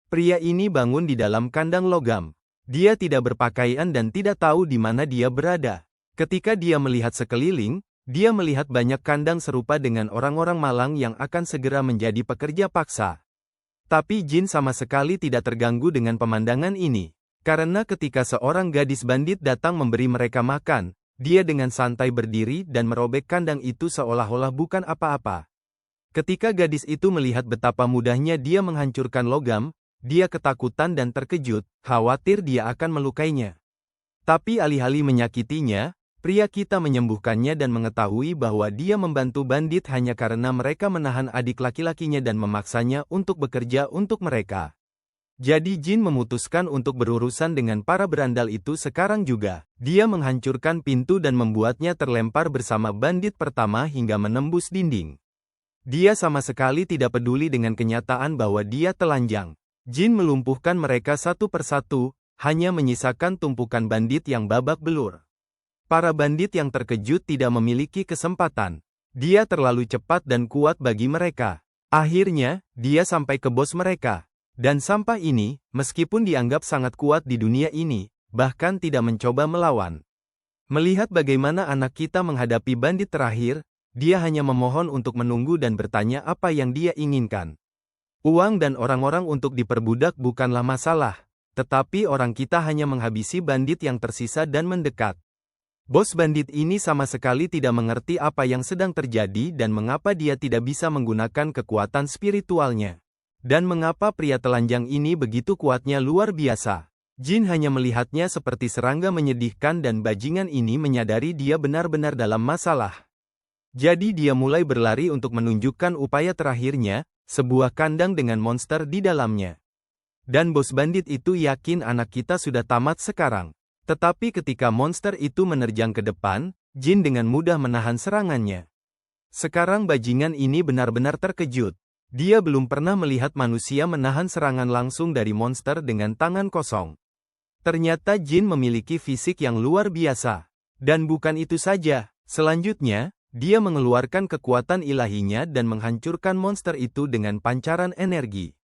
Pria ini bangun di dalam kandang logam. Dia tidak berpakaian dan tidak tahu di mana dia berada. Ketika dia melihat sekeliling, dia melihat banyak kandang serupa dengan orang-orang malang yang akan segera menjadi pekerja paksa. Tapi Jin sama sekali tidak terganggu dengan pemandangan ini. Karena ketika seorang gadis bandit datang memberi mereka makan, dia dengan santai berdiri dan merobek kandang itu seolah-olah bukan apa-apa. Ketika gadis itu melihat betapa mudahnya dia menghancurkan logam, dia ketakutan dan terkejut, khawatir dia akan melukainya. Tapi alih-alih menyakitinya, pria kita menyembuhkannya dan mengetahui bahwa dia membantu bandit hanya karena mereka menahan adik laki-lakinya dan memaksanya untuk bekerja untuk mereka. Jadi Jin memutuskan untuk berurusan dengan para berandal itu sekarang juga. Dia menghancurkan pintu dan membuatnya terlempar bersama bandit pertama hingga menembus dinding. Dia sama sekali tidak peduli dengan kenyataan bahwa dia telanjang. Jin melumpuhkan mereka satu persatu, hanya menyisakan tumpukan bandit yang babak belur. Para bandit yang terkejut tidak memiliki kesempatan. Dia terlalu cepat dan kuat bagi mereka. Akhirnya, dia sampai ke bos mereka. Dan sampah ini, meskipun dianggap sangat kuat di dunia ini, bahkan tidak mencoba melawan. Melihat bagaimana anak kita menghadapi bandit terakhir, dia hanya memohon untuk menunggu dan bertanya apa yang dia inginkan. Uang dan orang-orang untuk diperbudak bukanlah masalah, tetapi orang kita hanya menghabisi bandit yang tersisa dan mendekat. Bos bandit ini sama sekali tidak mengerti apa yang sedang terjadi dan mengapa dia tidak bisa menggunakan kekuatan spiritualnya. Dan mengapa pria telanjang ini begitu kuatnya luar biasa. Jin hanya melihatnya seperti serangga menyedihkan dan bajingan ini menyadari dia benar-benar dalam masalah. Jadi dia mulai berlari untuk menunjukkan upaya terakhirnya, sebuah kandang dengan monster di dalamnya. Dan bos bandit itu yakin anak kita sudah tamat sekarang. Tetapi ketika monster itu menerjang ke depan, Jin dengan mudah menahan serangannya. Sekarang bajingan ini benar-benar terkejut. Dia belum pernah melihat manusia menahan serangan langsung dari monster dengan tangan kosong. Ternyata Jin memiliki fisik yang luar biasa. Dan bukan itu saja, selanjutnya, dia mengeluarkan kekuatan ilahinya dan menghancurkan monster itu dengan pancaran energi.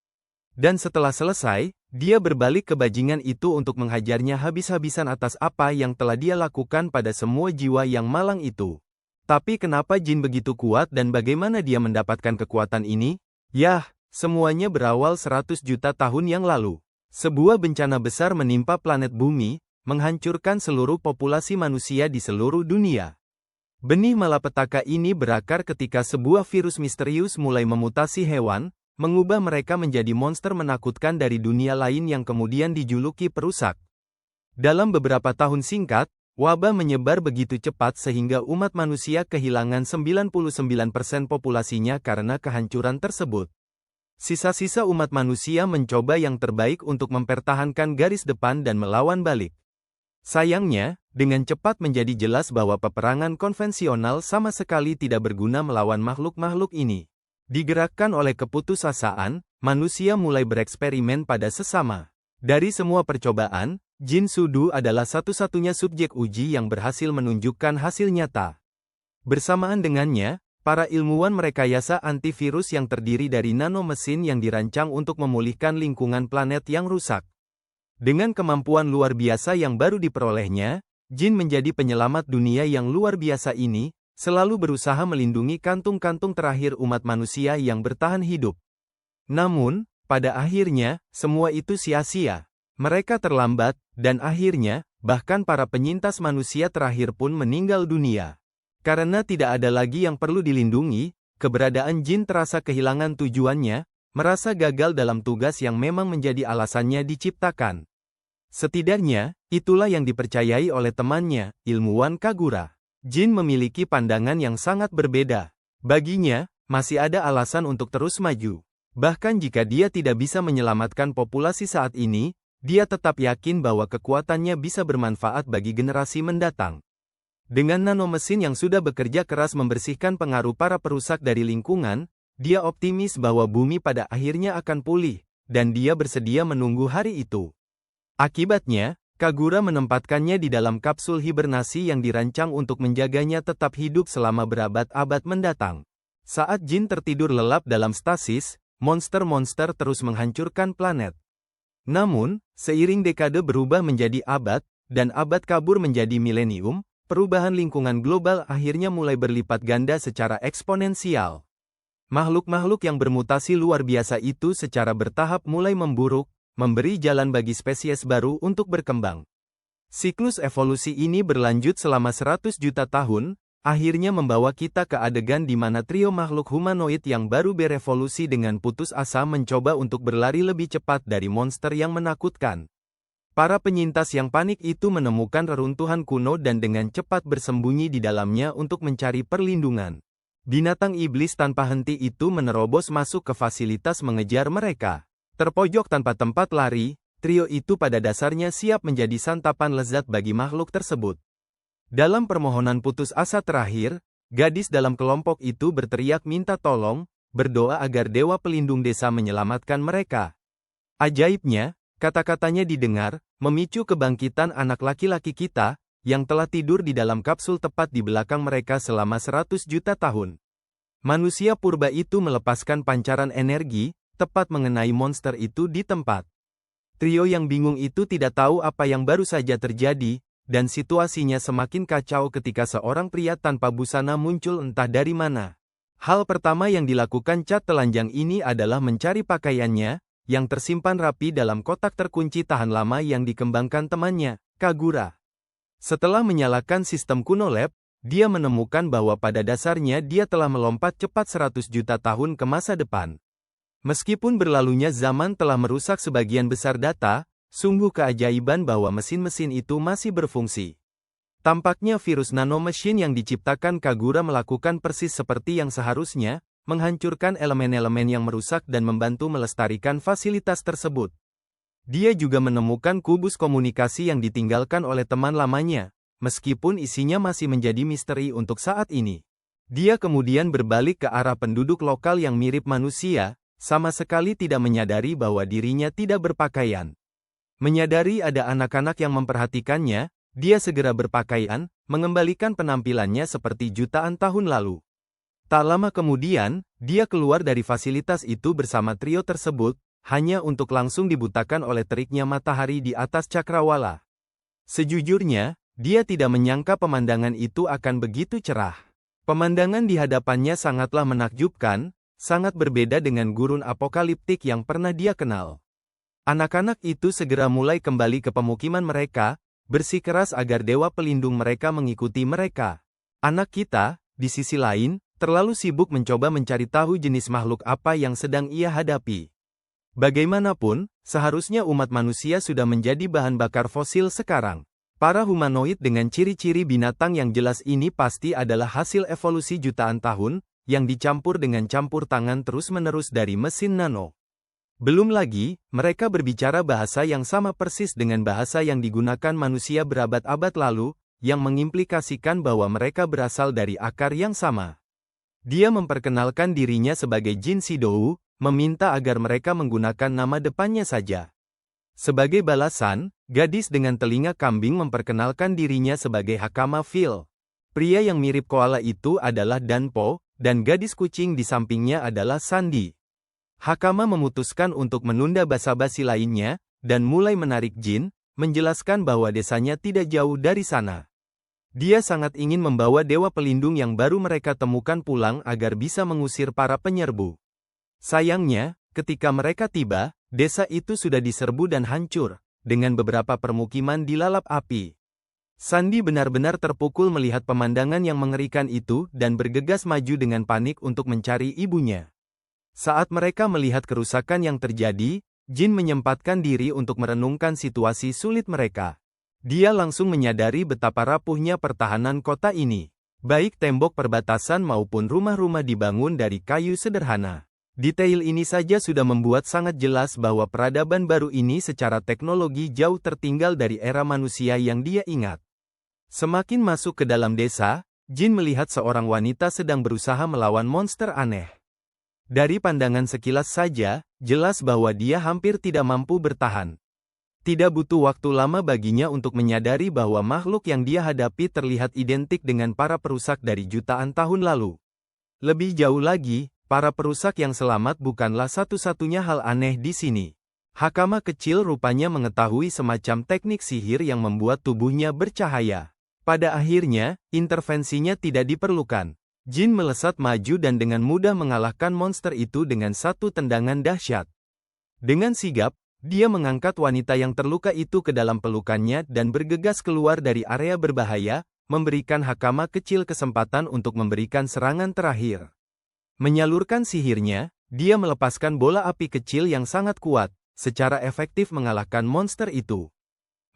Dan setelah selesai, dia berbalik ke bajingan itu untuk menghajarnya habis-habisan atas apa yang telah dia lakukan pada semua jiwa yang malang itu. Tapi kenapa Jin begitu kuat dan bagaimana dia mendapatkan kekuatan ini? Yah, semuanya berawal 100 juta tahun yang lalu. Sebuah bencana besar menimpa planet bumi, menghancurkan seluruh populasi manusia di seluruh dunia. Benih malapetaka ini berakar ketika sebuah virus misterius mulai memutasi hewan, mengubah mereka menjadi monster menakutkan dari dunia lain yang kemudian dijuluki perusak. Dalam beberapa tahun singkat, wabah menyebar begitu cepat sehingga umat manusia kehilangan 99% populasinya karena kehancuran tersebut. Sisa-sisa umat manusia mencoba yang terbaik untuk mempertahankan garis depan dan melawan balik. Sayangnya, dengan cepat menjadi jelas bahwa peperangan konvensional sama sekali tidak berguna melawan makhluk-makhluk ini. Digerakkan oleh keputusasaan, manusia mulai bereksperimen pada sesama. Dari semua percobaan, Jin Sudu adalah satu-satunya subjek uji yang berhasil menunjukkan hasil nyata. Bersamaan dengannya, para ilmuwan merekayasa antivirus yang terdiri dari nanomesin yang dirancang untuk memulihkan lingkungan planet yang rusak. Dengan kemampuan luar biasa yang baru diperolehnya, Jin menjadi penyelamat dunia yang luar biasa ini, selalu berusaha melindungi kantung-kantung terakhir umat manusia yang bertahan hidup. Namun, pada akhirnya, semua itu sia-sia. Mereka terlambat, dan akhirnya, bahkan para penyintas manusia terakhir pun meninggal dunia. Karena tidak ada lagi yang perlu dilindungi, keberadaan Jin terasa kehilangan tujuannya, merasa gagal dalam tugas yang memang menjadi alasannya diciptakan. Setidaknya, itulah yang dipercayai oleh temannya, ilmuwan Kagura. Jin memiliki pandangan yang sangat berbeda. Baginya, masih ada alasan untuk terus maju. Bahkan jika dia tidak bisa menyelamatkan populasi saat ini, dia tetap yakin bahwa kekuatannya bisa bermanfaat bagi generasi mendatang. Dengan nanomesin yang sudah bekerja keras membersihkan pengaruh para perusak dari lingkungan, dia optimis bahwa bumi pada akhirnya akan pulih, dan dia bersedia menunggu hari itu. Akibatnya, Kagura menempatkannya di dalam kapsul hibernasi yang dirancang untuk menjaganya tetap hidup selama berabad-abad mendatang. Saat Jin tertidur lelap dalam stasis, monster-monster terus menghancurkan planet. Namun, seiring dekade berubah menjadi abad, dan abad kabur menjadi milenium, perubahan lingkungan global akhirnya mulai berlipat ganda secara eksponensial. Makhluk-makhluk yang bermutasi luar biasa itu secara bertahap mulai memburuk, memberi jalan bagi spesies baru untuk berkembang. Siklus evolusi ini berlanjut selama 100 juta tahun, akhirnya membawa kita ke adegan di mana trio makhluk humanoid yang baru berevolusi dengan putus asa mencoba untuk berlari lebih cepat dari monster yang menakutkan. Para penyintas yang panik itu menemukan reruntuhan kuno dan dengan cepat bersembunyi di dalamnya untuk mencari perlindungan. Binatang iblis tanpa henti itu menerobos masuk ke fasilitas mengejar mereka. Terpojok tanpa tempat lari, trio itu pada dasarnya siap menjadi santapan lezat bagi makhluk tersebut. Dalam permohonan putus asa terakhir, gadis dalam kelompok itu berteriak minta tolong, berdoa agar dewa pelindung desa menyelamatkan mereka. Ajaibnya, kata-katanya didengar, memicu kebangkitan anak laki-laki kita, yang telah tidur di dalam kapsul tepat di belakang mereka selama 100 juta tahun. Manusia purba itu melepaskan pancaran energi, tepat mengenai monster itu di tempat. Trio yang bingung itu tidak tahu apa yang baru saja terjadi, dan situasinya semakin kacau ketika seorang pria tanpa busana muncul entah dari mana. Hal pertama yang dilakukan cat telanjang ini adalah mencari pakaiannya, yang tersimpan rapi dalam kotak terkunci tahan lama yang dikembangkan temannya, Kagura. Setelah menyalakan sistem kuno lab, dia menemukan bahwa pada dasarnya dia telah melompat cepat 100 juta tahun ke masa depan. Meskipun berlalunya zaman telah merusak sebagian besar data, sungguh keajaiban bahwa mesin-mesin itu masih berfungsi. Tampaknya virus nanomachine yang diciptakan Kagura melakukan persis seperti yang seharusnya, menghancurkan elemen-elemen yang merusak dan membantu melestarikan fasilitas tersebut. Dia juga menemukan kubus komunikasi yang ditinggalkan oleh teman lamanya, meskipun isinya masih menjadi misteri untuk saat ini. Dia kemudian berbalik ke arah penduduk lokal yang mirip manusia, sama sekali tidak menyadari bahwa dirinya tidak berpakaian. Menyadari ada anak-anak yang memperhatikannya, dia segera berpakaian, mengembalikan penampilannya seperti jutaan tahun lalu. Tak lama kemudian, dia keluar dari fasilitas itu bersama trio tersebut, hanya untuk langsung dibutakan oleh teriknya matahari di atas cakrawala. Sejujurnya, dia tidak menyangka pemandangan itu akan begitu cerah. Pemandangan di hadapannya sangatlah menakjubkan, sangat berbeda dengan gurun apokaliptik yang pernah dia kenal. Anak-anak itu segera mulai kembali ke pemukiman mereka, bersikeras agar dewa pelindung mereka mengikuti mereka. Anak kita, di sisi lain, terlalu sibuk mencoba mencari tahu jenis makhluk apa yang sedang ia hadapi. Bagaimanapun, seharusnya umat manusia sudah menjadi bahan bakar fosil sekarang. Para humanoid dengan ciri-ciri binatang yang jelas ini pasti adalah hasil evolusi jutaan tahun, yang dicampur dengan campur tangan terus-menerus dari mesin nano. Belum lagi, mereka berbicara bahasa yang sama persis dengan bahasa yang digunakan manusia berabad-abad lalu, yang mengimplikasikan bahwa mereka berasal dari akar yang sama. Dia memperkenalkan dirinya sebagai Jin Sidou, meminta agar mereka menggunakan nama depannya saja. Sebagai balasan, gadis dengan telinga kambing memperkenalkan dirinya sebagai Hakama Phil. Pria yang mirip koala itu adalah Danpo, dan gadis kucing di sampingnya adalah Sandy. Hakama memutuskan untuk menunda basa-basi lainnya, dan mulai menarik Jin, menjelaskan bahwa desanya tidak jauh dari sana. Dia sangat ingin membawa dewa pelindung yang baru mereka temukan pulang agar bisa mengusir para penyerbu. Sayangnya, ketika mereka tiba, desa itu sudah diserbu dan hancur, dengan beberapa permukiman dilalap api. Sandy benar-benar terpukul melihat pemandangan yang mengerikan itu dan bergegas maju dengan panik untuk mencari ibunya. Saat mereka melihat kerusakan yang terjadi, Jin menyempatkan diri untuk merenungkan situasi sulit mereka. Dia langsung menyadari betapa rapuhnya pertahanan kota ini. Baik tembok perbatasan maupun rumah-rumah dibangun dari kayu sederhana. Detail ini saja sudah membuat sangat jelas bahwa peradaban baru ini secara teknologi jauh tertinggal dari era manusia yang dia ingat. Semakin masuk ke dalam desa, Jin melihat seorang wanita sedang berusaha melawan monster aneh. Dari pandangan sekilas saja, jelas bahwa dia hampir tidak mampu bertahan. Tidak butuh waktu lama baginya untuk menyadari bahwa makhluk yang dia hadapi terlihat identik dengan para perusak dari jutaan tahun lalu. Lebih jauh lagi, para perusak yang selamat bukanlah satu-satunya hal aneh di sini. Hakama kecil rupanya mengetahui semacam teknik sihir yang membuat tubuhnya bercahaya. Pada akhirnya, intervensinya tidak diperlukan. Jin melesat maju dan dengan mudah mengalahkan monster itu dengan satu tendangan dahsyat. Dengan sigap, dia mengangkat wanita yang terluka itu ke dalam pelukannya dan bergegas keluar dari area berbahaya, memberikan Hakama kecil kesempatan untuk memberikan serangan terakhir. Menyalurkan sihirnya, dia melepaskan bola api kecil yang sangat kuat, secara efektif mengalahkan monster itu.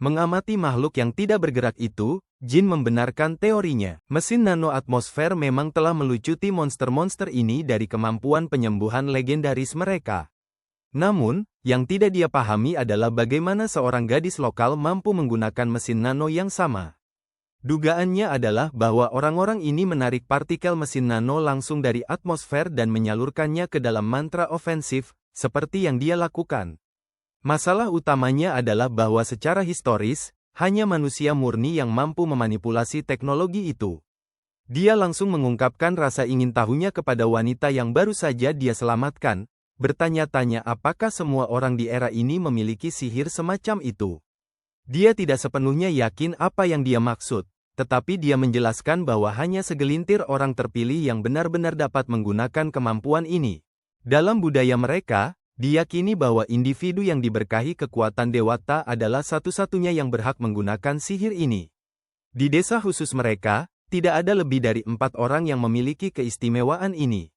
Mengamati makhluk yang tidak bergerak itu, Jin membenarkan teorinya. Mesin nano atmosfer memang telah melucuti monster-monster ini dari kemampuan penyembuhan legendaris mereka. Namun, yang tidak dia pahami adalah bagaimana seorang gadis lokal mampu menggunakan mesin nano yang sama. Dugaannya adalah bahwa orang-orang ini menarik partikel mesin nano langsung dari atmosfer dan menyalurkannya ke dalam mantra ofensif, seperti yang dia lakukan. Masalah utamanya adalah bahwa secara historis, hanya manusia murni yang mampu memanipulasi teknologi itu. Dia langsung mengungkapkan rasa ingin tahunya kepada wanita yang baru saja dia selamatkan, bertanya-tanya apakah semua orang di era ini memiliki sihir semacam itu. Dia tidak sepenuhnya yakin apa yang dia maksud, tetapi dia menjelaskan bahwa hanya segelintir orang terpilih yang benar-benar dapat menggunakan kemampuan ini. Dalam budaya mereka, diyakini bahwa individu yang diberkahi kekuatan dewata adalah satu-satunya yang berhak menggunakan sihir ini. Di desa khusus mereka, tidak ada lebih dari 4 orang yang memiliki keistimewaan ini.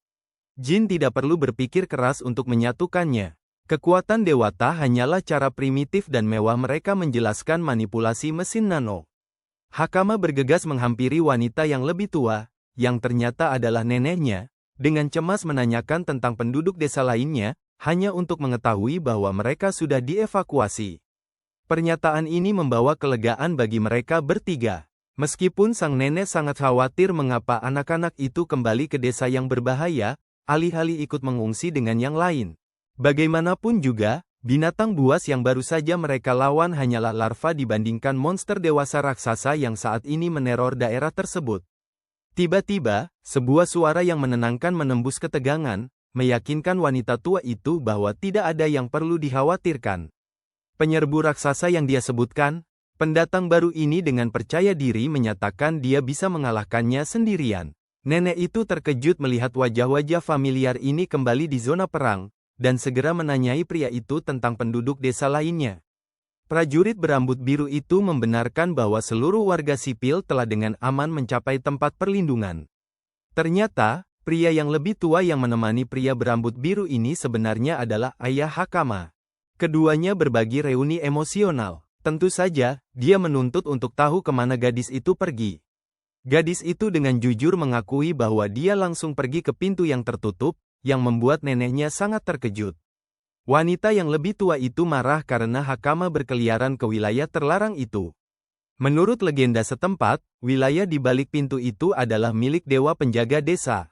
Jin tidak perlu berpikir keras untuk menyatukannya. Kekuatan dewata hanyalah cara primitif dan mewah mereka menjelaskan manipulasi mesin nano. Hakama bergegas menghampiri wanita yang lebih tua, yang ternyata adalah neneknya, dengan cemas menanyakan tentang penduduk desa lainnya, hanya untuk mengetahui bahwa mereka sudah dievakuasi. Pernyataan ini membawa kelegaan bagi mereka bertiga. Meskipun sang nenek sangat khawatir mengapa anak-anak itu kembali ke desa yang berbahaya, alih-alih ikut mengungsi dengan yang lain. Bagaimanapun juga, binatang buas yang baru saja mereka lawan hanyalah larva dibandingkan monster dewasa raksasa yang saat ini meneror daerah tersebut. Tiba-tiba, sebuah suara yang menenangkan menembus ketegangan, meyakinkan wanita tua itu bahwa tidak ada yang perlu dikhawatirkan. Penyerbu raksasa yang dia sebutkan, pendatang baru ini dengan percaya diri menyatakan dia bisa mengalahkannya sendirian. Nenek itu terkejut melihat wajah-wajah familiar ini kembali di zona perang, dan segera menanyai pria itu tentang penduduk desa lainnya. Prajurit berambut biru itu membenarkan bahwa seluruh warga sipil telah dengan aman mencapai tempat perlindungan. Ternyata, pria yang lebih tua yang menemani pria berambut biru ini sebenarnya adalah ayah Hakama. Keduanya berbagi reuni emosional. Tentu saja, dia menuntut untuk tahu kemana gadis itu pergi. Gadis itu dengan jujur mengakui bahwa dia langsung pergi ke pintu yang tertutup, yang membuat neneknya sangat terkejut. Wanita yang lebih tua itu marah karena Hakama berkeliaran ke wilayah terlarang itu. Menurut legenda setempat, wilayah di balik pintu itu adalah milik dewa penjaga desa.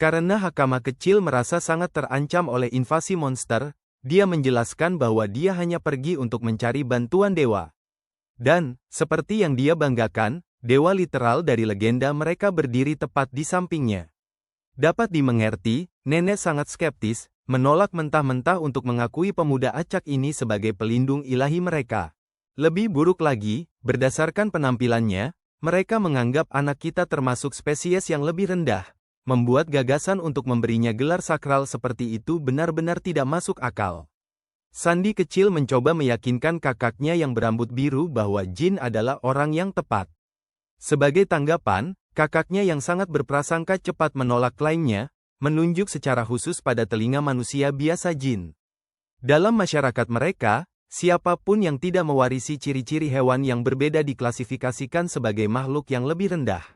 Karena Hakama kecil merasa sangat terancam oleh invasi monster, dia menjelaskan bahwa dia hanya pergi untuk mencari bantuan dewa. Dan, seperti yang dia banggakan, dewa literal dari legenda mereka berdiri tepat di sampingnya. Dapat dimengerti, nenek sangat skeptis, menolak mentah-mentah untuk mengakui pemuda acak ini sebagai pelindung ilahi mereka. Lebih buruk lagi, berdasarkan penampilannya, mereka menganggap anak kita termasuk spesies yang lebih rendah. Membuat gagasan untuk memberinya gelar sakral seperti itu benar-benar tidak masuk akal. Sandi kecil mencoba meyakinkan kakaknya yang berambut biru bahwa Jin adalah orang yang tepat. Sebagai tanggapan, kakaknya yang sangat berprasangka cepat menolak klaimnya, menunjuk secara khusus pada telinga manusia biasa Jin. Dalam masyarakat mereka, siapapun yang tidak mewarisi ciri-ciri hewan yang berbeda diklasifikasikan sebagai makhluk yang lebih rendah.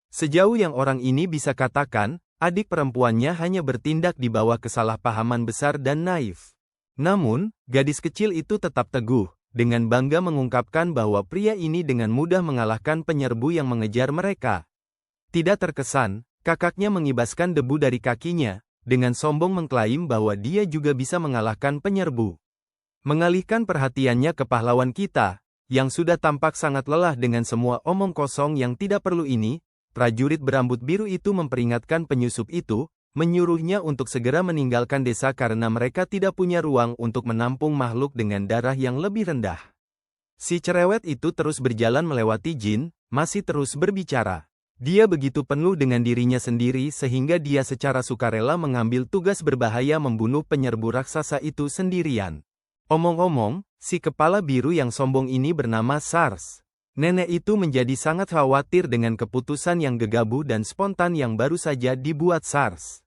Sejauh yang orang ini bisa katakan, adik perempuannya hanya bertindak di bawah kesalahpahaman besar dan naif. Namun, gadis kecil itu tetap teguh, dengan bangga mengungkapkan bahwa pria ini dengan mudah mengalahkan penyerbu yang mengejar mereka. Tidak terkesan, kakaknya mengibaskan debu dari kakinya, dengan sombong mengklaim bahwa dia juga bisa mengalahkan penyerbu. Mengalihkan perhatiannya ke pahlawan kita, yang sudah tampak sangat lelah dengan semua omong kosong yang tidak perlu ini, prajurit berambut biru itu memperingatkan penyusup itu, menyuruhnya untuk segera meninggalkan desa karena mereka tidak punya ruang untuk menampung makhluk dengan darah yang lebih rendah. Si cerewet itu terus berjalan melewati jin, masih terus berbicara. Dia begitu penuh dengan dirinya sendiri sehingga dia secara sukarela mengambil tugas berbahaya membunuh penyerbu raksasa itu sendirian. Omong-omong, si kepala biru yang sombong ini bernama Sars. Nenek itu menjadi sangat khawatir dengan keputusan yang gegabah dan spontan yang baru saja dibuat Sars.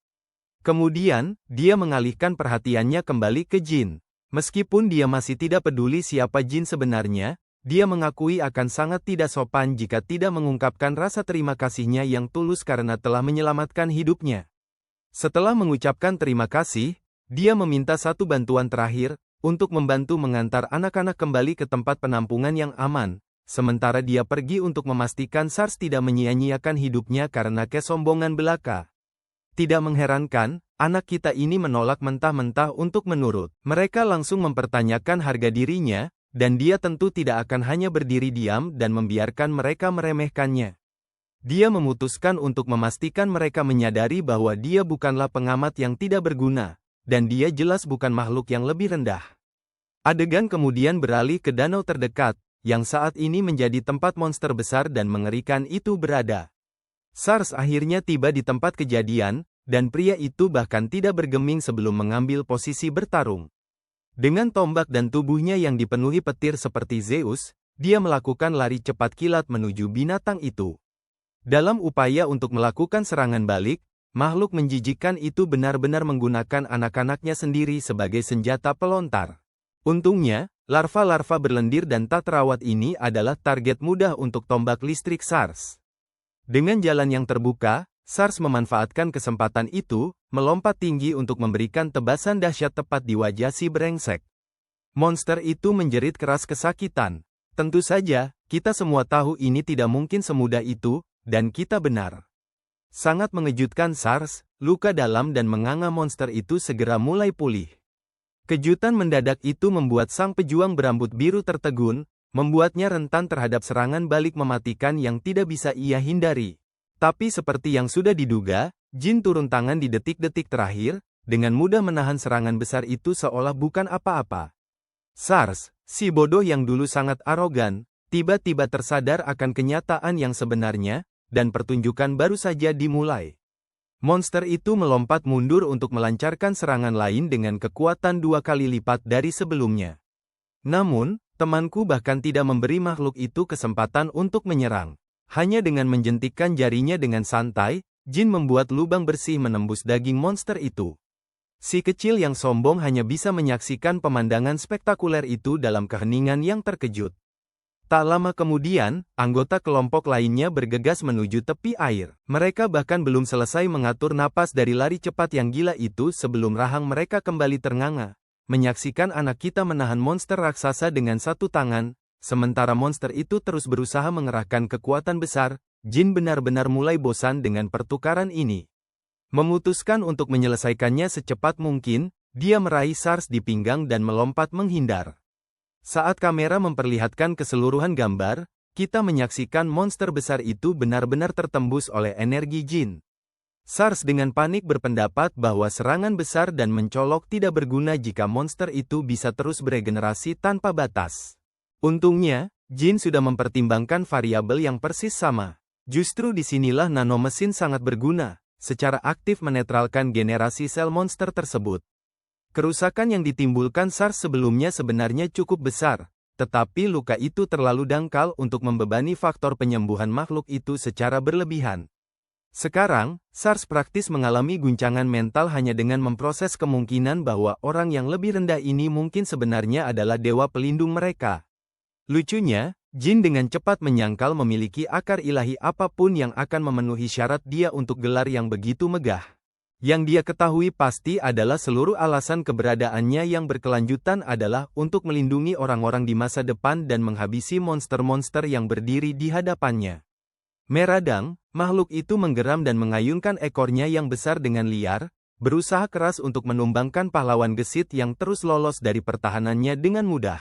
Kemudian, dia mengalihkan perhatiannya kembali ke Jin. Meskipun dia masih tidak peduli siapa Jin sebenarnya, dia mengakui akan sangat tidak sopan jika tidak mengungkapkan rasa terima kasihnya yang tulus karena telah menyelamatkan hidupnya. Setelah mengucapkan terima kasih, dia meminta satu bantuan terakhir, untuk membantu mengantar anak-anak kembali ke tempat penampungan yang aman. Sementara dia pergi untuk memastikan Sars tidak menyia-nyiakan hidupnya karena kesombongan belaka. Tidak mengherankan, anak kita ini menolak mentah-mentah untuk menurut. Mereka langsung mempertanyakan harga dirinya, dan dia tentu tidak akan hanya berdiri diam dan membiarkan mereka meremehkannya. Dia memutuskan untuk memastikan mereka menyadari bahwa dia bukanlah pengamat yang tidak berguna, dan dia jelas bukan makhluk yang lebih rendah. Adegan kemudian beralih ke danau terdekat, yang saat ini menjadi tempat monster besar dan mengerikan itu berada. Sars akhirnya tiba di tempat kejadian, dan pria itu bahkan tidak bergeming sebelum mengambil posisi bertarung. Dengan tombak dan tubuhnya yang dipenuhi petir seperti Zeus, dia melakukan lari cepat kilat menuju binatang itu. Dalam upaya untuk melakukan serangan balik, makhluk menjijikkan itu benar-benar menggunakan anak-anaknya sendiri sebagai senjata pelontar. Untungnya, larva-larva berlendir dan tak terawat ini adalah target mudah untuk tombak listrik Sars. Dengan jalan yang terbuka, Sars memanfaatkan kesempatan itu, melompat tinggi untuk memberikan tebasan dahsyat tepat di wajah si brengsek. Monster itu menjerit keras kesakitan. Tentu saja, kita semua tahu ini tidak mungkin semudah itu, dan kita benar. Sangat mengejutkan Sars, luka dalam dan menganga monster itu segera mulai pulih. Kejutan mendadak itu membuat sang pejuang berambut biru tertegun, membuatnya rentan terhadap serangan balik mematikan yang tidak bisa ia hindari. Tapi seperti yang sudah diduga, Jin turun tangan di detik-detik terakhir, dengan mudah menahan serangan besar itu seolah bukan apa-apa. Sars, si bodoh yang dulu sangat arogan, tiba-tiba tersadar akan kenyataan yang sebenarnya, dan pertunjukan baru saja dimulai. Monster itu melompat mundur untuk melancarkan serangan lain dengan kekuatan 2 kali lipat dari sebelumnya. Namun, temanku bahkan tidak memberi makhluk itu kesempatan untuk menyerang. Hanya dengan menjentikkan jarinya dengan santai, Jin membuat lubang bersih menembus daging monster itu. Si kecil yang sombong hanya bisa menyaksikan pemandangan spektakuler itu dalam keheningan yang terkejut. Tak lama kemudian, anggota kelompok lainnya bergegas menuju tepi air. Mereka bahkan belum selesai mengatur napas dari lari cepat yang gila itu sebelum rahang mereka kembali ternganga. Menyaksikan anak kita menahan monster raksasa dengan satu tangan, sementara monster itu terus berusaha mengerahkan kekuatan besar, Jin benar-benar mulai bosan dengan pertukaran ini. Memutuskan untuk menyelesaikannya secepat mungkin, dia meraih Sars di pinggang dan melompat menghindar. Saat kamera memperlihatkan keseluruhan gambar, kita menyaksikan monster besar itu benar-benar tertembus oleh energi Jin. Sars dengan panik berpendapat bahwa serangan besar dan mencolok tidak berguna jika monster itu bisa terus beregenerasi tanpa batas. Untungnya, Jin sudah mempertimbangkan variabel yang persis sama. Justru disinilah nanomesin sangat berguna, secara aktif menetralkan generasi sel monster tersebut. Kerusakan yang ditimbulkan Sars sebelumnya sebenarnya cukup besar, tetapi luka itu terlalu dangkal untuk membebani faktor penyembuhan makhluk itu secara berlebihan. Sekarang, Sars praktis mengalami guncangan mental hanya dengan memproses kemungkinan bahwa orang yang lebih rendah ini mungkin sebenarnya adalah dewa pelindung mereka. Lucunya, Jin dengan cepat menyangkal memiliki akar ilahi apapun yang akan memenuhi syarat dia untuk gelar yang begitu megah. Yang dia ketahui pasti adalah seluruh alasan keberadaannya yang berkelanjutan adalah untuk melindungi orang-orang di masa depan dan menghabisi monster-monster yang berdiri di hadapannya. Meradang, makhluk itu menggeram dan mengayunkan ekornya yang besar dengan liar, berusaha keras untuk menumbangkan pahlawan gesit yang terus lolos dari pertahanannya dengan mudah.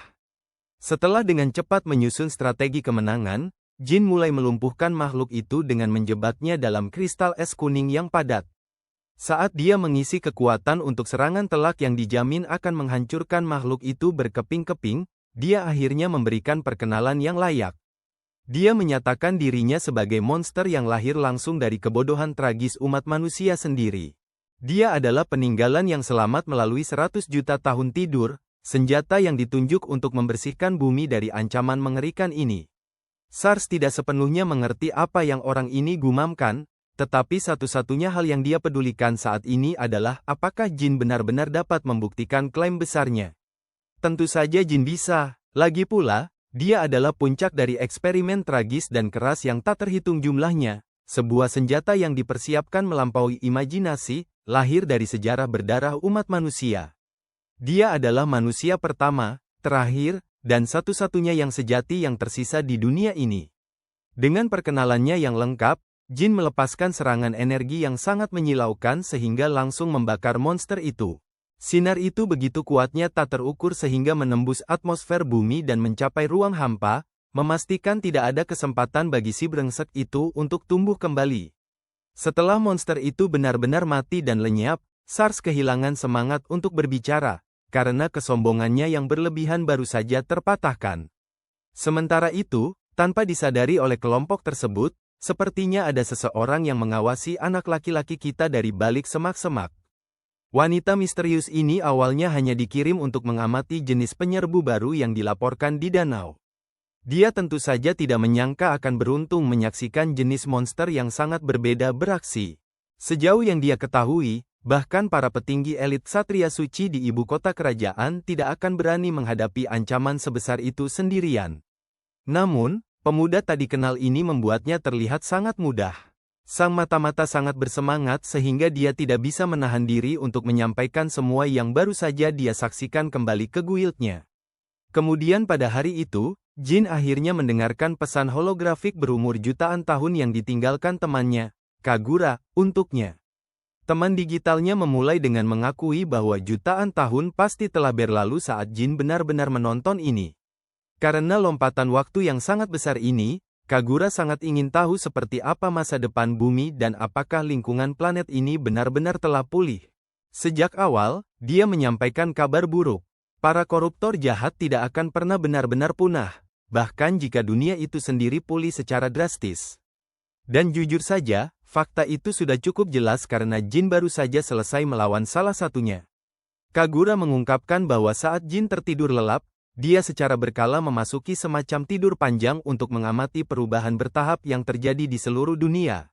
Setelah dengan cepat menyusun strategi kemenangan, Jin mulai melumpuhkan makhluk itu dengan menjebaknya dalam kristal es kuning yang padat. Saat dia mengisi kekuatan untuk serangan telak yang dijamin akan menghancurkan makhluk itu berkeping-keping, dia akhirnya memberikan perkenalan yang layak. Dia menyatakan dirinya sebagai monster yang lahir langsung dari kebodohan tragis umat manusia sendiri. Dia adalah peninggalan yang selamat melalui 100 juta tahun tidur, senjata yang ditunjuk untuk membersihkan bumi dari ancaman mengerikan ini. SARS tidak sepenuhnya mengerti apa yang orang ini gumamkan, tetapi satu-satunya hal yang dia pedulikan saat ini adalah apakah Jin benar-benar dapat membuktikan klaim besarnya. Tentu saja Jin bisa. Lagi pula, dia adalah puncak dari eksperimen tragis dan keras yang tak terhitung jumlahnya, sebuah senjata yang dipersiapkan melampaui imajinasi, lahir dari sejarah berdarah umat manusia. Dia adalah manusia pertama, terakhir, dan satu-satunya yang sejati yang tersisa di dunia ini. Dengan perkenalannya yang lengkap, Jin melepaskan serangan energi yang sangat menyilaukan sehingga langsung membakar monster itu. Sinar itu begitu kuatnya tak terukur sehingga menembus atmosfer bumi dan mencapai ruang hampa, memastikan tidak ada kesempatan bagi si brengsek itu untuk tumbuh kembali. Setelah monster itu benar-benar mati dan lenyap, SARS kehilangan semangat untuk berbicara, karena kesombongannya yang berlebihan baru saja terpatahkan. Sementara itu, tanpa disadari oleh kelompok tersebut, sepertinya ada seseorang yang mengawasi anak laki-laki kita dari balik semak-semak. Wanita misterius ini awalnya hanya dikirim untuk mengamati jenis penyerbu baru yang dilaporkan di danau. Dia tentu saja tidak menyangka akan beruntung menyaksikan jenis monster yang sangat berbeda beraksi. Sejauh yang dia ketahui, bahkan para petinggi elit Satria Suci di ibu kota kerajaan tidak akan berani menghadapi ancaman sebesar itu sendirian. Namun, pemuda tak dikenal ini membuatnya terlihat sangat mudah. Sang mata-mata sangat bersemangat sehingga dia tidak bisa menahan diri untuk menyampaikan semua yang baru saja dia saksikan kembali ke guildnya. Kemudian pada hari itu, Jin akhirnya mendengarkan pesan holografik berumur jutaan tahun yang ditinggalkan temannya, Kagura, untuknya. Teman digitalnya memulai dengan mengakui bahwa jutaan tahun pasti telah berlalu saat Jin benar-benar menonton ini. Karena lompatan waktu yang sangat besar ini, Kagura sangat ingin tahu seperti apa masa depan bumi dan apakah lingkungan planet ini benar-benar telah pulih. Sejak awal, dia menyampaikan kabar buruk. Para koruptor jahat tidak akan pernah benar-benar punah, bahkan jika dunia itu sendiri pulih secara drastis. Dan jujur saja, fakta itu sudah cukup jelas karena Jin baru saja selesai melawan salah satunya. Kagura mengungkapkan bahwa saat Jin tertidur lelap, dia secara berkala memasuki semacam tidur panjang untuk mengamati perubahan bertahap yang terjadi di seluruh dunia.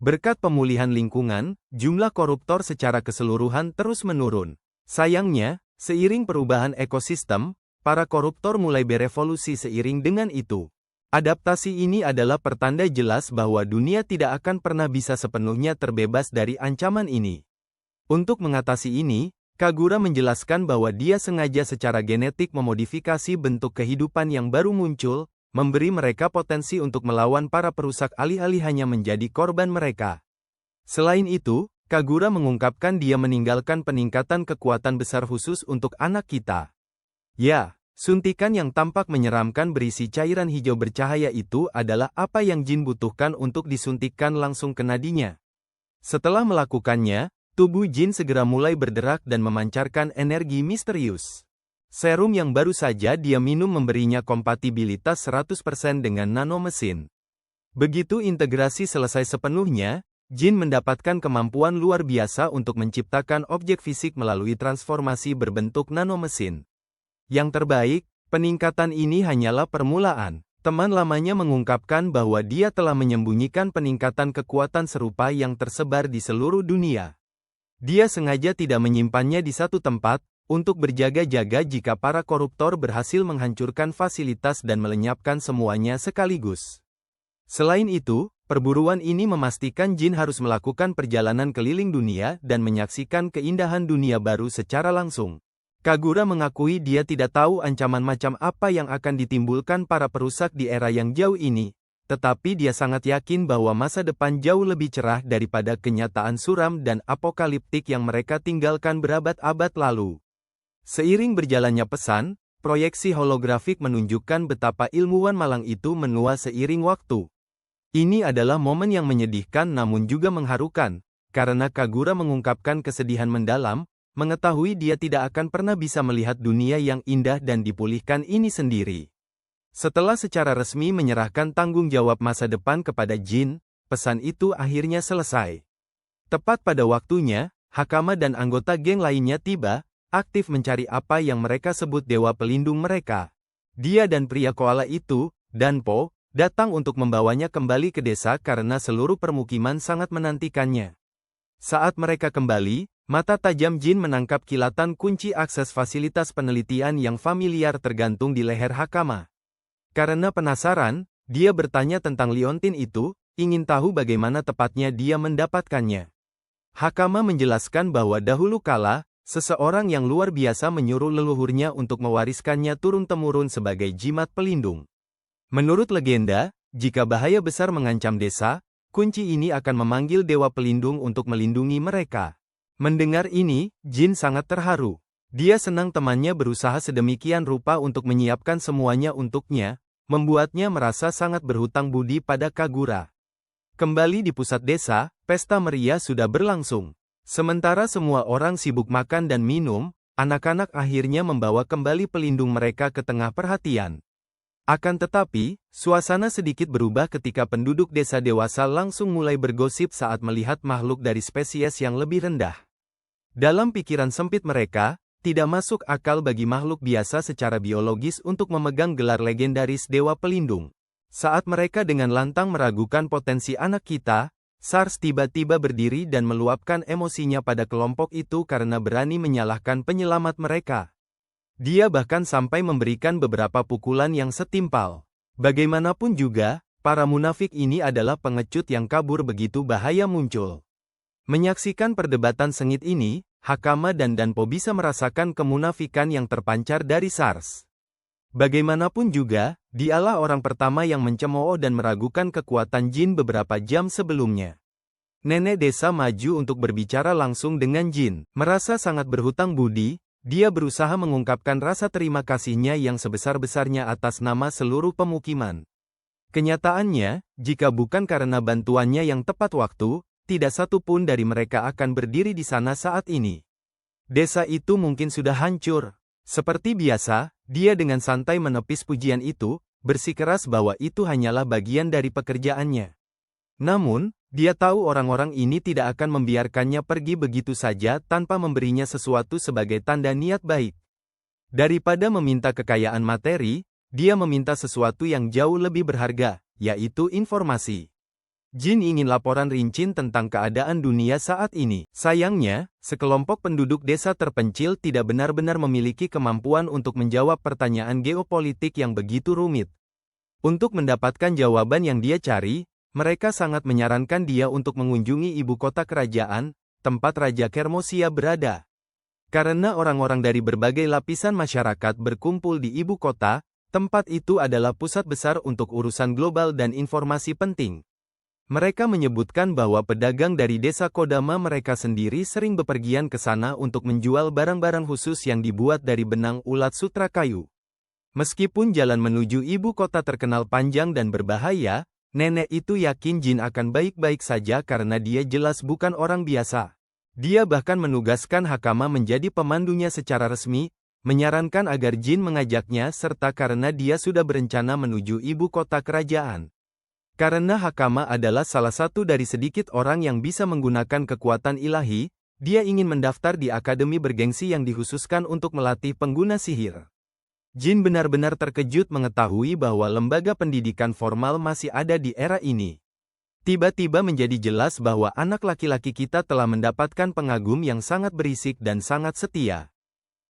Berkat pemulihan lingkungan, jumlah koruptor secara keseluruhan terus menurun. Sayangnya, seiring perubahan ekosistem, para koruptor mulai berevolusi seiring dengan itu. Adaptasi ini adalah pertanda jelas bahwa dunia tidak akan pernah bisa sepenuhnya terbebas dari ancaman ini. Untuk mengatasi ini, Kagura menjelaskan bahwa dia sengaja secara genetik memodifikasi bentuk kehidupan yang baru muncul, memberi mereka potensi untuk melawan para perusak alih-alih hanya menjadi korban mereka. Selain itu, Kagura mengungkapkan dia meninggalkan peningkatan kekuatan besar khusus untuk anak kita. Ya, suntikan yang tampak menyeramkan berisi cairan hijau bercahaya itu adalah apa yang Jin butuhkan untuk disuntikkan langsung ke nadinya. Setelah melakukannya, tubuh Jin segera mulai berderak dan memancarkan energi misterius. Serum yang baru saja dia minum memberinya kompatibilitas 100% dengan nanomesin. Begitu integrasi selesai sepenuhnya, Jin mendapatkan kemampuan luar biasa untuk menciptakan objek fisik melalui transformasi berbentuk nanomesin. Yang terbaik, peningkatan ini hanyalah permulaan. Teman lamanya mengungkapkan bahwa dia telah menyembunyikan peningkatan kekuatan serupa yang tersebar di seluruh dunia. Dia sengaja tidak menyimpannya di satu tempat, untuk berjaga-jaga jika para koruptor berhasil menghancurkan fasilitas dan melenyapkan semuanya sekaligus. Selain itu, perburuan ini memastikan Jin harus melakukan perjalanan keliling dunia dan menyaksikan keindahan dunia baru secara langsung. Kagura mengakui dia tidak tahu ancaman macam apa yang akan ditimbulkan para perusak di era yang jauh ini. Tetapi dia sangat yakin bahwa masa depan jauh lebih cerah daripada kenyataan suram dan apokaliptik yang mereka tinggalkan berabad-abad lalu. Seiring berjalannya pesan, proyeksi holografik menunjukkan betapa ilmuwan malang itu menua seiring waktu. Ini adalah momen yang menyedihkan namun juga mengharukan, karena Kagura mengungkapkan kesedihan mendalam, mengetahui dia tidak akan pernah bisa melihat dunia yang indah dan dipulihkan ini sendiri. Setelah secara resmi menyerahkan tanggung jawab masa depan kepada Jin, pesan itu akhirnya selesai. Tepat pada waktunya, Hakama dan anggota geng lainnya tiba, aktif mencari apa yang mereka sebut dewa pelindung mereka. Dia dan pria koala itu, Danpo, datang untuk membawanya kembali ke desa karena seluruh permukiman sangat menantikannya. Saat mereka kembali, mata tajam Jin menangkap kilatan kunci akses fasilitas penelitian yang familiar tergantung di leher Hakama. Karena penasaran, dia bertanya tentang liontin itu, ingin tahu bagaimana tepatnya dia mendapatkannya. Hakama menjelaskan bahwa dahulu kala, seseorang yang luar biasa menyuruh leluhurnya untuk mewariskannya turun-temurun sebagai jimat pelindung. Menurut legenda, jika bahaya besar mengancam desa, kunci ini akan memanggil dewa pelindung untuk melindungi mereka. Mendengar ini, Jin sangat terharu. Dia senang temannya berusaha sedemikian rupa untuk menyiapkan semuanya untuknya, membuatnya merasa sangat berhutang budi pada Kagura. Kembali di pusat desa, pesta meriah sudah berlangsung. Sementara semua orang sibuk makan dan minum, anak-anak akhirnya membawa kembali pelindung mereka ke tengah perhatian. Akan tetapi, suasana sedikit berubah ketika penduduk desa dewasa langsung mulai bergosip saat melihat makhluk dari spesies yang lebih rendah. Dalam pikiran sempit mereka, tidak masuk akal bagi makhluk biasa secara biologis untuk memegang gelar legendaris dewa pelindung. Saat mereka dengan lantang meragukan potensi anak kita, SARS tiba-tiba berdiri dan meluapkan emosinya pada kelompok itu karena berani menyalahkan penyelamat mereka. Dia bahkan sampai memberikan beberapa pukulan yang setimpal. Bagaimanapun juga, para munafik ini adalah pengecut yang kabur begitu bahaya muncul. Menyaksikan perdebatan sengit ini, Hakama dan Danpo bisa merasakan kemunafikan yang terpancar dari SARS. Bagaimanapun juga, dialah orang pertama yang mencemooh dan meragukan kekuatan Jin beberapa jam sebelumnya. Nenek desa maju untuk berbicara langsung dengan Jin. Merasa sangat berhutang budi, dia berusaha mengungkapkan rasa terima kasihnya yang sebesar-besarnya atas nama seluruh pemukiman. Kenyataannya, jika bukan karena bantuannya yang tepat waktu, tidak satu pun dari mereka akan berdiri di sana saat ini. Desa itu mungkin sudah hancur. Seperti biasa, dia dengan santai menepis pujian itu, bersikeras bahwa itu hanyalah bagian dari pekerjaannya. Namun, dia tahu orang-orang ini tidak akan membiarkannya pergi begitu saja tanpa memberinya sesuatu sebagai tanda niat baik. Daripada meminta kekayaan materi, dia meminta sesuatu yang jauh lebih berharga, yaitu informasi. Jin ingin laporan rinci tentang keadaan dunia saat ini. Sayangnya, sekelompok penduduk desa terpencil tidak benar-benar memiliki kemampuan untuk menjawab pertanyaan geopolitik yang begitu rumit. Untuk mendapatkan jawaban yang dia cari, mereka sangat menyarankan dia untuk mengunjungi ibu kota kerajaan, tempat Raja Kermosia berada. Karena orang-orang dari berbagai lapisan masyarakat berkumpul di ibu kota, tempat itu adalah pusat besar untuk urusan global dan informasi penting. Mereka menyebutkan bahwa pedagang dari desa Kodama mereka sendiri sering bepergian ke sana untuk menjual barang-barang khusus yang dibuat dari benang ulat sutra kayu. Meskipun jalan menuju ibu kota terkenal panjang dan berbahaya, nenek itu yakin Jin akan baik-baik saja karena dia jelas bukan orang biasa. Dia bahkan menugaskan Hakama menjadi pemandunya secara resmi, menyarankan agar Jin mengajaknya serta karena dia sudah berencana menuju ibu kota kerajaan. Karena Hakama adalah salah satu dari sedikit orang yang bisa menggunakan kekuatan ilahi, dia ingin mendaftar di akademi bergengsi yang dikhususkan untuk melatih pengguna sihir. Jin benar-benar terkejut mengetahui bahwa lembaga pendidikan formal masih ada di era ini. Tiba-tiba menjadi jelas bahwa anak laki-laki kita telah mendapatkan pengagum yang sangat berisik dan sangat setia.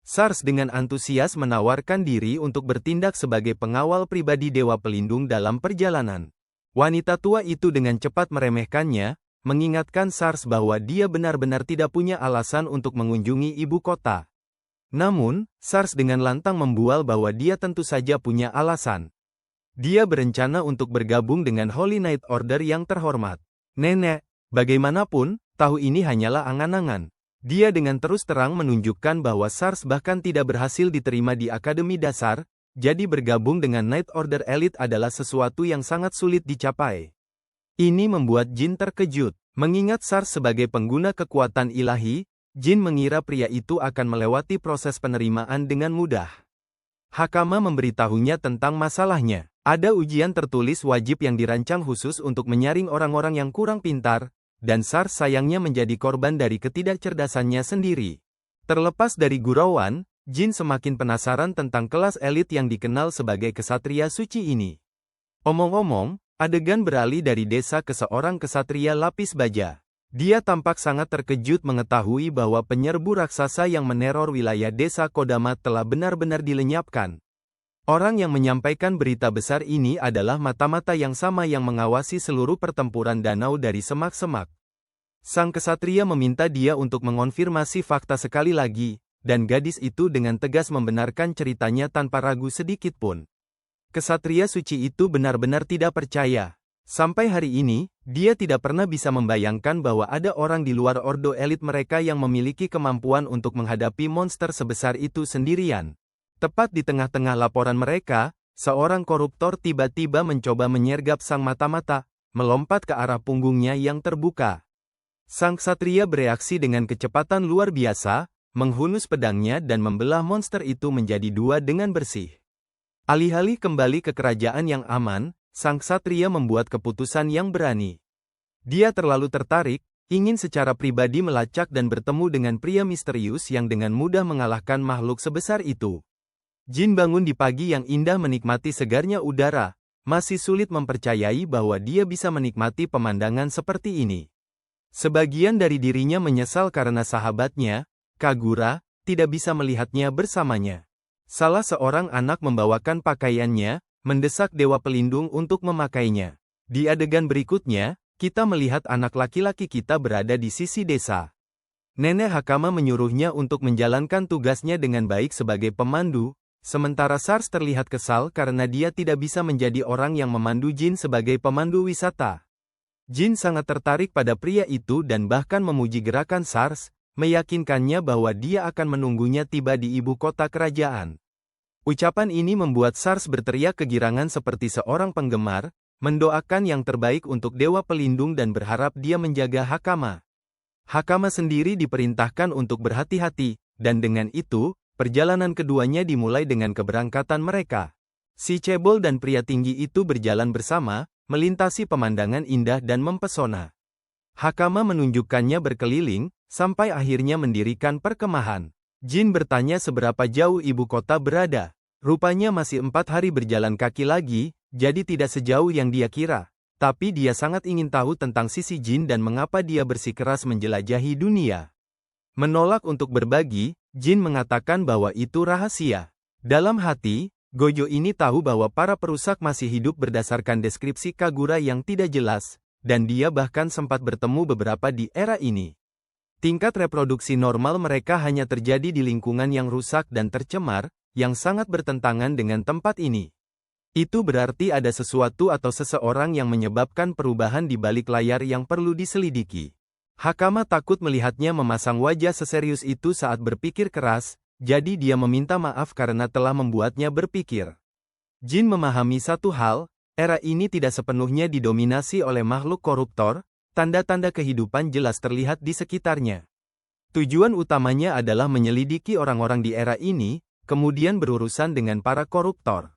SARS dengan antusias menawarkan diri untuk bertindak sebagai pengawal pribadi Dewa Pelindung dalam perjalanan. Wanita tua itu dengan cepat meremehkannya, mengingatkan SARS bahwa dia benar-benar tidak punya alasan untuk mengunjungi ibu kota. Namun, SARS dengan lantang membual bahwa dia tentu saja punya alasan. Dia berencana untuk bergabung dengan Holy Knight Order yang terhormat. Nenek, bagaimanapun, tahu ini hanyalah angan-angan. Dia dengan terus terang menunjukkan bahwa SARS bahkan tidak berhasil diterima di Akademi Dasar, jadi bergabung dengan Knight Order Elite adalah sesuatu yang sangat sulit dicapai. Ini membuat Jin terkejut. Mengingat Sars sebagai pengguna kekuatan ilahi, Jin mengira pria itu akan melewati proses penerimaan dengan mudah. Hakama memberitahunya tentang masalahnya. Ada ujian tertulis wajib yang dirancang khusus untuk menyaring orang-orang yang kurang pintar, dan Sars sayangnya menjadi korban dari ketidakcerdasannya sendiri. Terlepas dari gurauan, Jin semakin penasaran tentang kelas elit yang dikenal sebagai kesatria suci ini. Omong-omong, adegan beralih dari desa ke seorang kesatria lapis baja. Dia tampak sangat terkejut mengetahui bahwa penyerbu raksasa yang meneror wilayah desa Kodama telah benar-benar dilenyapkan. Orang yang menyampaikan berita besar ini adalah mata-mata yang sama yang mengawasi seluruh pertempuran danau dari semak-semak. Sang kesatria meminta dia untuk mengonfirmasi fakta sekali lagi, dan gadis itu dengan tegas membenarkan ceritanya tanpa ragu sedikit pun. Kesatria suci itu benar-benar tidak percaya. Sampai hari ini, dia tidak pernah bisa membayangkan bahwa ada orang di luar ordo elit mereka yang memiliki kemampuan untuk menghadapi monster sebesar itu sendirian. Tepat di tengah-tengah laporan mereka, seorang koruptor tiba-tiba mencoba menyergap sang mata-mata, melompat ke arah punggungnya yang terbuka. Sang ksatria bereaksi dengan kecepatan luar biasa, menghunus pedangnya dan membelah monster itu menjadi dua dengan bersih. Alih-alih kembali ke kerajaan yang aman, sang ksatria membuat keputusan yang berani. Dia terlalu tertarik, ingin secara pribadi melacak dan bertemu dengan pria misterius yang dengan mudah mengalahkan makhluk sebesar itu. Jin bangun di pagi yang indah menikmati segarnya udara, masih sulit mempercayai bahwa dia bisa menikmati pemandangan seperti ini. Sebagian dari dirinya menyesal karena sahabatnya, Kagura, tidak bisa melihatnya bersamanya. Salah seorang anak membawakan pakaiannya, mendesak Dewa Pelindung untuk memakainya. Di adegan berikutnya, kita melihat anak laki-laki kita berada di sisi desa. Nenek Hakama menyuruhnya untuk menjalankan tugasnya dengan baik sebagai pemandu, sementara Sars terlihat kesal karena dia tidak bisa menjadi orang yang memandu Jin sebagai pemandu wisata. Jin sangat tertarik pada pria itu dan bahkan memuji gerakan Sars, meyakinkannya bahwa dia akan menunggunya tiba di ibu kota kerajaan. Ucapan ini membuat Sars berteriak kegirangan seperti seorang penggemar, mendoakan yang terbaik untuk Dewa Pelindung dan berharap dia menjaga Hakama. Hakama sendiri diperintahkan untuk berhati-hati, dan dengan itu, perjalanan keduanya dimulai dengan keberangkatan mereka. Si cebol dan pria tinggi itu berjalan bersama, melintasi pemandangan indah dan mempesona. Hakama menunjukkannya berkeliling, sampai akhirnya mendirikan perkemahan. Jin bertanya seberapa jauh ibu kota berada. Rupanya masih 4 hari berjalan kaki lagi, jadi tidak sejauh yang dia kira. Tapi dia sangat ingin tahu tentang sisi Jin dan mengapa dia bersikeras menjelajahi dunia. Menolak untuk berbagi, Jin mengatakan bahwa itu rahasia. Dalam hati, Gojo ini tahu bahwa para perusak masih hidup berdasarkan deskripsi Kagura yang tidak jelas, dan dia bahkan sempat bertemu beberapa di era ini. Tingkat reproduksi normal mereka hanya terjadi di lingkungan yang rusak dan tercemar, yang sangat bertentangan dengan tempat ini. Itu berarti ada sesuatu atau seseorang yang menyebabkan perubahan di balik layar yang perlu diselidiki. Hakama takut melihatnya memasang wajah seserius itu saat berpikir keras, jadi dia meminta maaf karena telah membuatnya berpikir. Jin memahami satu hal, era ini tidak sepenuhnya didominasi oleh makhluk koruptor, tanda-tanda kehidupan jelas terlihat di sekitarnya. Tujuan utamanya adalah menyelidiki orang-orang di era ini, kemudian berurusan dengan para koruptor.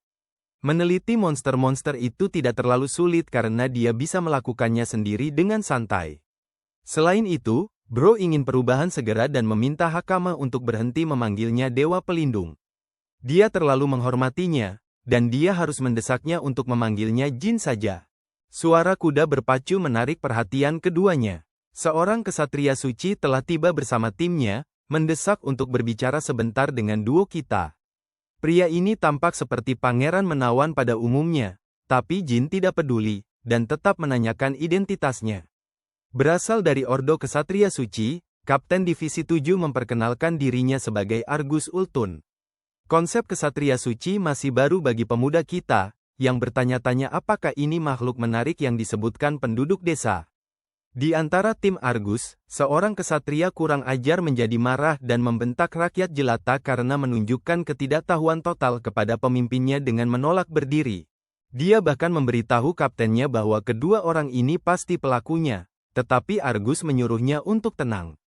Meneliti monster-monster itu tidak terlalu sulit karena dia bisa melakukannya sendiri dengan santai. Selain itu, Bro ingin perubahan segera dan meminta Hakama untuk berhenti memanggilnya Dewa Pelindung. Dia terlalu menghormatinya, dan dia harus mendesaknya untuk memanggilnya Jin saja. Suara kuda berpacu menarik perhatian keduanya. Seorang kesatria suci telah tiba bersama timnya, mendesak untuk berbicara sebentar dengan duo kita. Pria ini tampak seperti pangeran menawan pada umumnya, tapi Jin tidak peduli, dan tetap menanyakan identitasnya. Berasal dari Ordo Kesatria Suci, Kapten Divisi 7 memperkenalkan dirinya sebagai Argus Ultun. Konsep Kesatria Suci masih baru bagi pemuda kita, yang bertanya-tanya apakah ini makhluk menarik yang disebutkan penduduk desa. Di antara tim Argus, seorang kesatria kurang ajar menjadi marah dan membentak rakyat jelata karena menunjukkan ketidaktahuan total kepada pemimpinnya dengan menolak berdiri. Dia bahkan memberitahu kaptennya bahwa kedua orang ini pasti pelakunya, tetapi Argus menyuruhnya untuk tenang.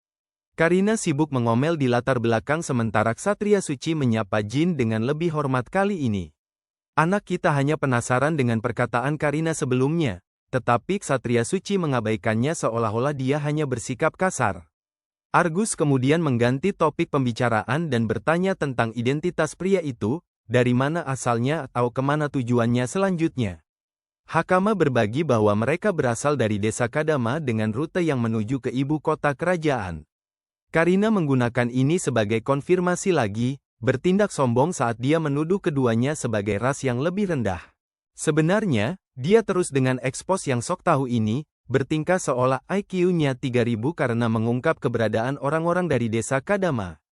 Karina sibuk mengomel di latar belakang sementara Ksatria Suci menyapa Jin dengan lebih hormat kali ini. Anak kita hanya penasaran dengan perkataan Karina sebelumnya, tetapi Ksatria Suci mengabaikannya seolah-olah dia hanya bersikap kasar. Argus kemudian mengganti topik pembicaraan dan bertanya tentang identitas pria itu, dari mana asalnya atau kemana tujuannya selanjutnya. Hakama berbagi bahwa mereka berasal dari desa Kadama dengan rute yang menuju ke ibu kota kerajaan. Karina menggunakan ini sebagai konfirmasi lagi, bertindak sombong saat dia menuduh keduanya sebagai ras yang lebih rendah. Sebenarnya, dia terus dengan ekspos yang sok tahu ini, bertingkah seolah IQ-nya 3000 karena mengungkap keberadaan orang-orang dari desa Kadama.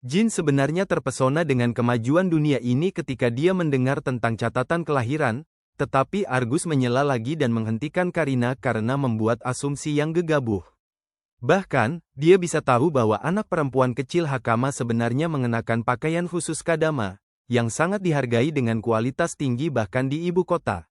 Jin sebenarnya terpesona dengan kemajuan dunia ini ketika dia mendengar tentang catatan kelahiran, tetapi Argus menyela lagi dan menghentikan Karina karena membuat asumsi yang gegabah. Bahkan, dia bisa tahu bahwa anak perempuan kecil Hakama sebenarnya mengenakan pakaian khusus Kadama, yang sangat dihargai dengan kualitas tinggi bahkan di ibu kota.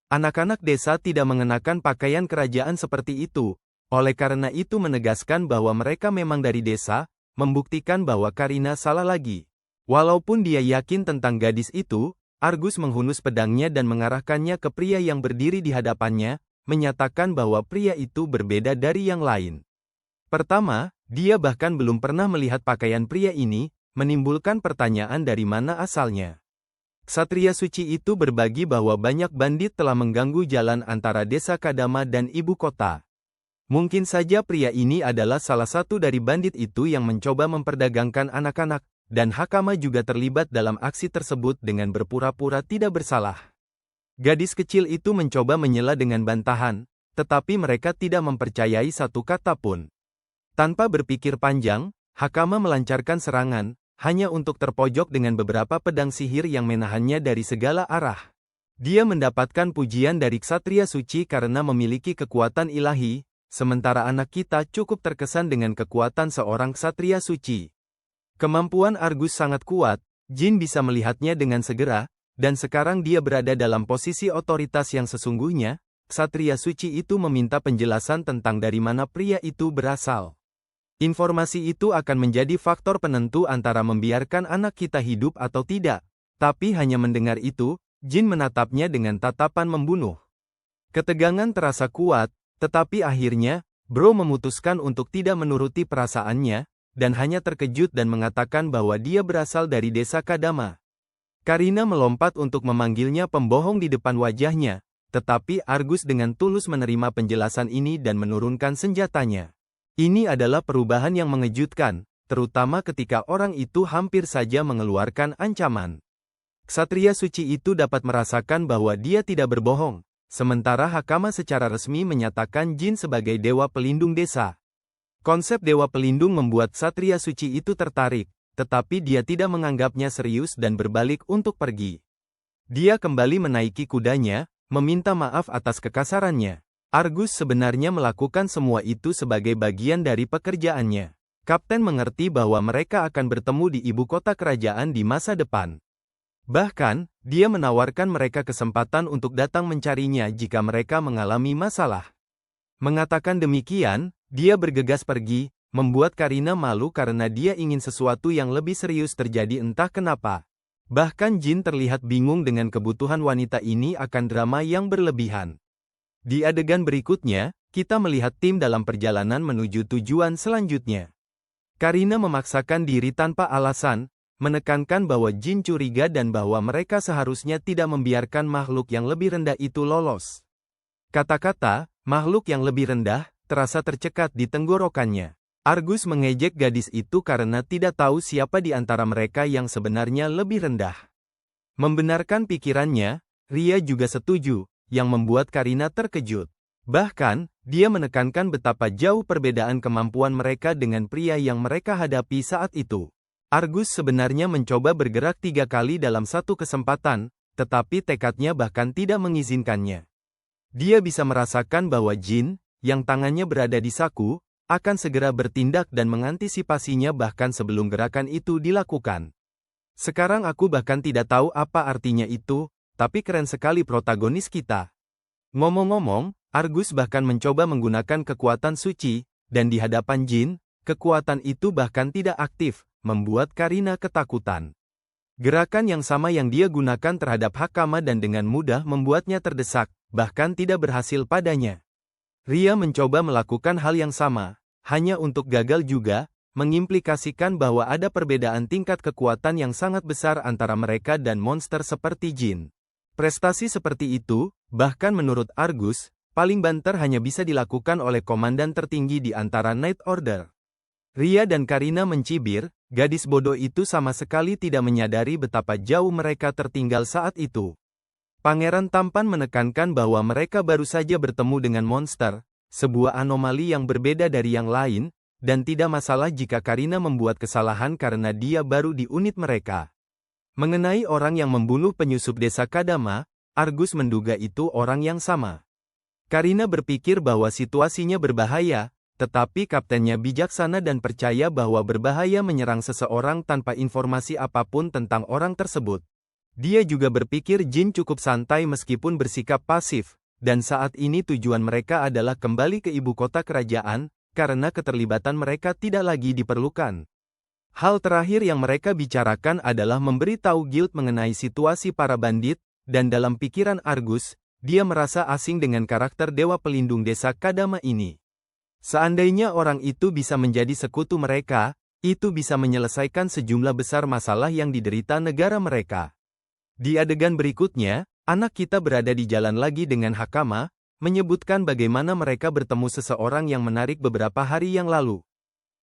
Anak-anak desa tidak mengenakan pakaian kerajaan seperti itu, oleh karena itu menegaskan bahwa mereka memang dari desa, membuktikan bahwa Karina salah lagi. Walaupun dia yakin tentang gadis itu, Argus menghunus pedangnya dan mengarahkannya ke pria yang berdiri di hadapannya, menyatakan bahwa pria itu berbeda dari yang lain. Pertama, dia bahkan belum pernah melihat pakaian pria ini, menimbulkan pertanyaan dari mana asalnya. Ksatria Suci itu berbagi bahwa banyak bandit telah mengganggu jalan antara desa Kadama dan ibu kota. Mungkin saja pria ini adalah salah satu dari bandit itu yang mencoba memperdagangkan anak-anak, dan Hakama juga terlibat dalam aksi tersebut dengan berpura-pura tidak bersalah. Gadis kecil itu mencoba menyela dengan bantahan, tetapi mereka tidak mempercayai satu kata pun. Tanpa berpikir panjang, Hakama melancarkan serangan, hanya untuk terpojok dengan beberapa pedang sihir yang menahannya dari segala arah. Dia mendapatkan pujian dari Ksatria Suci karena memiliki kekuatan ilahi, sementara anak kita cukup terkesan dengan kekuatan seorang Ksatria Suci. Kemampuan Argus sangat kuat, Jin bisa melihatnya dengan segera, dan sekarang dia berada dalam posisi otoritas yang sesungguhnya. Ksatria Suci itu meminta penjelasan tentang dari mana pria itu berasal. Informasi itu akan menjadi faktor penentu antara membiarkan anak kita hidup atau tidak. Tapi hanya mendengar itu, Jin menatapnya dengan tatapan membunuh. Ketegangan terasa kuat, tetapi akhirnya, Bro memutuskan untuk tidak menuruti perasaannya, dan hanya terkejut dan mengatakan bahwa dia berasal dari desa Kadama. Karina melompat untuk memanggilnya pembohong di depan wajahnya, tetapi Argus dengan tulus menerima penjelasan ini dan menurunkan senjatanya. Ini adalah perubahan yang mengejutkan, terutama ketika orang itu hampir saja mengeluarkan ancaman. Ksatria Suci itu dapat merasakan bahwa dia tidak berbohong, sementara Hakama secara resmi menyatakan Jin sebagai dewa pelindung desa. Konsep dewa pelindung membuat Ksatria Suci itu tertarik, tetapi dia tidak menganggapnya serius dan berbalik untuk pergi. Dia kembali menaiki kudanya, meminta maaf atas kekasarannya. Argus sebenarnya melakukan semua itu sebagai bagian dari pekerjaannya. Kapten mengerti bahwa mereka akan bertemu di ibu kota kerajaan di masa depan. Bahkan, dia menawarkan mereka kesempatan untuk datang mencarinya jika mereka mengalami masalah. Mengatakan demikian, dia bergegas pergi, membuat Karina malu karena dia ingin sesuatu yang lebih serius terjadi entah kenapa. Bahkan Jin terlihat bingung dengan kebutuhan wanita ini akan drama yang berlebihan. Di adegan berikutnya, kita melihat tim dalam perjalanan menuju tujuan selanjutnya. Karina memaksakan diri tanpa alasan, menekankan bahwa Jin curiga dan bahwa mereka seharusnya tidak membiarkan makhluk yang lebih rendah itu lolos. Kata-kata, makhluk yang lebih rendah, terasa tercekat di tenggorokannya. Argus mengejek gadis itu karena tidak tahu siapa di antara mereka yang sebenarnya lebih rendah. Membenarkan pikirannya, Ria juga setuju, yang membuat Karina terkejut. Bahkan, dia menekankan betapa jauh perbedaan kemampuan mereka dengan pria yang mereka hadapi saat itu. Argus sebenarnya mencoba bergerak 3 kali dalam satu kesempatan, tetapi tekadnya bahkan tidak mengizinkannya. Dia bisa merasakan bahwa Jin, yang tangannya berada di saku, akan segera bertindak dan mengantisipasinya bahkan sebelum gerakan itu dilakukan. Sekarang aku bahkan tidak tahu apa artinya itu, tapi keren sekali protagonis kita. Ngomong-ngomong, Argus bahkan mencoba menggunakan kekuatan suci, dan di hadapan Jin, kekuatan itu bahkan tidak aktif, membuat Karina ketakutan. Gerakan yang sama yang dia gunakan terhadap Hakama dan dengan mudah membuatnya terdesak, bahkan tidak berhasil padanya. Ria mencoba melakukan hal yang sama, hanya untuk gagal juga, mengimplikasikan bahwa ada perbedaan tingkat kekuatan yang sangat besar antara mereka dan monster seperti Jin. Prestasi seperti itu, bahkan menurut Argus, paling banter hanya bisa dilakukan oleh komandan tertinggi di antara Night Order. Ria dan Karina mencibir, gadis bodoh itu sama sekali tidak menyadari betapa jauh mereka tertinggal saat itu. Pangeran tampan menekankan bahwa mereka baru saja bertemu dengan monster, sebuah anomali yang berbeda dari yang lain, dan tidak masalah jika Karina membuat kesalahan karena dia baru di unit mereka. Mengenai orang yang membunuh penyusup desa Kadama, Argus menduga itu orang yang sama. Karina berpikir bahwa situasinya berbahaya, tetapi kaptennya bijaksana dan percaya bahwa berbahaya menyerang seseorang tanpa informasi apapun tentang orang tersebut. Dia juga berpikir Jin cukup santai meskipun bersikap pasif, dan saat ini tujuan mereka adalah kembali ke ibu kota kerajaan, karena keterlibatan mereka tidak lagi diperlukan. Hal terakhir yang mereka bicarakan adalah memberitahu guild mengenai situasi para bandit, dan dalam pikiran Argus, dia merasa asing dengan karakter dewa pelindung desa Kadama ini. Seandainya orang itu bisa menjadi sekutu mereka, itu bisa menyelesaikan sejumlah besar masalah yang diderita negara mereka. Di adegan berikutnya, anak kita berada di jalan lagi dengan Hakama, menyebutkan bagaimana mereka bertemu seseorang yang menarik beberapa hari yang lalu.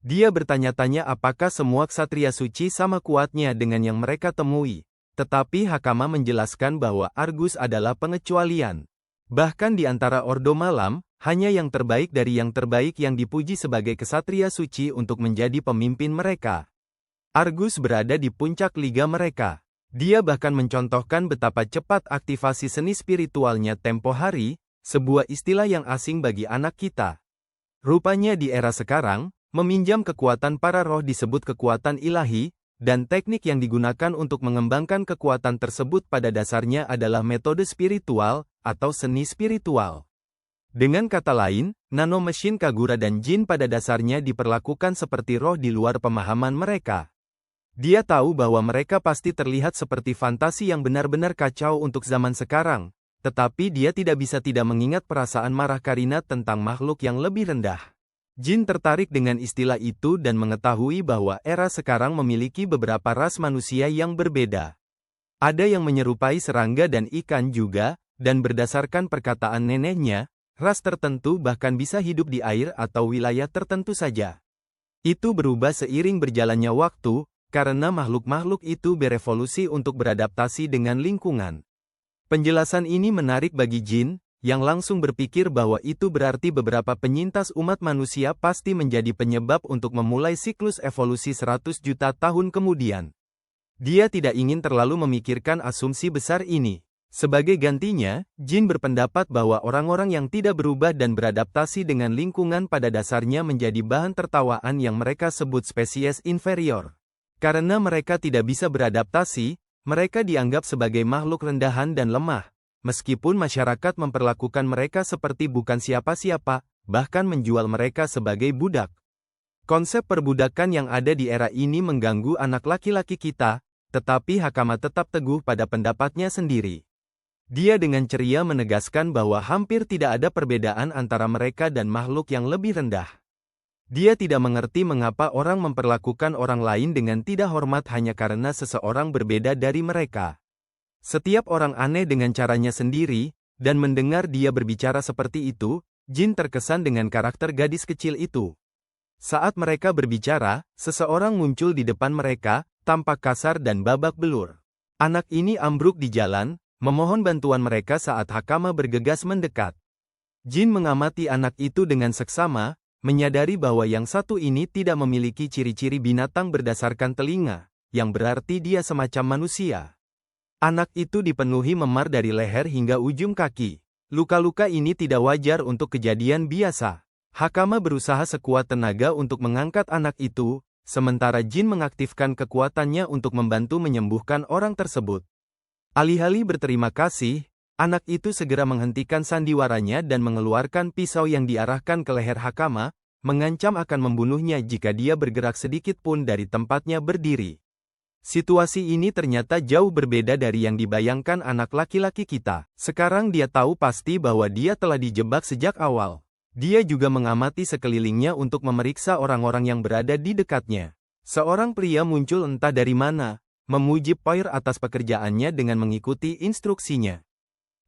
Dia bertanya-tanya apakah semua ksatria suci sama kuatnya dengan yang mereka temui, tetapi Hakama menjelaskan bahwa Argus adalah pengecualian. Bahkan di antara Ordo Malam, hanya yang terbaik dari yang terbaik yang dipuji sebagai kesatria suci untuk menjadi pemimpin mereka. Argus berada di puncak liga mereka. Dia bahkan mencontohkan betapa cepat aktivasi seni spiritualnya tempo hari, sebuah istilah yang asing bagi anak kita. Rupanya di era sekarang, meminjam kekuatan para roh disebut kekuatan ilahi, dan teknik yang digunakan untuk mengembangkan kekuatan tersebut pada dasarnya adalah metode spiritual, atau seni spiritual. Dengan kata lain, nano mesin Kagura dan Jin pada dasarnya diperlakukan seperti roh di luar pemahaman mereka. Dia tahu bahwa mereka pasti terlihat seperti fantasi yang benar-benar kacau untuk zaman sekarang, tetapi dia tidak bisa tidak mengingat perasaan marah Karina tentang makhluk yang lebih rendah. Jin tertarik dengan istilah itu dan mengetahui bahwa era sekarang memiliki beberapa ras manusia yang berbeda. Ada yang menyerupai serangga dan ikan juga, dan berdasarkan perkataan neneknya, ras tertentu bahkan bisa hidup di air atau wilayah tertentu saja. Itu berubah seiring berjalannya waktu, karena makhluk-makhluk itu berevolusi untuk beradaptasi dengan lingkungan. Penjelasan ini menarik bagi Jin, yang langsung berpikir bahwa itu berarti beberapa penyintas umat manusia pasti menjadi penyebab untuk memulai siklus evolusi 100 juta tahun kemudian. Dia tidak ingin terlalu memikirkan asumsi besar ini. Sebagai gantinya, Jin berpendapat bahwa orang-orang yang tidak berubah dan beradaptasi dengan lingkungan pada dasarnya menjadi bahan tertawaan yang mereka sebut spesies inferior. Karena mereka tidak bisa beradaptasi, mereka dianggap sebagai makhluk rendahan dan lemah, meskipun masyarakat memperlakukan mereka seperti bukan siapa-siapa, bahkan menjual mereka sebagai budak. Konsep perbudakan yang ada di era ini mengganggu anak laki-laki kita, tetapi Hakama tetap teguh pada pendapatnya sendiri. Dia dengan ceria menegaskan bahwa hampir tidak ada perbedaan antara mereka dan makhluk yang lebih rendah. Dia tidak mengerti mengapa orang memperlakukan orang lain dengan tidak hormat hanya karena seseorang berbeda dari mereka. Setiap orang aneh dengan caranya sendiri, dan mendengar dia berbicara seperti itu, Jin terkesan dengan karakter gadis kecil itu. Saat mereka berbicara, seseorang muncul di depan mereka, tampak kasar dan babak belur. Anak ini ambruk di jalan, memohon bantuan mereka saat Hakama bergegas mendekat. Jin mengamati anak itu dengan seksama, menyadari bahwa yang satu ini tidak memiliki ciri-ciri binatang berdasarkan telinga, yang berarti dia semacam manusia. Anak itu dipenuhi memar dari leher hingga ujung kaki. Luka-luka ini tidak wajar untuk kejadian biasa. Hakama berusaha sekuat tenaga untuk mengangkat anak itu, sementara Jin mengaktifkan kekuatannya untuk membantu menyembuhkan orang tersebut. Alih-alih berterima kasih, Anak itu segera menghentikan sandiwaranya dan mengeluarkan pisau yang diarahkan ke leher Hakama, mengancam akan membunuhnya jika dia bergerak sedikit pun dari tempatnya berdiri. Situasi ini ternyata jauh berbeda dari yang dibayangkan anak laki-laki kita. Sekarang dia tahu pasti bahwa dia telah dijebak sejak awal. Dia juga mengamati sekelilingnya untuk memeriksa orang-orang yang berada di dekatnya. Seorang pria muncul entah dari mana, memuji Poir atas pekerjaannya dengan mengikuti instruksinya.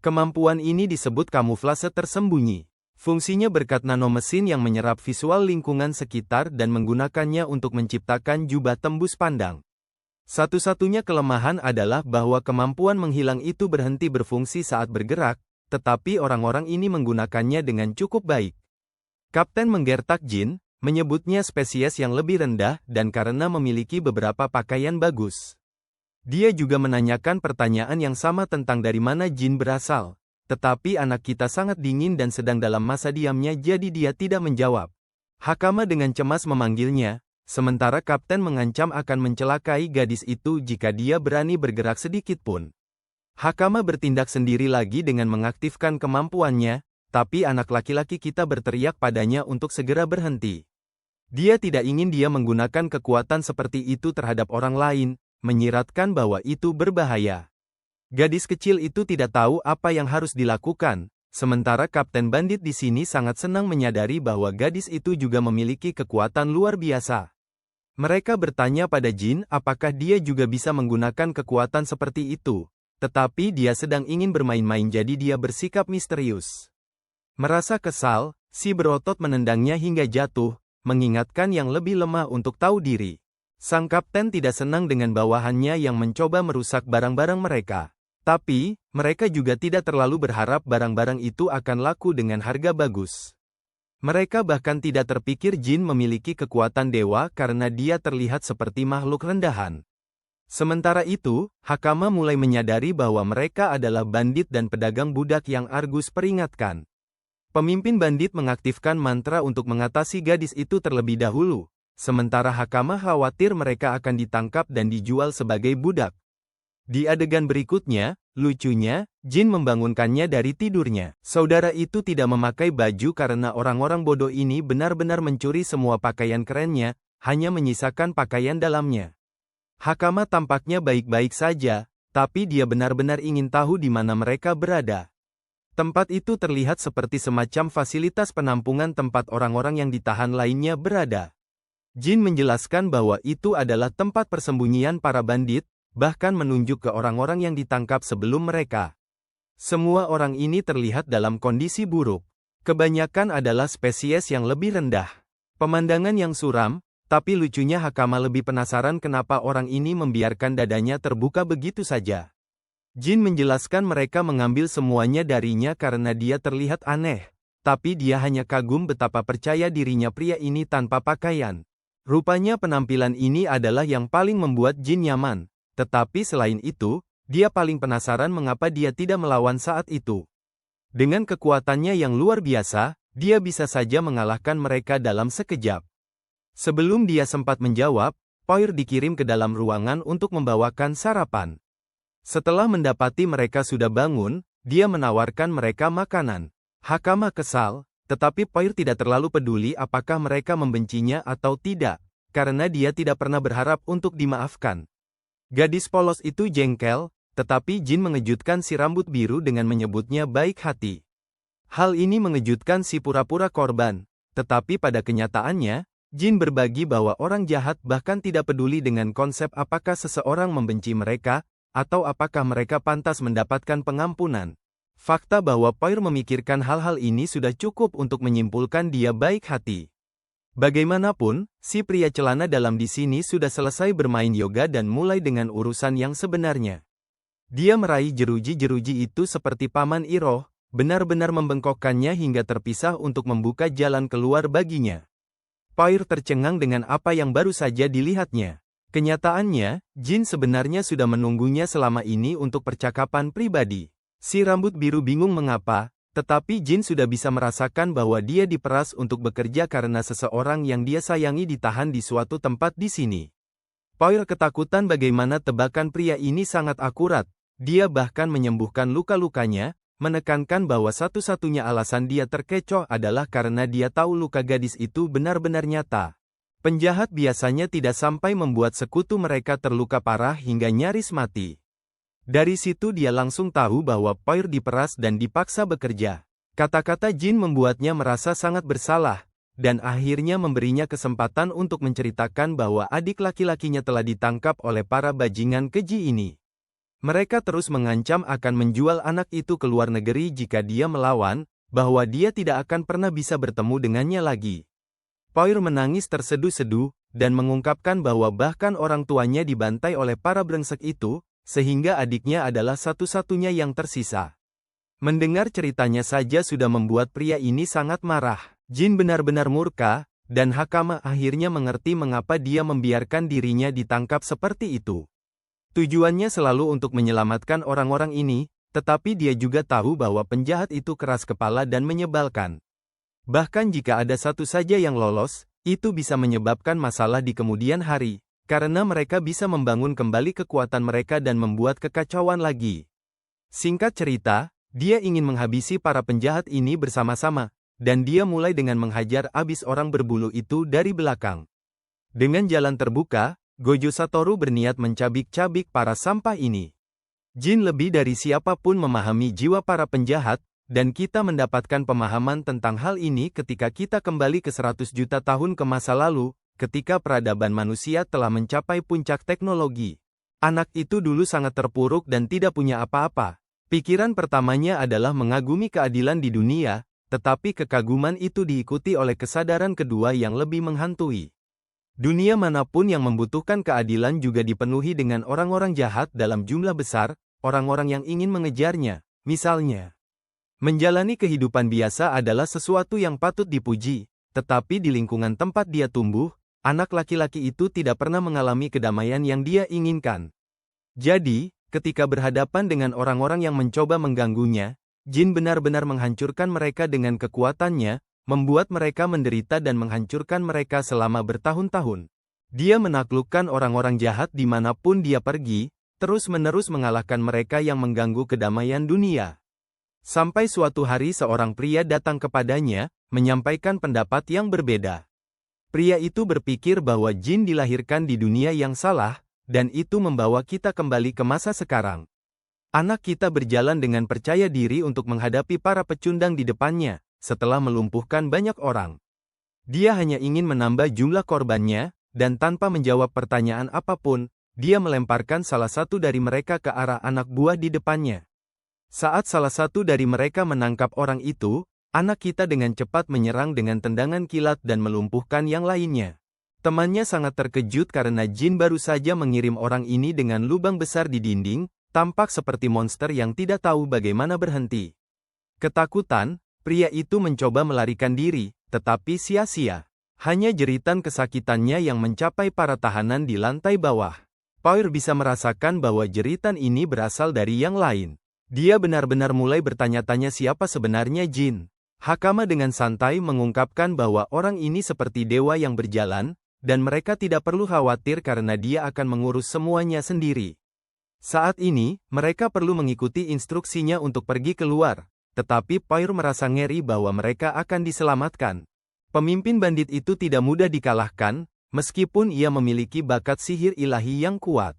Kemampuan ini disebut kamuflase tersembunyi. Fungsinya berkat nanomesin yang menyerap visual lingkungan sekitar dan menggunakannya untuk menciptakan jubah tembus pandang. Satu-satunya kelemahan adalah bahwa kemampuan menghilang itu berhenti berfungsi saat bergerak, tetapi orang-orang ini menggunakannya dengan cukup baik. Kapten menggertak Jin, menyebutnya spesies yang lebih rendah dan karena memiliki beberapa pakaian bagus. Dia juga menanyakan pertanyaan yang sama tentang dari mana Jin berasal. Tetapi anak kita sangat dingin dan sedang dalam masa diamnya jadi dia tidak menjawab. Hakama dengan cemas memanggilnya, sementara kapten mengancam akan mencelakai gadis itu jika dia berani bergerak sedikit pun. Hakama bertindak sendiri lagi dengan mengaktifkan kemampuannya, tapi anak laki-laki kita berteriak padanya untuk segera berhenti. Dia tidak ingin dia menggunakan kekuatan seperti itu terhadap orang lain, menyiratkan bahwa itu berbahaya. Gadis kecil itu tidak tahu apa yang harus dilakukan, sementara Kapten Bandit di sini sangat senang menyadari bahwa gadis itu juga memiliki kekuatan luar biasa. Mereka bertanya pada Jin apakah dia juga bisa menggunakan kekuatan seperti itu, tetapi dia sedang ingin bermain-main jadi dia bersikap misterius. Merasa kesal, si berotot menendangnya hingga jatuh, mengingatkan yang lebih lemah untuk tahu diri. Sang kapten tidak senang dengan bawahannya yang mencoba merusak barang-barang mereka. Tapi, mereka juga tidak terlalu berharap barang-barang itu akan laku dengan harga bagus. Mereka bahkan tidak terpikir Jin memiliki kekuatan dewa karena dia terlihat seperti makhluk rendahan. Sementara itu, Hakama mulai menyadari bahwa mereka adalah bandit dan pedagang budak yang Argus peringatkan. Pemimpin bandit mengaktifkan mantra untuk mengatasi gadis itu terlebih dahulu. Sementara Hakama khawatir mereka akan ditangkap dan dijual sebagai budak. Di adegan berikutnya, lucunya, Jin membangunkannya dari tidurnya. Saudara itu tidak memakai baju karena orang-orang bodoh ini benar-benar mencuri semua pakaian kerennya, hanya menyisakan pakaian dalamnya. Hakama tampaknya baik-baik saja, tapi dia benar-benar ingin tahu di mana mereka berada. Tempat itu terlihat seperti semacam fasilitas penampungan tempat orang-orang yang ditahan lainnya berada. Jin menjelaskan bahwa itu adalah tempat persembunyian para bandit, bahkan menunjuk ke orang-orang yang ditangkap sebelum mereka. Semua orang ini terlihat dalam kondisi buruk. Kebanyakan adalah spesies yang lebih rendah. Pemandangan yang suram, tapi lucunya Hakama lebih penasaran kenapa orang ini membiarkan dadanya terbuka begitu saja. Jin menjelaskan mereka mengambil semuanya darinya karena dia terlihat aneh, tapi dia hanya kagum betapa percaya dirinya pria ini tanpa pakaian. Rupanya penampilan ini adalah yang paling membuat Jin nyaman, tetapi selain itu, dia paling penasaran mengapa dia tidak melawan saat itu. Dengan kekuatannya yang luar biasa, dia bisa saja mengalahkan mereka dalam sekejap. Sebelum dia sempat menjawab, Poir dikirim ke dalam ruangan untuk membawakan sarapan. Setelah mendapati mereka sudah bangun, dia menawarkan mereka makanan. Hakama kesal, tetapi Poir tidak terlalu peduli apakah mereka membencinya atau tidak, karena dia tidak pernah berharap untuk dimaafkan. Gadis polos itu jengkel, tetapi Jin mengejutkan si rambut biru dengan menyebutnya baik hati. Hal ini mengejutkan si pura-pura korban, tetapi pada kenyataannya, Jin berbagi bahwa orang jahat bahkan tidak peduli dengan konsep apakah seseorang membenci mereka, atau apakah mereka pantas mendapatkan pengampunan. Fakta bahwa Poir memikirkan hal-hal ini sudah cukup untuk menyimpulkan dia baik hati. Bagaimanapun, si pria celana dalam di sini sudah selesai bermain yoga dan mulai dengan urusan yang sebenarnya. Dia meraih jeruji-jeruji itu seperti Paman Iroh, benar-benar membengkokkannya hingga terpisah untuk membuka jalan keluar baginya. Poir tercengang dengan apa yang baru saja dilihatnya. Kenyataannya, Jin sebenarnya sudah menunggunya selama ini untuk percakapan pribadi. Si rambut biru bingung mengapa, tetapi Jin sudah bisa merasakan bahwa dia diperas untuk bekerja karena seseorang yang dia sayangi ditahan di suatu tempat di sini. Poir ketakutan bagaimana tebakan pria ini sangat akurat, dia bahkan menyembuhkan luka-lukanya, menekankan bahwa satu-satunya alasan dia terkecoh adalah karena dia tahu luka gadis itu benar-benar nyata. Penjahat biasanya tidak sampai membuat sekutu mereka terluka parah hingga nyaris mati. Dari situ dia langsung tahu bahwa Poir diperas dan dipaksa bekerja. Kata-kata Jin membuatnya merasa sangat bersalah, dan akhirnya memberinya kesempatan untuk menceritakan bahwa adik laki-lakinya telah ditangkap oleh para bajingan keji ini. Mereka terus mengancam akan menjual anak itu ke luar negeri jika dia melawan, bahwa dia tidak akan pernah bisa bertemu dengannya lagi. Poir menangis terseduh-seduh, dan mengungkapkan bahwa bahkan orang tuanya dibantai oleh para brengsek itu, sehingga adiknya adalah satu-satunya yang tersisa. Mendengar ceritanya saja sudah membuat pria ini sangat marah. Jin benar-benar murka, dan Hakama akhirnya mengerti mengapa dia membiarkan dirinya ditangkap seperti itu. Tujuannya selalu untuk menyelamatkan orang-orang ini, tetapi dia juga tahu bahwa penjahat itu keras kepala dan menyebalkan. Bahkan jika ada satu saja yang lolos, itu bisa menyebabkan masalah di kemudian hari, karena mereka bisa membangun kembali kekuatan mereka dan membuat kekacauan lagi. Singkat cerita, dia ingin menghabisi para penjahat ini bersama-sama, dan dia mulai dengan menghajar abis orang berbulu itu dari belakang. Dengan jalan terbuka, Gojo Satoru berniat mencabik-cabik para sampah ini. Jin lebih dari siapapun memahami jiwa para penjahat, dan kita mendapatkan pemahaman tentang hal ini ketika kita kembali ke 100 juta tahun ke masa lalu, ketika peradaban manusia telah mencapai puncak teknologi. Anak itu dulu sangat terpuruk dan tidak punya apa-apa. Pikiran pertamanya adalah mengagumi keadilan di dunia, tetapi kekaguman itu diikuti oleh kesadaran kedua yang lebih menghantui. Dunia manapun yang membutuhkan keadilan juga dipenuhi dengan orang-orang jahat dalam jumlah besar, orang-orang yang ingin mengejarnya, misalnya. Menjalani kehidupan biasa adalah sesuatu yang patut dipuji, tetapi di lingkungan tempat dia tumbuh, anak laki-laki itu tidak pernah mengalami kedamaian yang dia inginkan. Jadi, ketika berhadapan dengan orang-orang yang mencoba mengganggunya, Jin benar-benar menghancurkan mereka dengan kekuatannya, membuat mereka menderita dan menghancurkan mereka selama bertahun-tahun. Dia menaklukkan orang-orang jahat dimanapun dia pergi, terus-menerus mengalahkan mereka yang mengganggu kedamaian dunia. Sampai suatu hari seorang pria datang kepadanya, menyampaikan pendapat yang berbeda. Pria itu berpikir bahwa Jin dilahirkan di dunia yang salah, dan itu membawa kita kembali ke masa sekarang. Anak kita berjalan dengan percaya diri untuk menghadapi para pecundang di depannya, setelah melumpuhkan banyak orang. Dia hanya ingin menambah jumlah korbannya, dan tanpa menjawab pertanyaan apapun, dia melemparkan salah satu dari mereka ke arah anak buah di depannya. Saat salah satu dari mereka menangkap orang itu, anak kita dengan cepat menyerang dengan tendangan kilat dan melumpuhkan yang lainnya. Temannya sangat terkejut karena Jin baru saja mengirim orang ini dengan lubang besar di dinding, tampak seperti monster yang tidak tahu bagaimana berhenti. Ketakutan, pria itu mencoba melarikan diri, tetapi sia-sia. Hanya jeritan kesakitannya yang mencapai para tahanan di lantai bawah. Poir bisa merasakan bahwa jeritan ini berasal dari yang lain. Dia benar-benar mulai bertanya-tanya siapa sebenarnya Jin. Hakama dengan santai mengungkapkan bahwa orang ini seperti dewa yang berjalan, dan mereka tidak perlu khawatir karena dia akan mengurus semuanya sendiri. Saat ini, mereka perlu mengikuti instruksinya untuk pergi keluar, tetapi Poir merasa ngeri bahwa mereka akan diselamatkan. Pemimpin bandit itu tidak mudah dikalahkan, meskipun ia memiliki bakat sihir ilahi yang kuat.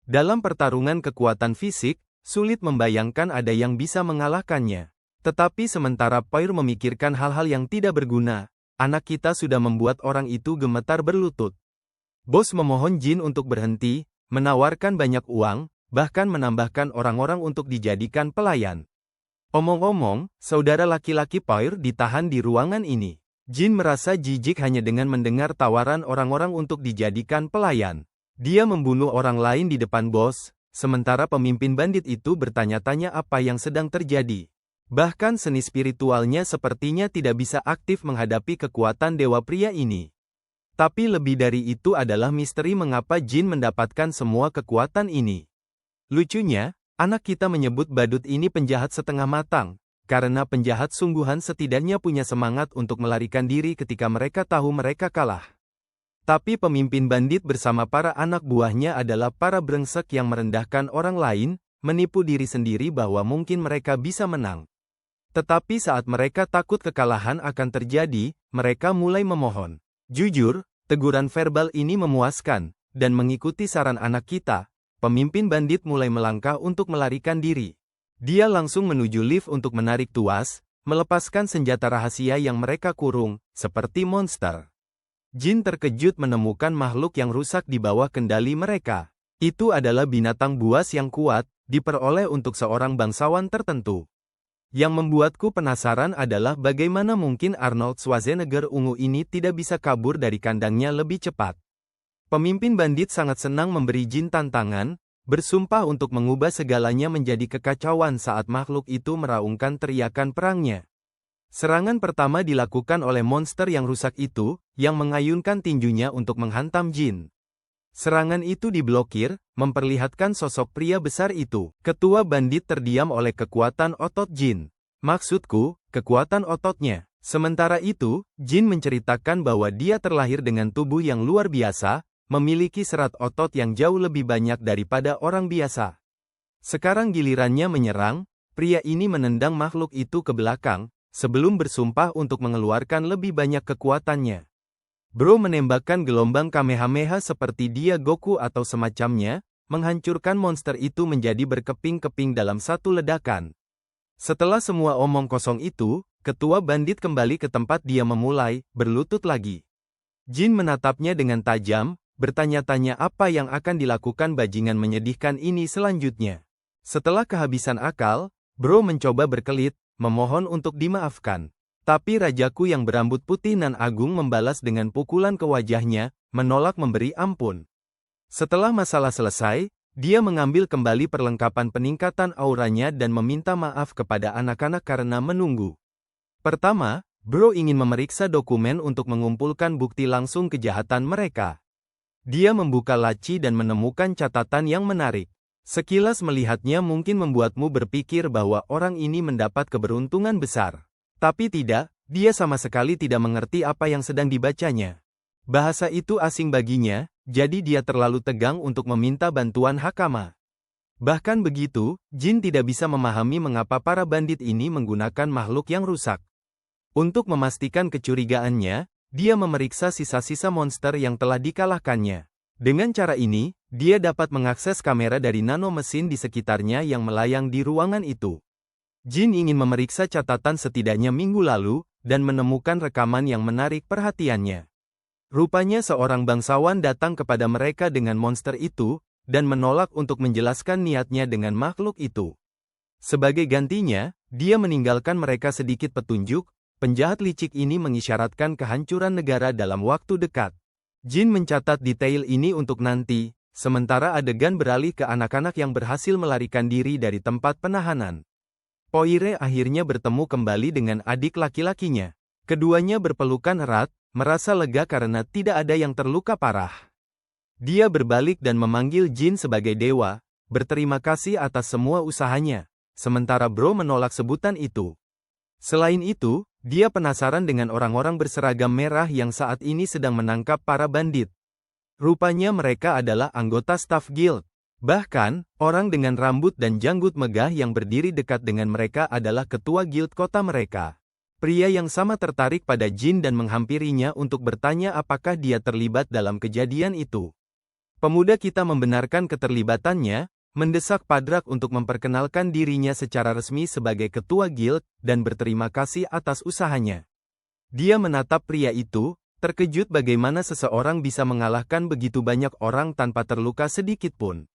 Dalam pertarungan kekuatan fisik, sulit membayangkan ada yang bisa mengalahkannya. Tetapi sementara Poir memikirkan hal-hal yang tidak berguna, anak kita sudah membuat orang itu gemetar berlutut. Bos memohon Jin untuk berhenti, menawarkan banyak uang, bahkan menambahkan orang-orang untuk dijadikan pelayan. Omong-omong, saudara laki-laki Poir ditahan di ruangan ini. Jin merasa jijik hanya dengan mendengar tawaran orang-orang untuk dijadikan pelayan. Dia membunuh orang lain di depan bos, sementara pemimpin bandit itu bertanya-tanya apa yang sedang terjadi. Bahkan seni spiritualnya sepertinya tidak bisa aktif menghadapi kekuatan dewa pria ini. Tapi lebih dari itu adalah misteri mengapa Jin mendapatkan semua kekuatan ini. Lucunya, anak kita menyebut badut ini penjahat setengah matang, karena penjahat sungguhan setidaknya punya semangat untuk melarikan diri ketika mereka tahu mereka kalah. Tapi pemimpin bandit bersama para anak buahnya adalah para brengsek yang merendahkan orang lain, menipu diri sendiri bahwa mungkin mereka bisa menang. Tetapi saat mereka takut kekalahan akan terjadi, mereka mulai memohon. Jujur, teguran verbal ini memuaskan, dan mengikuti saran anak kita, pemimpin bandit mulai melangkah untuk melarikan diri. Dia langsung menuju lift untuk menarik tuas, melepaskan senjata rahasia yang mereka kurung, seperti monster. Jin terkejut menemukan makhluk yang rusak di bawah kendali mereka. Itu adalah binatang buas yang kuat, diperoleh untuk seorang bangsawan tertentu. Yang membuatku penasaran adalah bagaimana mungkin Arnold Schwarzenegger ungu ini tidak bisa kabur dari kandangnya lebih cepat. Pemimpin bandit sangat senang memberi Jin tantangan, bersumpah untuk mengubah segalanya menjadi kekacauan saat makhluk itu meraungkan teriakan perangnya. Serangan pertama dilakukan oleh monster yang rusak itu, yang mengayunkan tinjunya untuk menghantam Jin. Serangan itu diblokir, memperlihatkan sosok pria besar itu. Ketua bandit terdiam oleh kekuatan otot Jin. Maksudku, kekuatan ototnya. Sementara itu, Jin menceritakan bahwa dia terlahir dengan tubuh yang luar biasa, memiliki serat otot yang jauh lebih banyak daripada orang biasa. Sekarang gilirannya menyerang, pria ini menendang makhluk itu ke belakang, sebelum bersumpah untuk mengeluarkan lebih banyak kekuatannya. Bro menembakkan gelombang Kamehameha seperti dia Goku atau semacamnya, menghancurkan monster itu menjadi berkeping-keping dalam satu ledakan. Setelah semua omong kosong itu, ketua bandit kembali ke tempat dia memulai, berlutut lagi. Jin menatapnya dengan tajam, bertanya-tanya apa yang akan dilakukan bajingan menyedihkan ini selanjutnya. Setelah kehabisan akal, Bro mencoba berkelit, memohon untuk dimaafkan. Tapi rajaku yang berambut putih nan agung membalas dengan pukulan ke wajahnya, menolak memberi ampun. Setelah masalah selesai, dia mengambil kembali perlengkapan peningkatan auranya dan meminta maaf kepada anak-anak karena menunggu. Pertama, Bro ingin memeriksa dokumen untuk mengumpulkan bukti langsung kejahatan mereka. Dia membuka laci dan menemukan catatan yang menarik. Sekilas melihatnya mungkin membuatmu berpikir bahwa orang ini mendapat keberuntungan besar. Tapi tidak, dia sama sekali tidak mengerti apa yang sedang dibacanya. Bahasa itu asing baginya, jadi dia terlalu tegang untuk meminta bantuan Hakama. Bahkan begitu, Jin tidak bisa memahami mengapa para bandit ini menggunakan makhluk yang rusak. Untuk memastikan kecurigaannya, dia memeriksa sisa-sisa monster yang telah dikalahkannya. Dengan cara ini, dia dapat mengakses kamera dari nano mesin di sekitarnya yang melayang di ruangan itu. Jin ingin memeriksa catatan setidaknya minggu lalu, dan menemukan rekaman yang menarik perhatiannya. Rupanya seorang bangsawan datang kepada mereka dengan monster itu, dan menolak untuk menjelaskan niatnya dengan makhluk itu. Sebagai gantinya, dia meninggalkan mereka sedikit petunjuk, penjahat licik ini mengisyaratkan kehancuran negara dalam waktu dekat. Jin mencatat detail ini untuk nanti, sementara adegan beralih ke anak-anak yang berhasil melarikan diri dari tempat penahanan. Poire akhirnya bertemu kembali dengan adik laki-lakinya. Keduanya berpelukan erat, merasa lega karena tidak ada yang terluka parah. Dia berbalik dan memanggil Jin sebagai dewa, berterima kasih atas semua usahanya, sementara Bro menolak sebutan itu. Selain itu, dia penasaran dengan orang-orang berseragam merah yang saat ini sedang menangkap para bandit. Rupanya mereka adalah anggota staf guild. Bahkan, orang dengan rambut dan janggut megah yang berdiri dekat dengan mereka adalah ketua guild kota mereka. Pria yang sama tertarik pada Jin dan menghampirinya untuk bertanya apakah dia terlibat dalam kejadian itu. Pemuda kita membenarkan keterlibatannya, mendesak Padrak untuk memperkenalkan dirinya secara resmi sebagai ketua guild, dan berterima kasih atas usahanya. Dia menatap pria itu, terkejut bagaimana seseorang bisa mengalahkan begitu banyak orang tanpa terluka sedikit pun.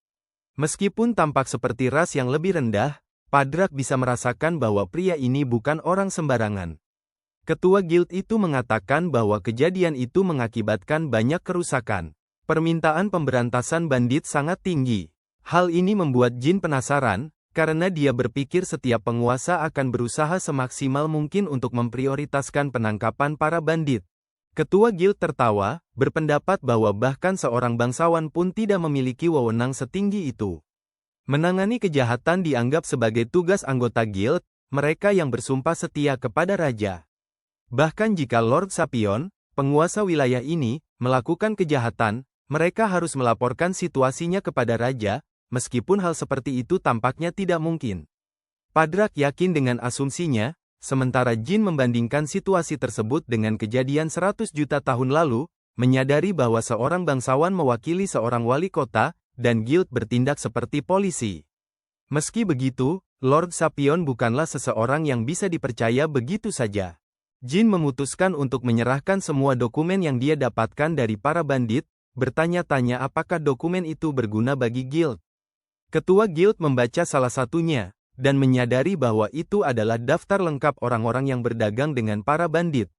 Meskipun tampak seperti ras yang lebih rendah, Padrak bisa merasakan bahwa pria ini bukan orang sembarangan. Ketua guild itu mengatakan bahwa kejadian itu mengakibatkan banyak kerusakan. Permintaan pemberantasan bandit sangat tinggi. Hal ini membuat Jin penasaran, karena dia berpikir setiap penguasa akan berusaha semaksimal mungkin untuk memprioritaskan penangkapan para bandit. Ketua guild tertawa, berpendapat bahwa bahkan seorang bangsawan pun tidak memiliki wewenang setinggi itu. Menangani kejahatan dianggap sebagai tugas anggota guild, mereka yang bersumpah setia kepada raja. Bahkan jika Lord Sapion, penguasa wilayah ini, melakukan kejahatan, mereka harus melaporkan situasinya kepada raja, meskipun hal seperti itu tampaknya tidak mungkin. Padrak yakin dengan asumsinya, sementara Jin membandingkan situasi tersebut dengan kejadian 100 juta tahun lalu, menyadari bahwa seorang bangsawan mewakili seorang wali kota, dan guild bertindak seperti polisi. Meski begitu, Lord Sapion bukanlah seseorang yang bisa dipercaya begitu saja. Jin memutuskan untuk menyerahkan semua dokumen yang dia dapatkan dari para bandit, bertanya-tanya apakah dokumen itu berguna bagi guild. Ketua guild membaca salah satunya, dan menyadari bahwa itu adalah daftar lengkap orang-orang yang berdagang dengan para bandit.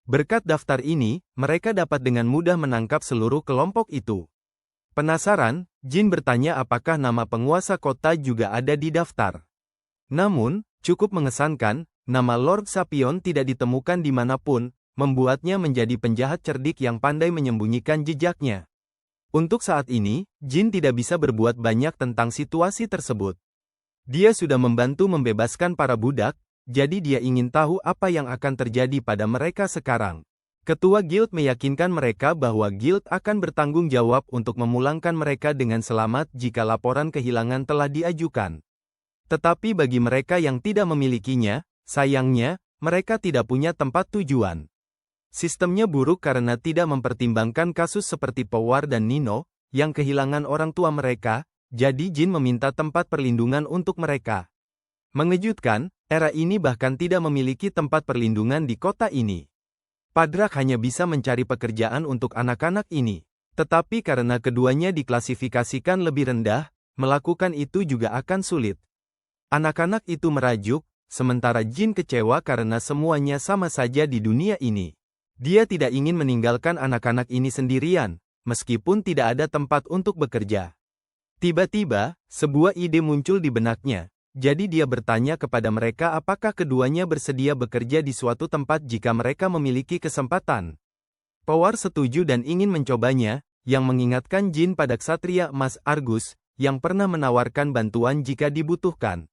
Berkat daftar ini, mereka dapat dengan mudah menangkap seluruh kelompok itu. Penasaran, Jin bertanya apakah nama penguasa kota juga ada di daftar. Namun, cukup mengesankan, nama Lord Sapion tidak ditemukan dimanapun, membuatnya menjadi penjahat cerdik yang pandai menyembunyikan jejaknya. Untuk saat ini, Jin tidak bisa berbuat banyak tentang situasi tersebut. Dia sudah membantu membebaskan para budak, jadi dia ingin tahu apa yang akan terjadi pada mereka sekarang. Ketua guild meyakinkan mereka bahwa guild akan bertanggung jawab untuk memulangkan mereka dengan selamat jika laporan kehilangan telah diajukan. Tetapi bagi mereka yang tidak memilikinya, sayangnya, mereka tidak punya tempat tujuan. Sistemnya buruk karena tidak mempertimbangkan kasus seperti Powar dan Nino, yang kehilangan orang tua mereka, jadi Jin meminta tempat perlindungan untuk mereka. Mengejutkan, era ini bahkan tidak memiliki tempat perlindungan di kota ini. Padrak hanya bisa mencari pekerjaan untuk anak-anak ini. Tetapi karena keduanya diklasifikasikan lebih rendah, melakukan itu juga akan sulit. Anak-anak itu merajuk, sementara Jin kecewa karena semuanya sama saja di dunia ini. Dia tidak ingin meninggalkan anak-anak ini sendirian, meskipun tidak ada tempat untuk bekerja. Tiba-tiba, sebuah ide muncul di benaknya, jadi dia bertanya kepada mereka apakah keduanya bersedia bekerja di suatu tempat jika mereka memiliki kesempatan. Powar setuju dan ingin mencobanya, yang mengingatkan Jin pada ksatria emas Argus, yang pernah menawarkan bantuan jika dibutuhkan.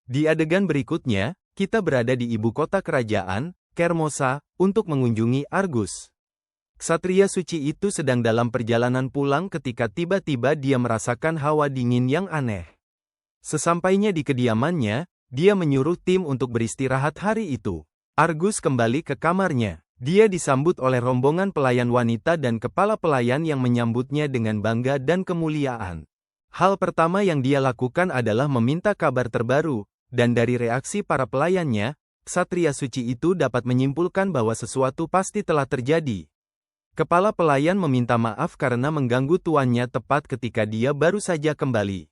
Di adegan berikutnya, kita berada di ibu kota kerajaan, Kermosa, untuk mengunjungi Argus. Ksatria suci itu sedang dalam perjalanan pulang ketika tiba-tiba dia merasakan hawa dingin yang aneh. Sesampainya di kediamannya, dia menyuruh tim untuk beristirahat hari itu. Argus kembali ke kamarnya. Dia disambut oleh rombongan pelayan wanita dan kepala pelayan yang menyambutnya dengan bangga dan kemuliaan. Hal pertama yang dia lakukan adalah meminta kabar terbaru, dan dari reaksi para pelayannya, ksatria suci itu dapat menyimpulkan bahwa sesuatu pasti telah terjadi. Kepala pelayan meminta maaf karena mengganggu tuannya tepat ketika dia baru saja kembali.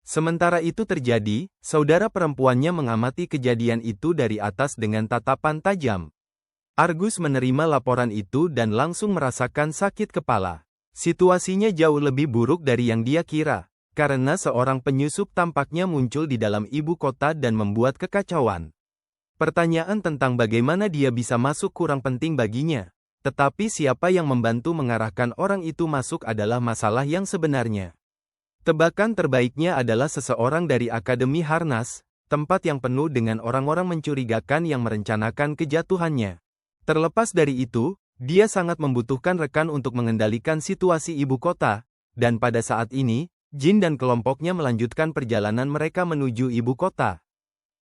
Sementara itu terjadi, saudara perempuannya mengamati kejadian itu dari atas dengan tatapan tajam. Argus menerima laporan itu dan langsung merasakan sakit kepala. Situasinya jauh lebih buruk dari yang dia kira, karena seorang penyusup tampaknya muncul di dalam ibu kota dan membuat kekacauan. Pertanyaan tentang bagaimana dia bisa masuk kurang penting baginya. Tetapi siapa yang membantu mengarahkan orang itu masuk adalah masalah yang sebenarnya. Tebakan terbaiknya adalah seseorang dari Akademi Harnas, tempat yang penuh dengan orang-orang mencurigakan yang merencanakan kejatuhannya. Terlepas dari itu, dia sangat membutuhkan rekan untuk mengendalikan situasi ibu kota, dan pada saat ini, Jin dan kelompoknya melanjutkan perjalanan mereka menuju ibu kota.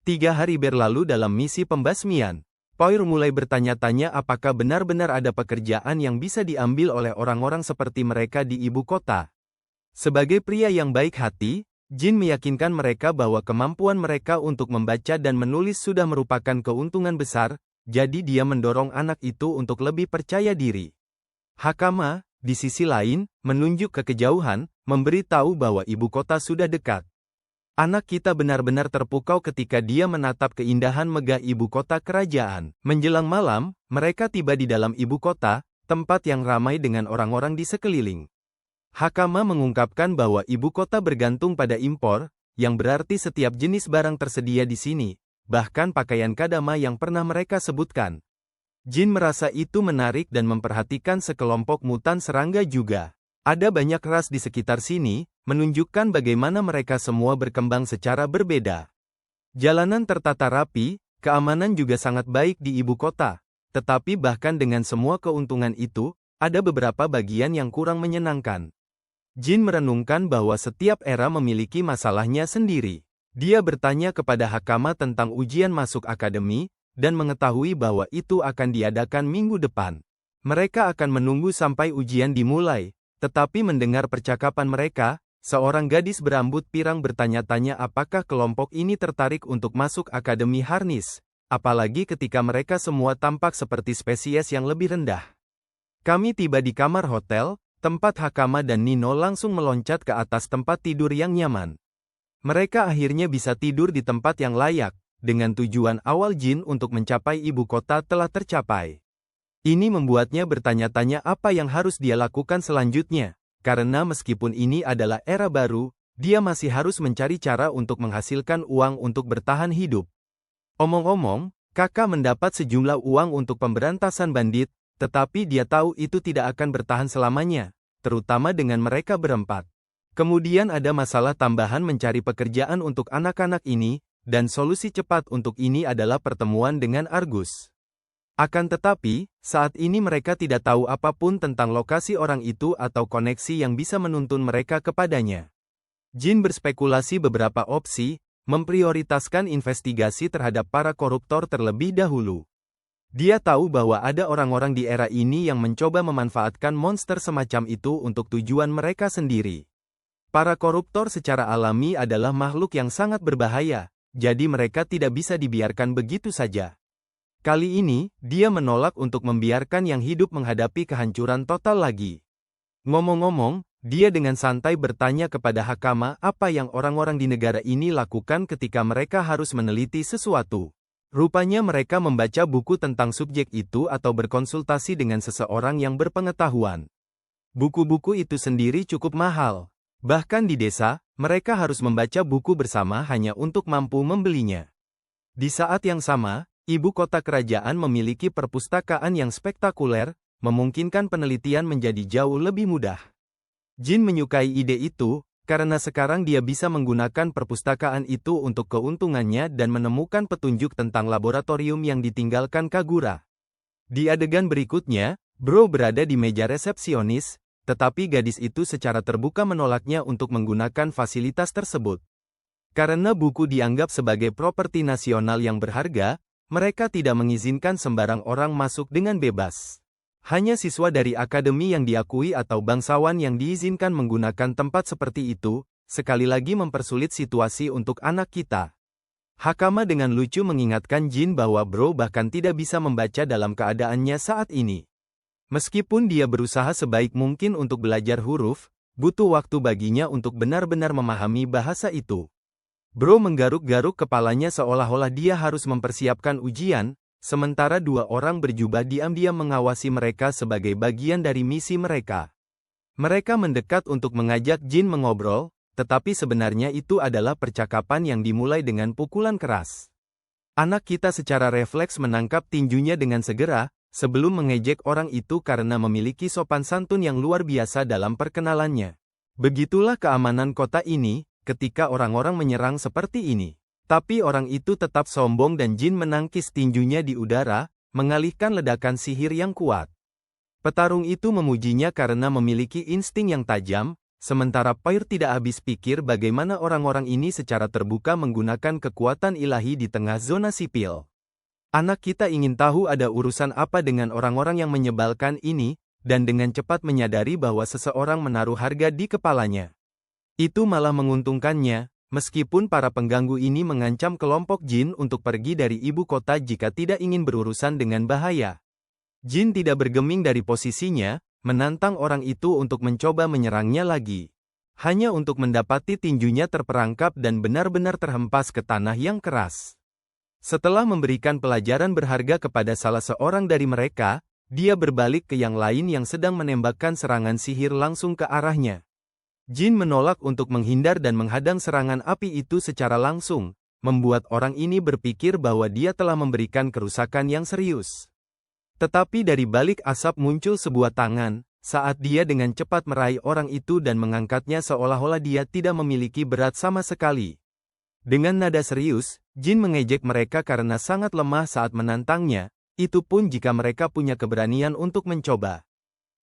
3 hari berlalu dalam misi pembasmian. Poir mulai bertanya-tanya apakah benar-benar ada pekerjaan yang bisa diambil oleh orang-orang seperti mereka di ibu kota. Sebagai pria yang baik hati, Jin meyakinkan mereka bahwa kemampuan mereka untuk membaca dan menulis sudah merupakan keuntungan besar, jadi dia mendorong anak itu untuk lebih percaya diri. Hakama, di sisi lain, menunjuk ke kejauhan, memberi tahu bahwa ibu kota sudah dekat. Anak kita benar-benar terpukau ketika dia menatap keindahan megah ibu kota kerajaan. Menjelang malam, mereka tiba di dalam ibu kota, tempat yang ramai dengan orang-orang di sekeliling. Hakama mengungkapkan bahwa ibu kota bergantung pada impor, yang berarti setiap jenis barang tersedia di sini, bahkan pakaian kadama yang pernah mereka sebutkan. Jin merasa itu menarik dan memperhatikan sekelompok mutan serangga juga. Ada banyak ras di sekitar sini, menunjukkan bagaimana mereka semua berkembang secara berbeda. Jalanan tertata rapi, keamanan juga sangat baik di ibu kota. Tetapi bahkan dengan semua keuntungan itu, ada beberapa bagian yang kurang menyenangkan. Jin merenungkan bahwa setiap era memiliki masalahnya sendiri. Dia bertanya kepada Hakama tentang ujian masuk akademi, dan mengetahui bahwa itu akan diadakan minggu depan. Mereka akan menunggu sampai ujian dimulai, tetapi mendengar percakapan mereka, seorang gadis berambut pirang bertanya-tanya apakah kelompok ini tertarik untuk masuk akademi harnis, apalagi ketika mereka semua tampak seperti spesies yang lebih rendah. Kami tiba di kamar hotel, tempat Hakama dan Nino langsung meloncat ke atas tempat tidur yang nyaman. Mereka akhirnya bisa tidur di tempat yang layak, dengan tujuan awal Jin untuk mencapai ibu kota telah tercapai. Ini membuatnya bertanya-tanya apa yang harus dia lakukan selanjutnya, karena meskipun ini adalah era baru, dia masih harus mencari cara untuk menghasilkan uang untuk bertahan hidup. Omong-omong, kakak mendapat sejumlah uang untuk pemberantasan bandit, tetapi dia tahu itu tidak akan bertahan selamanya, terutama dengan mereka berempat. Kemudian ada masalah tambahan mencari pekerjaan untuk anak-anak ini, dan solusi cepat untuk ini adalah pertemuan dengan Argus. Akan tetapi, saat ini mereka tidak tahu apapun tentang lokasi orang itu atau koneksi yang bisa menuntun mereka kepadanya. Jin berspekulasi beberapa opsi, memprioritaskan investigasi terhadap para koruptor terlebih dahulu. Dia tahu bahwa ada orang-orang di era ini yang mencoba memanfaatkan monster semacam itu untuk tujuan mereka sendiri. Para koruptor secara alami adalah makhluk yang sangat berbahaya, jadi mereka tidak bisa dibiarkan begitu saja. Kali ini, dia menolak untuk membiarkan yang hidup menghadapi kehancuran total lagi. Ngomong-ngomong, dia dengan santai bertanya kepada Hakama apa yang orang-orang di negara ini lakukan ketika mereka harus meneliti sesuatu. Rupanya mereka membaca buku tentang subjek itu atau berkonsultasi dengan seseorang yang berpengetahuan. Buku-buku itu sendiri cukup mahal. Bahkan di desa, mereka harus membaca buku bersama hanya untuk mampu membelinya. Di saat yang sama, ibu kota kerajaan memiliki perpustakaan yang spektakuler, memungkinkan penelitian menjadi jauh lebih mudah. Jin menyukai ide itu, karena sekarang dia bisa menggunakan perpustakaan itu untuk keuntungannya dan menemukan petunjuk tentang laboratorium yang ditinggalkan Kagura. Di adegan berikutnya, Bro berada di meja resepsionis, tetapi gadis itu secara terbuka menolaknya untuk menggunakan fasilitas tersebut. Karena buku dianggap sebagai properti nasional yang berharga, mereka tidak mengizinkan sembarang orang masuk dengan bebas. Hanya siswa dari akademi yang diakui atau bangsawan yang diizinkan menggunakan tempat seperti itu, sekali lagi mempersulit situasi untuk anak kita. Hakama dengan lucu mengingatkan Jin bahwa Bro bahkan tidak bisa membaca dalam keadaannya saat ini. Meskipun dia berusaha sebaik mungkin untuk belajar huruf, butuh waktu baginya untuk benar-benar memahami bahasa itu. Bro menggaruk-garuk kepalanya seolah-olah dia harus mempersiapkan ujian, sementara dua orang berjubah diam-diam mengawasi mereka sebagai bagian dari misi mereka. Mereka mendekat untuk mengajak Jin mengobrol, tetapi sebenarnya itu adalah percakapan yang dimulai dengan pukulan keras. Anak kita secara refleks menangkap tinjunya dengan segera, sebelum mengejek orang itu karena memiliki sopan santun yang luar biasa dalam perkenalannya. Begitulah keamanan kota ini, ketika orang-orang menyerang seperti ini. Tapi orang itu tetap sombong dan Jin menangkis tinjunya di udara, mengalihkan ledakan sihir yang kuat. Petarung itu memujinya karena memiliki insting yang tajam, sementara Pyre tidak habis pikir bagaimana orang-orang ini secara terbuka menggunakan kekuatan ilahi di tengah zona sipil. Anak kita ingin tahu ada urusan apa dengan orang-orang yang menyebalkan ini, dan dengan cepat menyadari bahwa seseorang menaruh harga di kepalanya. Itu malah menguntungkannya. Meskipun para pengganggu ini mengancam kelompok Jin untuk pergi dari ibu kota jika tidak ingin berurusan dengan bahaya. Jin tidak bergeming dari posisinya, menantang orang itu untuk mencoba menyerangnya lagi. Hanya untuk mendapati tinjunya terperangkap dan benar-benar terhempas ke tanah yang keras. Setelah memberikan pelajaran berharga kepada salah seorang dari mereka, dia berbalik ke yang lain yang sedang menembakkan serangan sihir langsung ke arahnya. Jin menolak untuk menghindar dan menghadang serangan api itu secara langsung, membuat orang ini berpikir bahwa dia telah memberikan kerusakan yang serius. Tetapi dari balik asap muncul sebuah tangan, saat dia dengan cepat meraih orang itu dan mengangkatnya seolah-olah dia tidak memiliki berat sama sekali. Dengan nada serius, Jin mengejek mereka karena sangat lemah saat menantangnya, itu pun jika mereka punya keberanian untuk mencoba.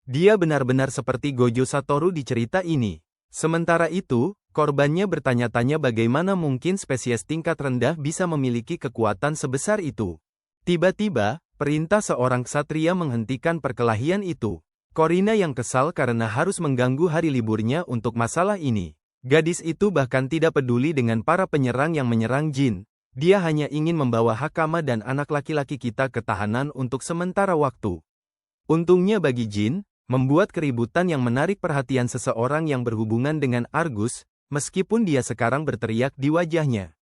Dia benar-benar seperti Gojo Satoru di cerita ini. Sementara itu, korbannya bertanya-tanya bagaimana mungkin spesies tingkat rendah bisa memiliki kekuatan sebesar itu. Tiba-tiba, perintah seorang ksatria menghentikan perkelahian itu. Corina yang kesal karena harus mengganggu hari liburnya untuk masalah ini. Gadis itu bahkan tidak peduli dengan para penyerang yang menyerang Jin. Dia hanya ingin membawa Hakama dan anak laki-laki kita ke tahanan untuk sementara waktu. Untungnya bagi Jin, membuat keributan yang menarik perhatian seseorang yang berhubungan dengan Argus, meskipun dia sekarang berteriak di wajahnya.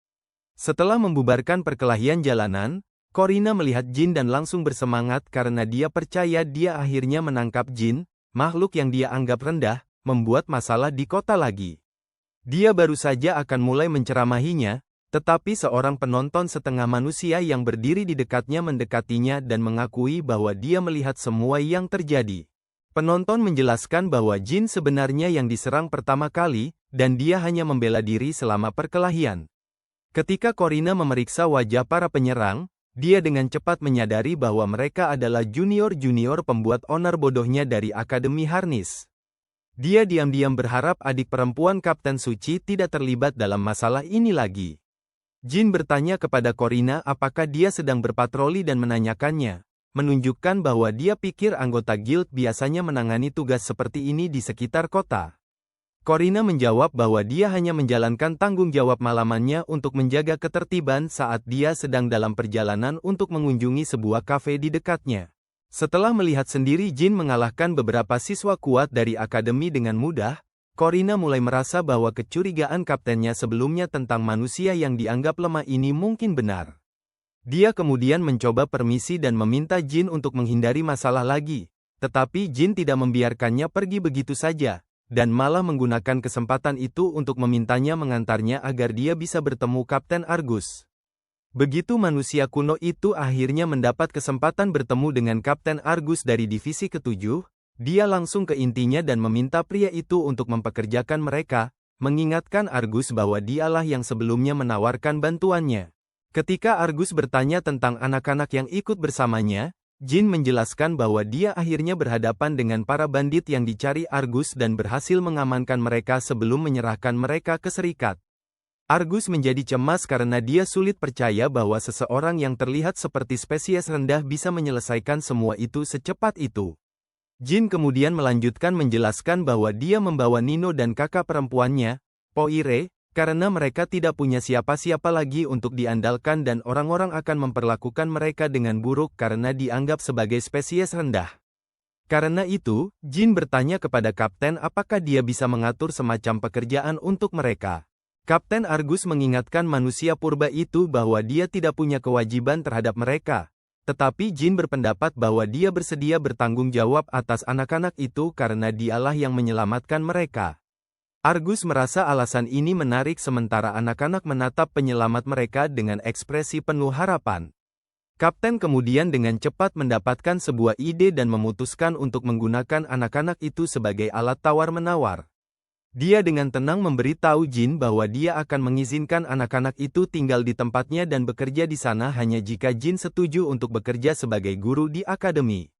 Setelah membubarkan perkelahian jalanan, Corina melihat Jin dan langsung bersemangat karena dia percaya dia akhirnya menangkap Jin, makhluk yang dia anggap rendah, membuat masalah di kota lagi. Dia baru saja akan mulai menceramahinya, tetapi seorang penonton setengah manusia yang berdiri di dekatnya mendekatinya dan mengakui bahwa dia melihat semua yang terjadi. Penonton menjelaskan bahwa Jin sebenarnya yang diserang pertama kali, dan dia hanya membela diri selama perkelahian. Ketika Corina memeriksa wajah para penyerang, dia dengan cepat menyadari bahwa mereka adalah junior-junior pembuat onar bodohnya dari Akademi Harnis. Dia diam-diam berharap adik perempuan Kapten Suci tidak terlibat dalam masalah ini lagi. Jin bertanya kepada Corina apakah dia sedang berpatroli dan menanyakannya, menunjukkan bahwa dia pikir anggota guild biasanya menangani tugas seperti ini di sekitar kota. Corina menjawab bahwa dia hanya menjalankan tanggung jawab malamannya untuk menjaga ketertiban saat dia sedang dalam perjalanan untuk mengunjungi sebuah kafe di dekatnya. Setelah melihat sendiri Jin mengalahkan beberapa siswa kuat dari akademi dengan mudah, Corina mulai merasa bahwa kecurigaan kaptennya sebelumnya tentang manusia yang dianggap lemah ini mungkin benar. Dia kemudian mencoba permisi dan meminta Jin untuk menghindari masalah lagi, tetapi Jin tidak membiarkannya pergi begitu saja, dan malah menggunakan kesempatan itu untuk memintanya mengantarnya agar dia bisa bertemu Kapten Argus. Begitu manusia kuno itu akhirnya mendapat kesempatan bertemu dengan Kapten Argus dari Divisi ke-7, dia langsung ke intinya dan meminta pria itu untuk mempekerjakan mereka, mengingatkan Argus bahwa dialah yang sebelumnya menawarkan bantuannya. Ketika Argus bertanya tentang anak-anak yang ikut bersamanya, Jin menjelaskan bahwa dia akhirnya berhadapan dengan para bandit yang dicari Argus dan berhasil mengamankan mereka sebelum menyerahkan mereka ke serikat. Argus menjadi cemas karena dia sulit percaya bahwa seseorang yang terlihat seperti spesies rendah bisa menyelesaikan semua itu secepat itu. Jin kemudian melanjutkan menjelaskan bahwa dia membawa Nino dan kakak perempuannya, Poire, karena mereka tidak punya siapa-siapa lagi untuk diandalkan dan orang-orang akan memperlakukan mereka dengan buruk karena dianggap sebagai spesies rendah. Karena itu, Jin bertanya kepada kapten apakah dia bisa mengatur semacam pekerjaan untuk mereka. Kapten Argus mengingatkan manusia purba itu bahwa dia tidak punya kewajiban terhadap mereka. Tetapi Jin berpendapat bahwa dia bersedia bertanggung jawab atas anak-anak itu karena dialah yang menyelamatkan mereka. Argus merasa alasan ini menarik sementara anak-anak menatap penyelamat mereka dengan ekspresi penuh harapan. Kapten kemudian dengan cepat mendapatkan sebuah ide dan memutuskan untuk menggunakan anak-anak itu sebagai alat tawar-menawar. Dia dengan tenang memberitahu Jin bahwa dia akan mengizinkan anak-anak itu tinggal di tempatnya dan bekerja di sana hanya jika Jin setuju untuk bekerja sebagai guru di akademi.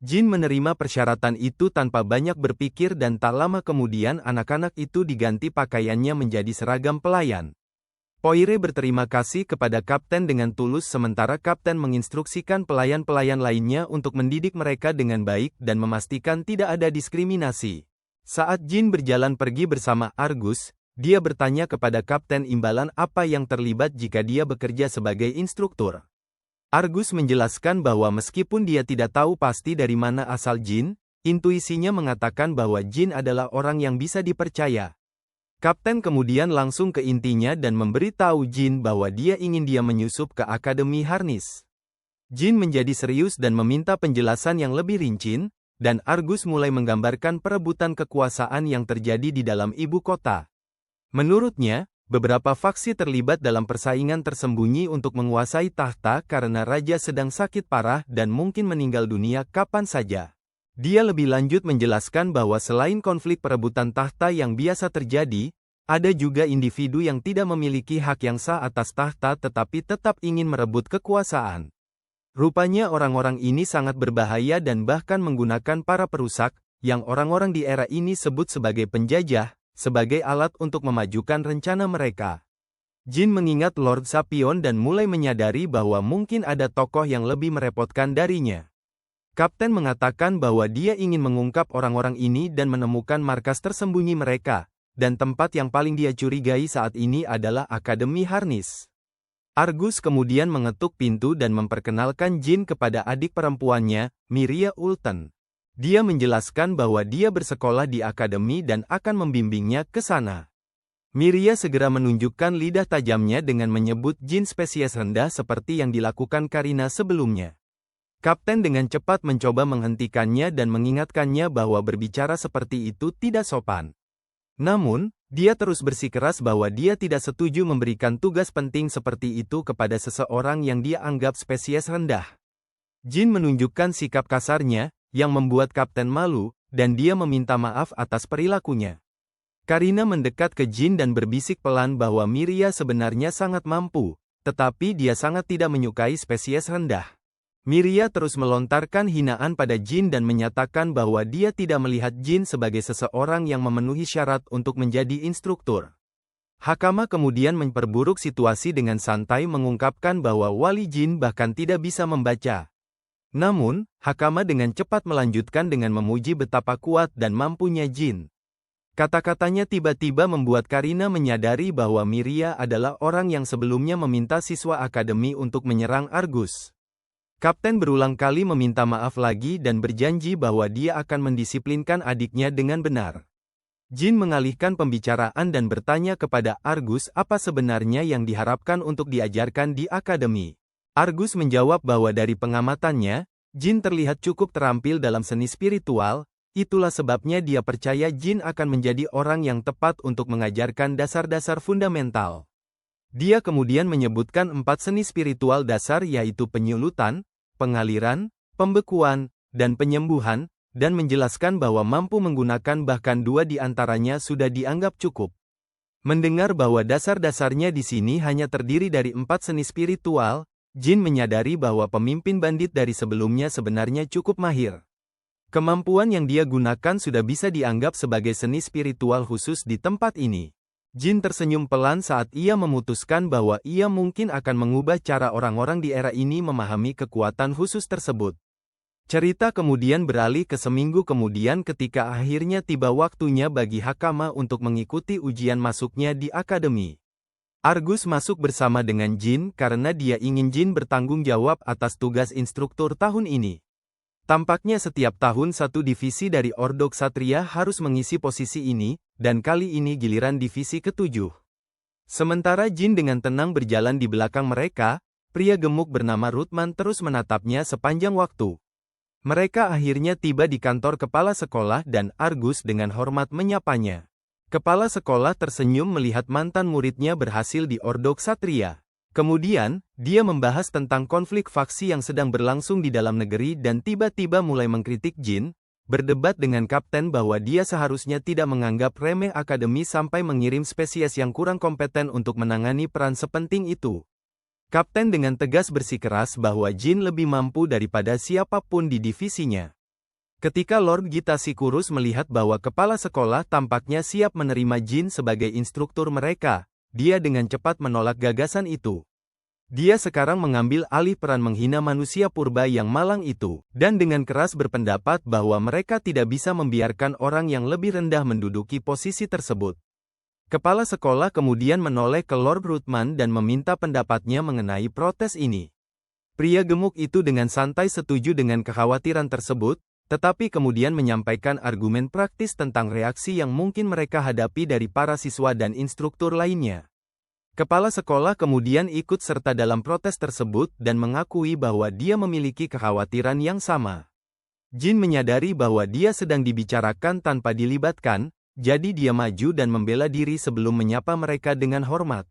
Jin menerima persyaratan itu tanpa banyak berpikir dan tak lama kemudian anak-anak itu diganti pakaiannya menjadi seragam pelayan. Poire berterima kasih kepada kapten dengan tulus sementara kapten menginstruksikan pelayan-pelayan lainnya untuk mendidik mereka dengan baik dan memastikan tidak ada diskriminasi. Saat Jin berjalan pergi bersama Argus, dia bertanya kepada kapten imbalan apa yang terlibat jika dia bekerja sebagai instruktur. Argus menjelaskan bahwa meskipun dia tidak tahu pasti dari mana asal Jin, intuisinya mengatakan bahwa Jin adalah orang yang bisa dipercaya. Kapten kemudian langsung ke intinya dan memberitahu Jin bahwa dia ingin dia menyusup ke Akademi Harnis. Jin menjadi serius dan meminta penjelasan yang lebih rinci, dan Argus mulai menggambarkan perebutan kekuasaan yang terjadi di dalam ibu kota. Menurutnya, beberapa faksi terlibat dalam persaingan tersembunyi untuk menguasai tahta karena raja sedang sakit parah dan mungkin meninggal dunia kapan saja. Dia lebih lanjut menjelaskan bahwa selain konflik perebutan tahta yang biasa terjadi, ada juga individu yang tidak memiliki hak yang sah atas tahta tetapi tetap ingin merebut kekuasaan. Rupanya orang-orang ini sangat berbahaya dan bahkan menggunakan para perusak, yang orang-orang di era ini sebut sebagai penjajah, sebagai alat untuk memajukan rencana mereka. Jin mengingat Lord Sapion dan mulai menyadari bahwa mungkin ada tokoh yang lebih merepotkan darinya. Kapten mengatakan bahwa dia ingin mengungkap orang-orang ini dan menemukan markas tersembunyi mereka, dan tempat yang paling dia curigai saat ini adalah Akademi Harnis. Argus kemudian mengetuk pintu dan memperkenalkan Jin kepada adik perempuannya, Miria Ulten. Dia menjelaskan bahwa dia bersekolah di akademi dan akan membimbingnya ke sana. Miria segera menunjukkan lidah tajamnya dengan menyebut Jin spesies rendah seperti yang dilakukan Karina sebelumnya. Kapten dengan cepat mencoba menghentikannya dan mengingatkannya bahwa berbicara seperti itu tidak sopan. Namun, dia terus bersikeras bahwa dia tidak setuju memberikan tugas penting seperti itu kepada seseorang yang dia anggap spesies rendah. Jin menunjukkan sikap kasarnya, yang membuat Kapten malu, dan dia meminta maaf atas perilakunya. Karina mendekat ke Jin dan berbisik pelan bahwa Miria sebenarnya sangat mampu, tetapi dia sangat tidak menyukai spesies rendah. Miria terus melontarkan hinaan pada Jin dan menyatakan bahwa dia tidak melihat Jin sebagai seseorang yang memenuhi syarat untuk menjadi instruktur. Hakama kemudian memperburuk situasi dengan santai mengungkapkan bahwa Wali Jin bahkan tidak bisa membaca. Namun, Hakama dengan cepat melanjutkan dengan memuji betapa kuat dan mampunya Jin. Kata-katanya tiba-tiba membuat Karina menyadari bahwa Miria adalah orang yang sebelumnya meminta siswa akademi untuk menyerang Argus. Kapten berulang kali meminta maaf lagi dan berjanji bahwa dia akan mendisiplinkan adiknya dengan benar. Jin mengalihkan pembicaraan dan bertanya kepada Argus apa sebenarnya yang diharapkan untuk diajarkan di akademi. Argus menjawab bahwa dari pengamatannya, Jin terlihat cukup terampil dalam seni spiritual, itulah sebabnya dia percaya Jin akan menjadi orang yang tepat untuk mengajarkan dasar-dasar fundamental. Dia kemudian menyebutkan 4 seni spiritual dasar yaitu penyulutan, pengaliran, pembekuan, dan penyembuhan, dan menjelaskan bahwa mampu menggunakan bahkan 2 di antaranya sudah dianggap cukup. Mendengar bahwa dasar-dasarnya di sini hanya terdiri dari 4 seni spiritual, Jin menyadari bahwa pemimpin bandit dari sebelumnya sebenarnya cukup mahir. Kemampuan yang dia gunakan sudah bisa dianggap sebagai seni spiritual khusus di tempat ini. Jin tersenyum pelan saat ia memutuskan bahwa ia mungkin akan mengubah cara orang-orang di era ini memahami kekuatan khusus tersebut. Cerita kemudian beralih ke seminggu kemudian ketika akhirnya tiba waktunya bagi Hakama untuk mengikuti ujian masuknya di akademi. Argus masuk bersama dengan Jin karena dia ingin Jin bertanggung jawab atas tugas instruktur tahun ini. Tampaknya setiap tahun satu divisi dari Ordo Ksatria harus mengisi posisi ini, dan kali ini giliran divisi ke-7. Sementara Jin dengan tenang berjalan di belakang mereka, pria gemuk bernama Rutman terus menatapnya sepanjang waktu. Mereka akhirnya tiba di kantor kepala sekolah dan Argus dengan hormat menyapanya. Kepala sekolah tersenyum melihat mantan muridnya berhasil di Ordo Ksatria. Kemudian, dia membahas tentang konflik faksi yang sedang berlangsung di dalam negeri dan tiba-tiba mulai mengkritik Jin, berdebat dengan Kapten bahwa dia seharusnya tidak menganggap remeh akademi sampai mengirim spesies yang kurang kompeten untuk menangani peran sepenting itu. Kapten dengan tegas bersikeras bahwa Jin lebih mampu daripada siapapun di divisinya. Ketika Lord Gita Sikurus melihat bahwa kepala sekolah tampaknya siap menerima Jin sebagai instruktur mereka, dia dengan cepat menolak gagasan itu. Dia sekarang mengambil alih peran menghina manusia purba yang malang itu, dan dengan keras berpendapat bahwa mereka tidak bisa membiarkan orang yang lebih rendah menduduki posisi tersebut. Kepala sekolah kemudian menoleh ke Lord Rutman dan meminta pendapatnya mengenai protes ini. Pria gemuk itu dengan santai setuju dengan kekhawatiran tersebut, tetapi kemudian menyampaikan argumen praktis tentang reaksi yang mungkin mereka hadapi dari para siswa dan instruktur lainnya. Kepala sekolah kemudian ikut serta dalam protes tersebut dan mengakui bahwa dia memiliki kekhawatiran yang sama. Jin menyadari bahwa dia sedang dibicarakan tanpa dilibatkan, jadi dia maju dan membela diri sebelum menyapa mereka dengan hormat.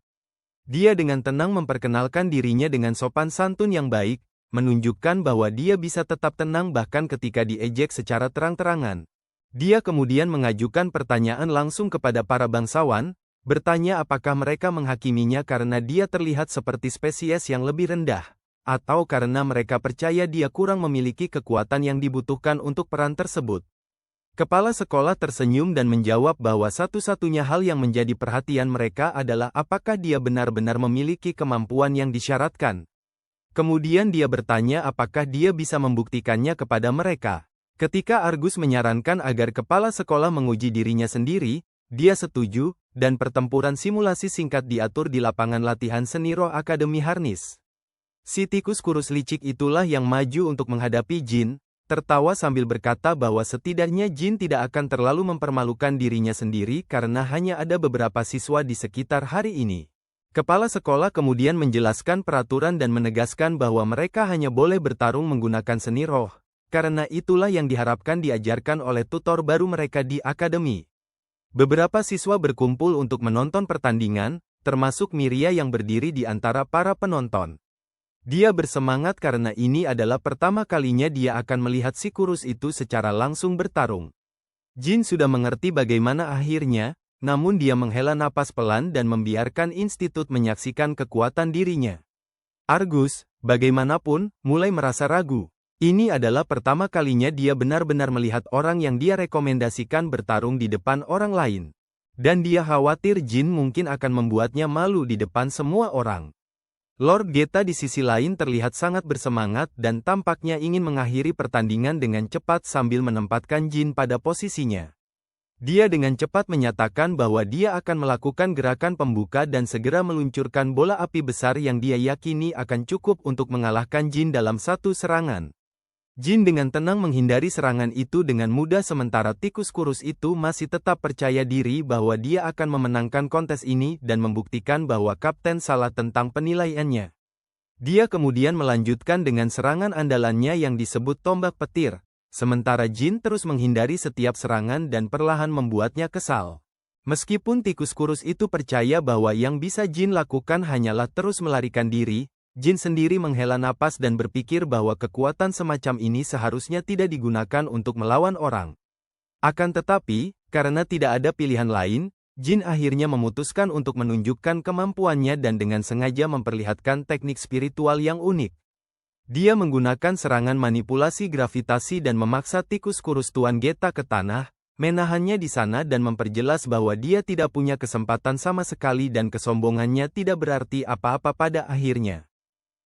Dia dengan tenang memperkenalkan dirinya dengan sopan santun yang baik, menunjukkan bahwa dia bisa tetap tenang bahkan ketika diejek secara terang-terangan. Dia kemudian mengajukan pertanyaan langsung kepada para bangsawan, bertanya apakah mereka menghakiminya karena dia terlihat seperti spesies yang lebih rendah, atau karena mereka percaya dia kurang memiliki kekuatan yang dibutuhkan untuk peran tersebut. Kepala sekolah tersenyum dan menjawab bahwa satu-satunya hal yang menjadi perhatian mereka adalah apakah dia benar-benar memiliki kemampuan yang disyaratkan. Kemudian dia bertanya apakah dia bisa membuktikannya kepada mereka. Ketika Argus menyarankan agar kepala sekolah menguji dirinya sendiri, dia setuju, dan pertempuran simulasi singkat diatur di lapangan latihan seni roh Akademi Harnis. Si tikus kurus licik itulah yang maju untuk menghadapi Jin, tertawa sambil berkata bahwa setidaknya Jin tidak akan terlalu mempermalukan dirinya sendiri karena hanya ada beberapa siswa di sekitar hari ini. Kepala sekolah kemudian menjelaskan peraturan dan menegaskan bahwa mereka hanya boleh bertarung menggunakan seni roh, karena itulah yang diharapkan diajarkan oleh tutor baru mereka di akademi. Beberapa siswa berkumpul untuk menonton pertandingan, termasuk Miria yang berdiri di antara para penonton. Dia bersemangat karena ini adalah pertama kalinya dia akan melihat si kurus itu secara langsung bertarung. Jin sudah mengerti bagaimana akhirnya, namun dia menghela napas pelan dan membiarkan institut menyaksikan kekuatan dirinya. Argus, bagaimanapun, mulai merasa ragu. Ini adalah pertama kalinya dia benar-benar melihat orang yang dia rekomendasikan bertarung di depan orang lain. Dan dia khawatir Jin mungkin akan membuatnya malu di depan semua orang. Lord Geta di sisi lain terlihat sangat bersemangat dan tampaknya ingin mengakhiri pertandingan dengan cepat sambil menempatkan Jin pada posisinya. Dia dengan cepat menyatakan bahwa dia akan melakukan gerakan pembuka dan segera meluncurkan bola api besar yang dia yakini akan cukup untuk mengalahkan Jin dalam satu serangan. Jin dengan tenang menghindari serangan itu dengan mudah sementara tikus kurus itu masih tetap percaya diri bahwa dia akan memenangkan kontes ini dan membuktikan bahwa kapten salah tentang penilaiannya. Dia kemudian melanjutkan dengan serangan andalannya yang disebut tombak petir, sementara Jin terus menghindari setiap serangan dan perlahan membuatnya kesal. Meskipun tikus kurus itu percaya bahwa yang bisa Jin lakukan hanyalah terus melarikan diri, Jin sendiri menghela napas dan berpikir bahwa kekuatan semacam ini seharusnya tidak digunakan untuk melawan orang. Akan tetapi, karena tidak ada pilihan lain, Jin akhirnya memutuskan untuk menunjukkan kemampuannya dan dengan sengaja memperlihatkan teknik spiritual yang unik. Dia menggunakan serangan manipulasi gravitasi dan memaksa tikus kurus Tuan Geta ke tanah, menahannya di sana dan memperjelas bahwa dia tidak punya kesempatan sama sekali dan kesombongannya tidak berarti apa-apa pada akhirnya.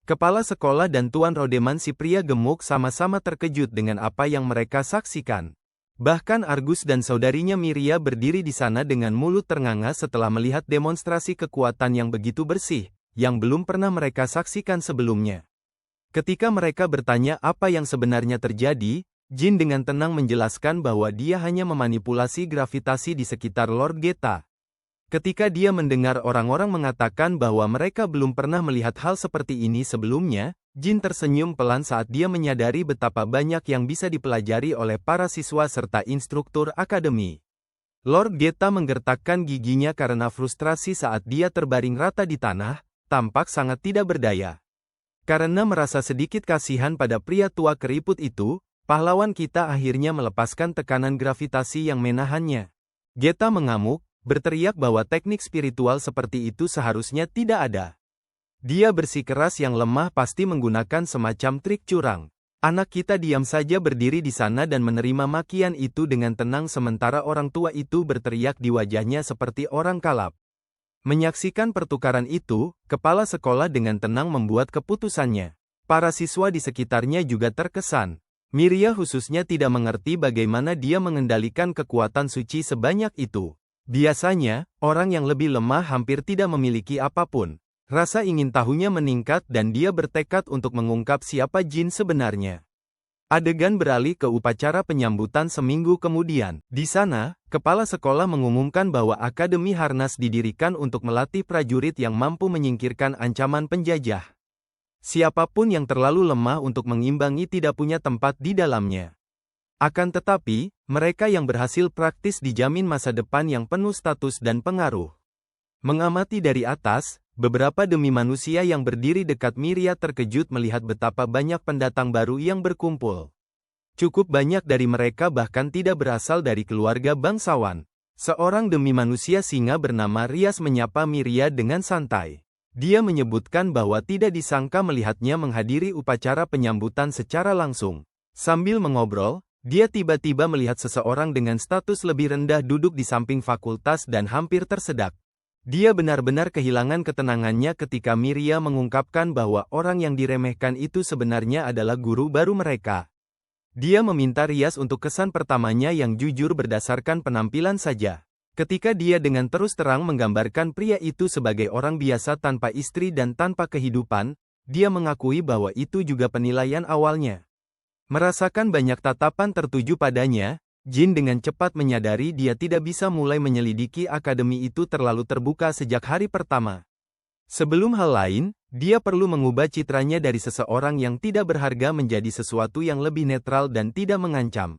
Kepala sekolah dan Tuan Rodeman si pria gemuk sama-sama terkejut dengan apa yang mereka saksikan. Bahkan Argus dan saudarinya Miria berdiri di sana dengan mulut ternganga setelah melihat demonstrasi kekuatan yang begitu bersih, yang belum pernah mereka saksikan sebelumnya. Ketika mereka bertanya apa yang sebenarnya terjadi, Jin dengan tenang menjelaskan bahwa dia hanya memanipulasi gravitasi di sekitar Lord Geta. Ketika dia mendengar orang-orang mengatakan bahwa mereka belum pernah melihat hal seperti ini sebelumnya, Jin tersenyum pelan saat dia menyadari betapa banyak yang bisa dipelajari oleh para siswa serta instruktur akademi. Lord Geta menggertakkan giginya karena frustrasi saat dia terbaring rata di tanah, tampak sangat tidak berdaya. Karena merasa sedikit kasihan pada pria tua keriput itu, pahlawan kita akhirnya melepaskan tekanan gravitasi yang menahannya. Geta mengamuk, berteriak bahwa teknik spiritual seperti itu seharusnya tidak ada. Dia bersikeras yang lemah pasti menggunakan semacam trik curang. Anak kita diam saja berdiri di sana dan menerima makian itu dengan tenang sementara orang tua itu berteriak di wajahnya seperti orang kalap. Menyaksikan pertukaran itu, kepala sekolah dengan tenang membuat keputusannya. Para siswa di sekitarnya juga terkesan. Miria khususnya tidak mengerti bagaimana dia mengendalikan kekuatan suci sebanyak itu. Biasanya, orang yang lebih lemah hampir tidak memiliki apapun. Rasa ingin tahunya meningkat dan dia bertekad untuk mengungkap siapa Jin sebenarnya. Adegan beralih ke upacara penyambutan seminggu kemudian. Di sana, kepala sekolah mengumumkan bahwa Akademi Harnas didirikan untuk melatih prajurit yang mampu menyingkirkan ancaman penjajah. Siapapun yang terlalu lemah untuk mengimbangi tidak punya tempat di dalamnya. Akan tetapi, mereka yang berhasil praktis dijamin masa depan yang penuh status dan pengaruh. Mengamati dari atas, beberapa demi manusia yang berdiri dekat Miria terkejut melihat betapa banyak pendatang baru yang berkumpul. Cukup banyak dari mereka bahkan tidak berasal dari keluarga bangsawan. Seorang demi manusia singa bernama Rias menyapa Miria dengan santai. Dia menyebutkan bahwa tidak disangka melihatnya menghadiri upacara penyambutan secara langsung. Sambil mengobrol, Dia tiba-tiba melihat seseorang dengan status lebih rendah duduk di samping fakultas dan hampir tersedak. Dia benar-benar kehilangan ketenangannya ketika Miria mengungkapkan bahwa orang yang diremehkan itu sebenarnya adalah guru baru mereka. Dia meminta Rias untuk kesan pertamanya yang jujur berdasarkan penampilan saja. Ketika dia dengan terus terang menggambarkan pria itu sebagai orang biasa tanpa istri dan tanpa kehidupan, dia mengakui bahwa itu juga penilaian awalnya. Merasakan banyak tatapan tertuju padanya, Jin dengan cepat menyadari dia tidak bisa mulai menyelidiki akademi itu terlalu terbuka sejak hari pertama. Sebelum hal lain, dia perlu mengubah citranya dari seseorang yang tidak berharga menjadi sesuatu yang lebih netral dan tidak mengancam.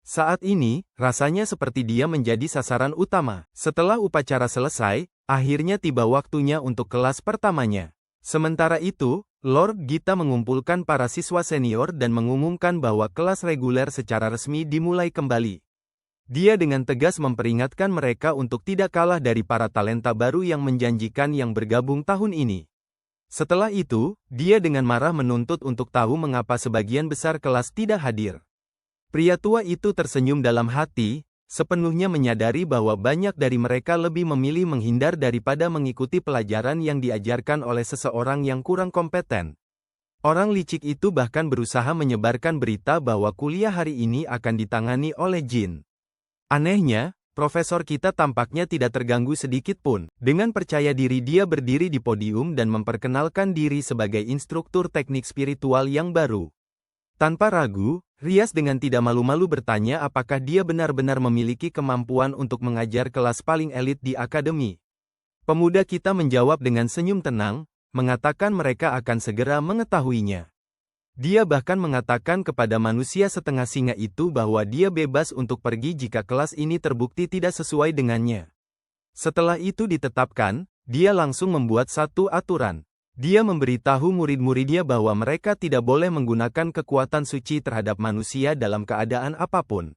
Saat ini, rasanya seperti dia menjadi sasaran utama. Setelah upacara selesai, akhirnya tiba waktunya untuk kelas pertamanya. Sementara itu, Lord Gita mengumpulkan para siswa senior dan mengumumkan bahwa kelas reguler secara resmi dimulai kembali. Dia dengan tegas memperingatkan mereka untuk tidak kalah dari para talenta baru yang menjanjikan yang bergabung tahun ini. Setelah itu, dia dengan marah menuntut untuk tahu mengapa sebagian besar kelas tidak hadir. Pria tua itu tersenyum dalam hati, sepenuhnya menyadari bahwa banyak dari mereka lebih memilih menghindar daripada mengikuti pelajaran yang diajarkan oleh seseorang yang kurang kompeten. Orang licik itu bahkan berusaha menyebarkan berita bahwa kuliah hari ini akan ditangani oleh Jin. Anehnya, profesor kita tampaknya tidak terganggu sedikit pun. Dengan percaya diri dia berdiri di podium dan memperkenalkan diri sebagai instruktur teknik spiritual yang baru. Tanpa ragu, Rias dengan tidak malu-malu bertanya apakah dia benar-benar memiliki kemampuan untuk mengajar kelas paling elit di akademi. Pemuda kita menjawab dengan senyum tenang, mengatakan mereka akan segera mengetahuinya. Dia bahkan mengatakan kepada manusia setengah singa itu bahwa dia bebas untuk pergi jika kelas ini terbukti tidak sesuai dengannya. Setelah itu ditetapkan, dia langsung membuat satu aturan. Dia memberitahu murid-muridnya bahwa mereka tidak boleh menggunakan kekuatan suci terhadap manusia dalam keadaan apapun.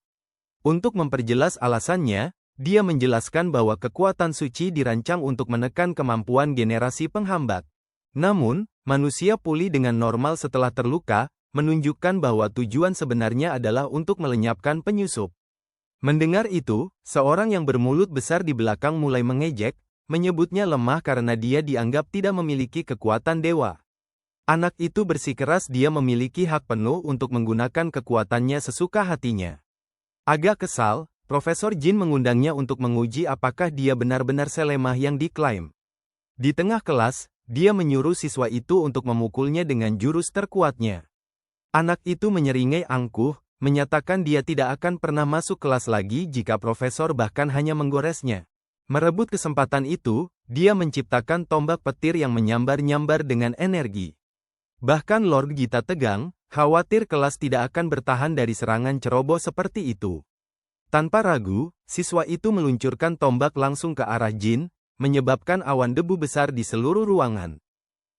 Untuk memperjelas alasannya, dia menjelaskan bahwa kekuatan suci dirancang untuk menekan kemampuan generasi penghambat. Namun, manusia pulih dengan normal setelah terluka, menunjukkan bahwa tujuan sebenarnya adalah untuk melenyapkan penyusup. Mendengar itu, seorang yang bermulut besar di belakang mulai mengejek, menyebutnya lemah karena dia dianggap tidak memiliki kekuatan dewa. Anak itu bersikeras dia memiliki hak penuh untuk menggunakan kekuatannya sesuka hatinya. Agak kesal, Profesor Jin mengundangnya untuk menguji apakah dia benar-benar selemah yang diklaim. Di tengah kelas, dia menyuruh siswa itu untuk memukulnya dengan jurus terkuatnya. Anak itu menyeringai angkuh, menyatakan dia tidak akan pernah masuk kelas lagi jika profesor bahkan hanya menggoresnya. Merebut kesempatan itu, dia menciptakan tombak petir yang menyambar-nyambar dengan energi. Bahkan Lord Gita tegang, khawatir kelas tidak akan bertahan dari serangan ceroboh seperti itu. Tanpa ragu, siswa itu meluncurkan tombak langsung ke arah Jin, menyebabkan awan debu besar di seluruh ruangan.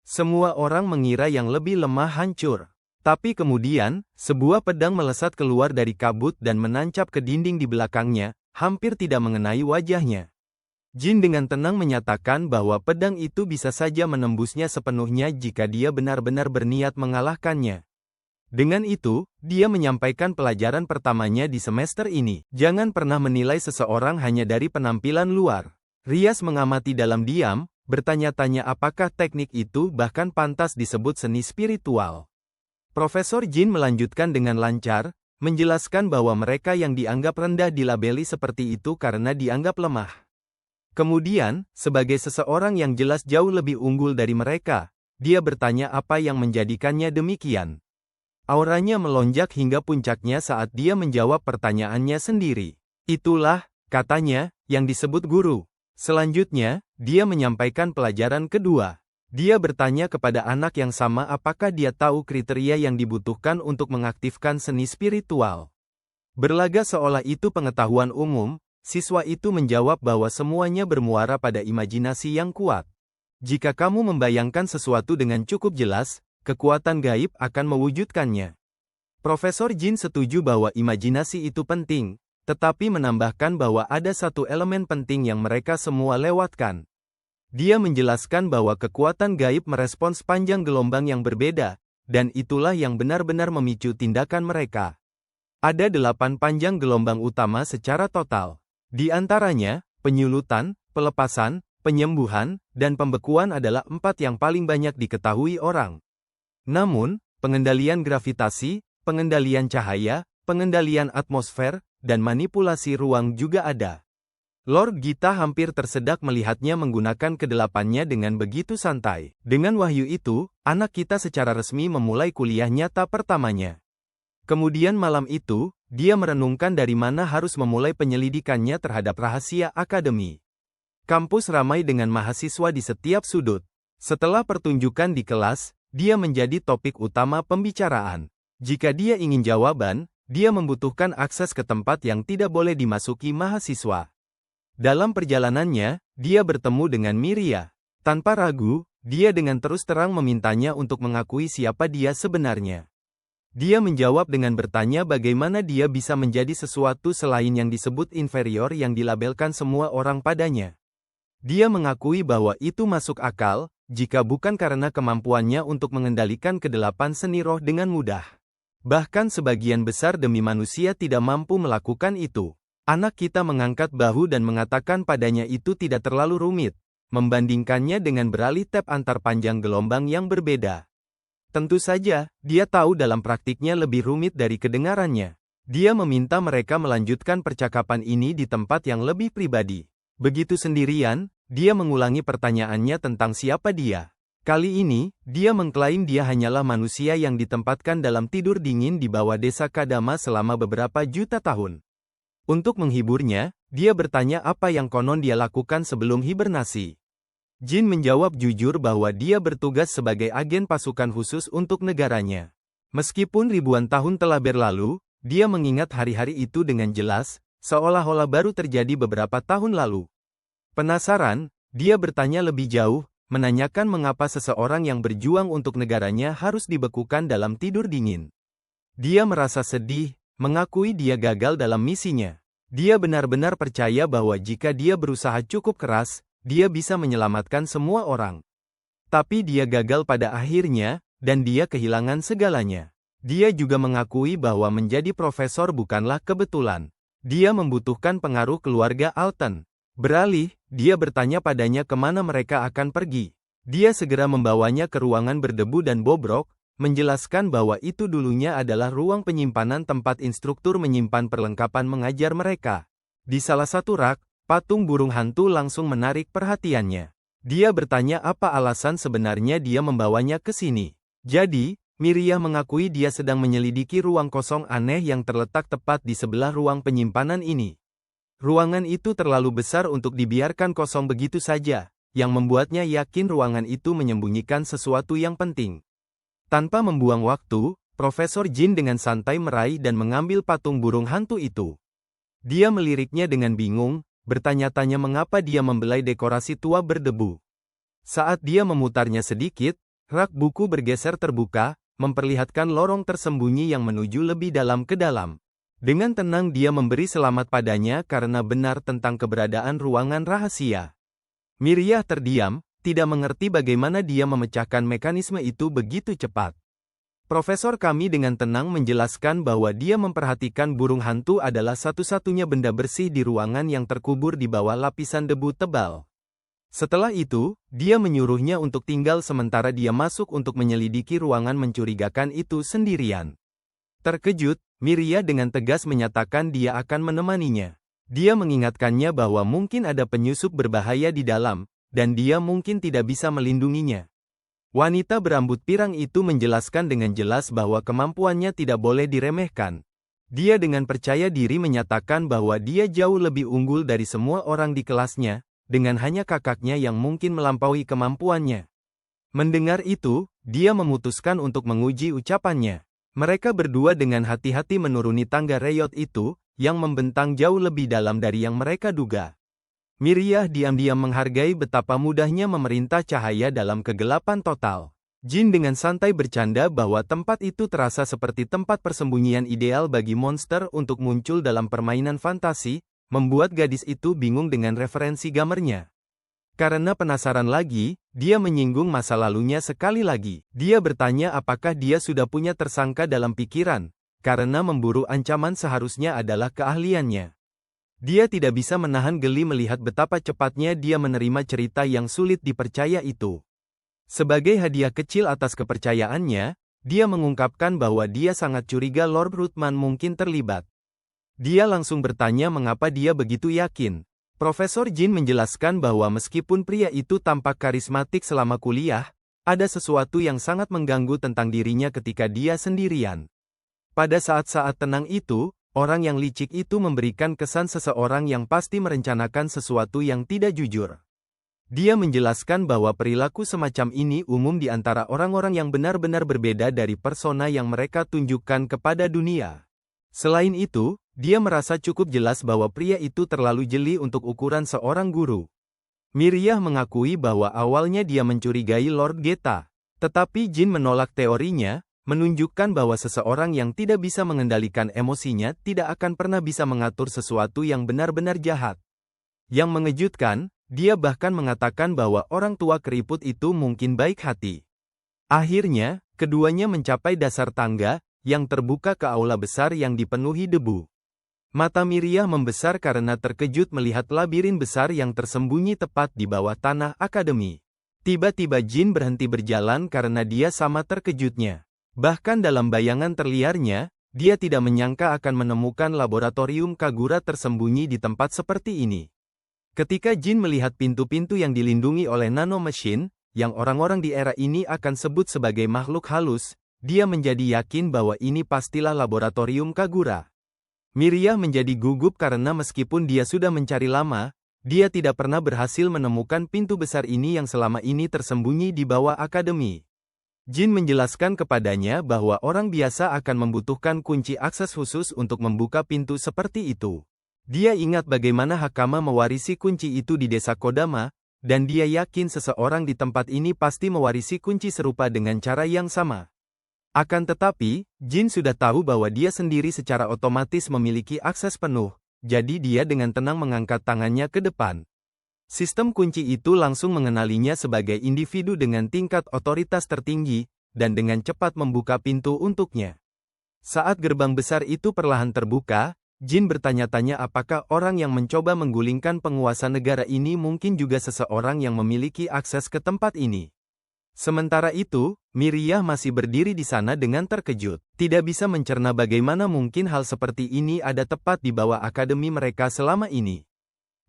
Semua orang mengira yang lebih lemah hancur. Tapi kemudian, sebuah pedang melesat keluar dari kabut dan menancap ke dinding di belakangnya, hampir tidak mengenai wajahnya. Jin dengan tenang menyatakan bahwa pedang itu bisa saja menembusnya sepenuhnya jika dia benar-benar berniat mengalahkannya. Dengan itu, dia menyampaikan pelajaran pertamanya di semester ini. Jangan pernah menilai seseorang hanya dari penampilan luar. Rias mengamati dalam diam, bertanya-tanya apakah teknik itu bahkan pantas disebut seni spiritual. Profesor Jin melanjutkan dengan lancar, menjelaskan bahwa mereka yang dianggap rendah dilabeli seperti itu karena dianggap lemah. Kemudian, sebagai seseorang yang jelas jauh lebih unggul dari mereka, dia bertanya apa yang menjadikannya demikian. Auranya melonjak hingga puncaknya saat dia menjawab pertanyaannya sendiri. Itulah, katanya, yang disebut guru. Selanjutnya, dia menyampaikan pelajaran kedua. Dia bertanya kepada anak yang sama apakah dia tahu kriteria yang dibutuhkan untuk mengaktifkan seni spiritual. Berlagak seolah itu pengetahuan umum, siswa itu menjawab bahwa semuanya bermuara pada imajinasi yang kuat. Jika kamu membayangkan sesuatu dengan cukup jelas, kekuatan gaib akan mewujudkannya. Profesor Jin setuju bahwa imajinasi itu penting, tetapi menambahkan bahwa ada satu elemen penting yang mereka semua lewatkan. Dia menjelaskan bahwa kekuatan gaib merespons panjang gelombang yang berbeda, dan itulah yang benar-benar memicu tindakan mereka. Ada 8 panjang gelombang utama secara total. Di antaranya, penyulutan, pelepasan, penyembuhan, dan pembekuan adalah 4 yang paling banyak diketahui orang. Namun, pengendalian gravitasi, pengendalian cahaya, pengendalian atmosfer, dan manipulasi ruang juga ada. Lord Gita hampir tersedak melihatnya menggunakan kedelapannya dengan begitu santai. Dengan wahyu itu, anak kita secara resmi memulai kuliah nyata pertamanya. Kemudian malam itu, dia merenungkan dari mana harus memulai penyelidikannya terhadap rahasia akademi. Kampus ramai dengan mahasiswa di setiap sudut. Setelah pertunjukan di kelas, dia menjadi topik utama pembicaraan. Jika dia ingin jawaban, dia membutuhkan akses ke tempat yang tidak boleh dimasuki mahasiswa. Dalam perjalanannya, dia bertemu dengan Miria. Tanpa ragu, dia dengan terus terang memintanya untuk mengakui siapa dia sebenarnya. Dia menjawab dengan bertanya bagaimana dia bisa menjadi sesuatu selain yang disebut inferior yang dilabelkan semua orang padanya. Dia mengakui bahwa itu masuk akal, jika bukan karena kemampuannya untuk mengendalikan kedelapan seni roh dengan mudah. Bahkan sebagian besar demi manusia tidak mampu melakukan itu. Anak kita mengangkat bahu dan mengatakan padanya itu tidak terlalu rumit, membandingkannya dengan beralih tab antar panjang gelombang yang berbeda. Tentu saja, dia tahu dalam praktiknya lebih rumit dari kedengarannya. Dia meminta mereka melanjutkan percakapan ini di tempat yang lebih pribadi. Begitu sendirian, dia mengulangi pertanyaannya tentang siapa dia. Kali ini, dia mengklaim dia hanyalah manusia yang ditempatkan dalam tidur dingin di bawah desa Kadama selama beberapa juta tahun. Untuk menghiburnya, dia bertanya apa yang konon dia lakukan sebelum hibernasi. Jin menjawab jujur bahwa dia bertugas sebagai agen pasukan khusus untuk negaranya. Meskipun ribuan tahun telah berlalu, dia mengingat hari-hari itu dengan jelas, seolah-olah baru terjadi beberapa tahun lalu. Penasaran, dia bertanya lebih jauh, menanyakan mengapa seseorang yang berjuang untuk negaranya harus dibekukan dalam tidur dingin. Dia merasa sedih, mengakui dia gagal dalam misinya. Dia benar-benar percaya bahwa jika dia berusaha cukup keras, dia bisa menyelamatkan semua orang. Tapi dia gagal pada akhirnya, dan dia kehilangan segalanya. Dia juga mengakui bahwa menjadi profesor bukanlah kebetulan. Dia membutuhkan pengaruh keluarga Alton. Beralih, dia bertanya padanya kemana mereka akan pergi. Dia segera membawanya ke ruangan berdebu dan bobrok, menjelaskan bahwa itu dulunya adalah ruang penyimpanan tempat instruktur menyimpan perlengkapan mengajar mereka. Di salah satu rak, patung burung hantu langsung menarik perhatiannya. Dia bertanya apa alasan sebenarnya dia membawanya ke sini. Jadi, Miria mengakui dia sedang menyelidiki ruang kosong aneh yang terletak tepat di sebelah ruang penyimpanan ini. Ruangan itu terlalu besar untuk dibiarkan kosong begitu saja, yang membuatnya yakin ruangan itu menyembunyikan sesuatu yang penting. Tanpa membuang waktu, Profesor Jin dengan santai meraih dan mengambil patung burung hantu itu. Dia meliriknya dengan bingung, bertanya-tanya mengapa dia membelai dekorasi tua berdebu. Saat dia memutarnya sedikit, rak buku bergeser terbuka, memperlihatkan lorong tersembunyi yang menuju lebih dalam ke dalam. Dengan tenang dia memberi selamat padanya karena benar tentang keberadaan ruangan rahasia. Miria terdiam, tidak mengerti bagaimana dia memecahkan mekanisme itu begitu cepat. Profesor kami dengan tenang menjelaskan bahwa dia memperhatikan burung hantu adalah satu-satunya benda bersih di ruangan yang terkubur di bawah lapisan debu tebal. Setelah itu, dia menyuruhnya untuk tinggal sementara dia masuk untuk menyelidiki ruangan mencurigakan itu sendirian. Terkejut, Miria dengan tegas menyatakan dia akan menemaninya. Dia mengingatkannya bahwa mungkin ada penyusup berbahaya di dalam, dan dia mungkin tidak bisa melindunginya. Wanita berambut pirang itu menjelaskan dengan jelas bahwa kemampuannya tidak boleh diremehkan. Dia dengan percaya diri menyatakan bahwa dia jauh lebih unggul dari semua orang di kelasnya, dengan hanya kakaknya yang mungkin melampaui kemampuannya. Mendengar itu, dia memutuskan untuk menguji ucapannya. Mereka berdua dengan hati-hati menuruni tangga reyot itu, yang membentang jauh lebih dalam dari yang mereka duga. Miria diam-diam menghargai betapa mudahnya memerintah cahaya dalam kegelapan total. Jin dengan santai bercanda bahwa tempat itu terasa seperti tempat persembunyian ideal bagi monster untuk muncul dalam permainan fantasi, membuat gadis itu bingung dengan referensi gamernya. Karena penasaran lagi, dia menyinggung masa lalunya sekali lagi. Dia bertanya apakah dia sudah punya tersangka dalam pikiran, karena memburu ancaman seharusnya adalah keahliannya. Dia tidak bisa menahan geli melihat betapa cepatnya dia menerima cerita yang sulit dipercaya itu. Sebagai hadiah kecil atas kepercayaannya, dia mengungkapkan bahwa dia sangat curiga Lord Ruthman mungkin terlibat. Dia langsung bertanya mengapa dia begitu yakin. Profesor Jin menjelaskan bahwa meskipun pria itu tampak karismatik selama kuliah, ada sesuatu yang sangat mengganggu tentang dirinya ketika dia sendirian. Pada saat-saat tenang itu, orang yang licik itu memberikan kesan seseorang yang pasti merencanakan sesuatu yang tidak jujur. Dia menjelaskan bahwa perilaku semacam ini umum di antara orang-orang yang benar-benar berbeda dari persona yang mereka tunjukkan kepada dunia. Selain itu, dia merasa cukup jelas bahwa pria itu terlalu jeli untuk ukuran seorang guru. Miriah mengakui bahwa awalnya dia mencurigai Lord Geta, tetapi Jin menolak teorinya, menunjukkan bahwa seseorang yang tidak bisa mengendalikan emosinya tidak akan pernah bisa mengatur sesuatu yang benar-benar jahat. Yang mengejutkan, dia bahkan mengatakan bahwa orang tua keriput itu mungkin baik hati. Akhirnya, keduanya mencapai dasar tangga, yang terbuka ke aula besar yang dipenuhi debu. Mata Miriah membesar karena terkejut melihat labirin besar yang tersembunyi tepat di bawah tanah akademi. Tiba-tiba Jin berhenti berjalan karena dia sama terkejutnya. Bahkan dalam bayangan terliarnya, dia tidak menyangka akan menemukan laboratorium Kagura tersembunyi di tempat seperti ini. Ketika Jin melihat pintu-pintu yang dilindungi oleh nano mesin, yang orang-orang di era ini akan sebut sebagai makhluk halus, dia menjadi yakin bahwa ini pastilah laboratorium Kagura. Miriah menjadi gugup karena meskipun dia sudah mencari lama, dia tidak pernah berhasil menemukan pintu besar ini yang selama ini tersembunyi di bawah akademi. Jin menjelaskan kepadanya bahwa orang biasa akan membutuhkan kunci akses khusus untuk membuka pintu seperti itu. Dia ingat bagaimana Hakama mewarisi kunci itu di desa Kodama, dan dia yakin seseorang di tempat ini pasti mewarisi kunci serupa dengan cara yang sama. Akan tetapi, Jin sudah tahu bahwa dia sendiri secara otomatis memiliki akses penuh, jadi dia dengan tenang mengangkat tangannya ke depan. Sistem kunci itu langsung mengenalinya sebagai individu dengan tingkat otoritas tertinggi, dan dengan cepat membuka pintu untuknya. Saat gerbang besar itu perlahan terbuka, Jin bertanya-tanya apakah orang yang mencoba menggulingkan penguasa negara ini mungkin juga seseorang yang memiliki akses ke tempat ini. Sementara itu, Miriah masih berdiri di sana dengan terkejut. Tidak bisa mencerna bagaimana mungkin hal seperti ini ada tepat di bawah akademi mereka selama ini.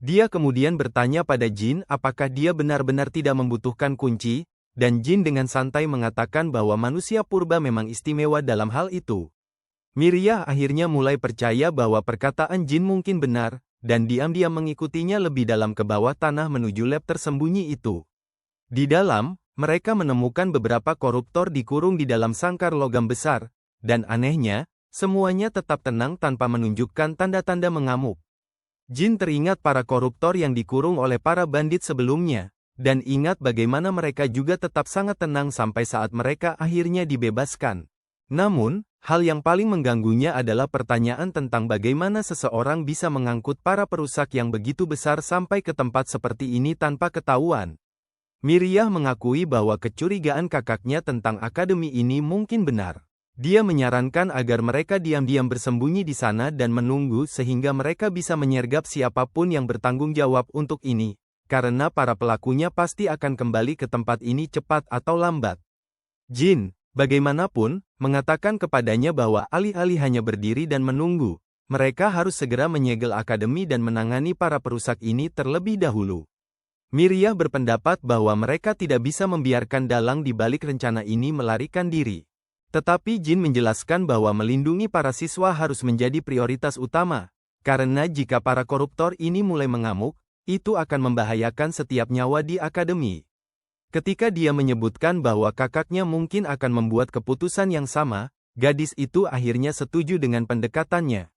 Dia kemudian bertanya pada Jin apakah dia benar-benar tidak membutuhkan kunci, dan Jin dengan santai mengatakan bahwa manusia purba memang istimewa dalam hal itu. Miriah akhirnya mulai percaya bahwa perkataan Jin mungkin benar, dan diam-diam mengikutinya lebih dalam ke bawah tanah menuju lab tersembunyi itu. Di dalam, mereka menemukan beberapa koruptor dikurung di dalam sangkar logam besar, dan anehnya, semuanya tetap tenang tanpa menunjukkan tanda-tanda mengamuk. Jin teringat para koruptor yang dikurung oleh para bandit sebelumnya, dan ingat bagaimana mereka juga tetap sangat tenang sampai saat mereka akhirnya dibebaskan. Namun, hal yang paling mengganggunya adalah pertanyaan tentang bagaimana seseorang bisa mengangkut para perusak yang begitu besar sampai ke tempat seperti ini tanpa ketahuan. Miriah mengakui bahwa kecurigaan kakaknya tentang akademi ini mungkin benar. Dia menyarankan agar mereka diam-diam bersembunyi di sana dan menunggu sehingga mereka bisa menyergap siapapun yang bertanggung jawab untuk ini, karena para pelakunya pasti akan kembali ke tempat ini cepat atau lambat. Jin, bagaimanapun, mengatakan kepadanya bahwa alih-alih hanya berdiri dan menunggu, mereka harus segera menyegel akademi dan menangani para perusak ini terlebih dahulu. Miriah berpendapat bahwa mereka tidak bisa membiarkan dalang di balik rencana ini melarikan diri. Tetapi Jin menjelaskan bahwa melindungi para siswa harus menjadi prioritas utama, karena jika para koruptor ini mulai mengamuk, itu akan membahayakan setiap nyawa di akademi. Ketika dia menyebutkan bahwa kakaknya mungkin akan membuat keputusan yang sama, gadis itu akhirnya setuju dengan pendekatannya.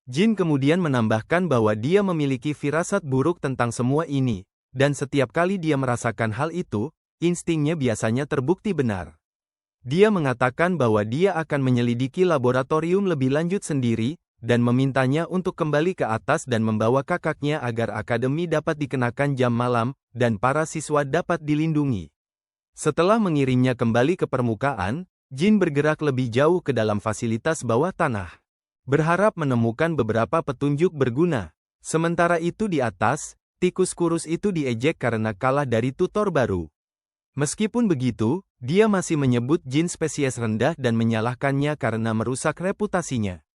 Jin kemudian menambahkan bahwa dia memiliki firasat buruk tentang semua ini. Dan setiap kali dia merasakan hal itu, instingnya biasanya terbukti benar. Dia mengatakan bahwa dia akan menyelidiki laboratorium lebih lanjut sendiri, dan memintanya untuk kembali ke atas dan membawa kakaknya agar akademi dapat dikenakan jam malam, dan para siswa dapat dilindungi. Setelah mengirimnya kembali ke permukaan, Jin bergerak lebih jauh ke dalam fasilitas bawah tanah, berharap menemukan beberapa petunjuk berguna. Sementara itu di atas, tikus kurus itu diejek karena kalah dari tutor baru. Meskipun begitu, dia masih menyebut Jin spesies rendah dan menyalahkannya karena merusak reputasinya.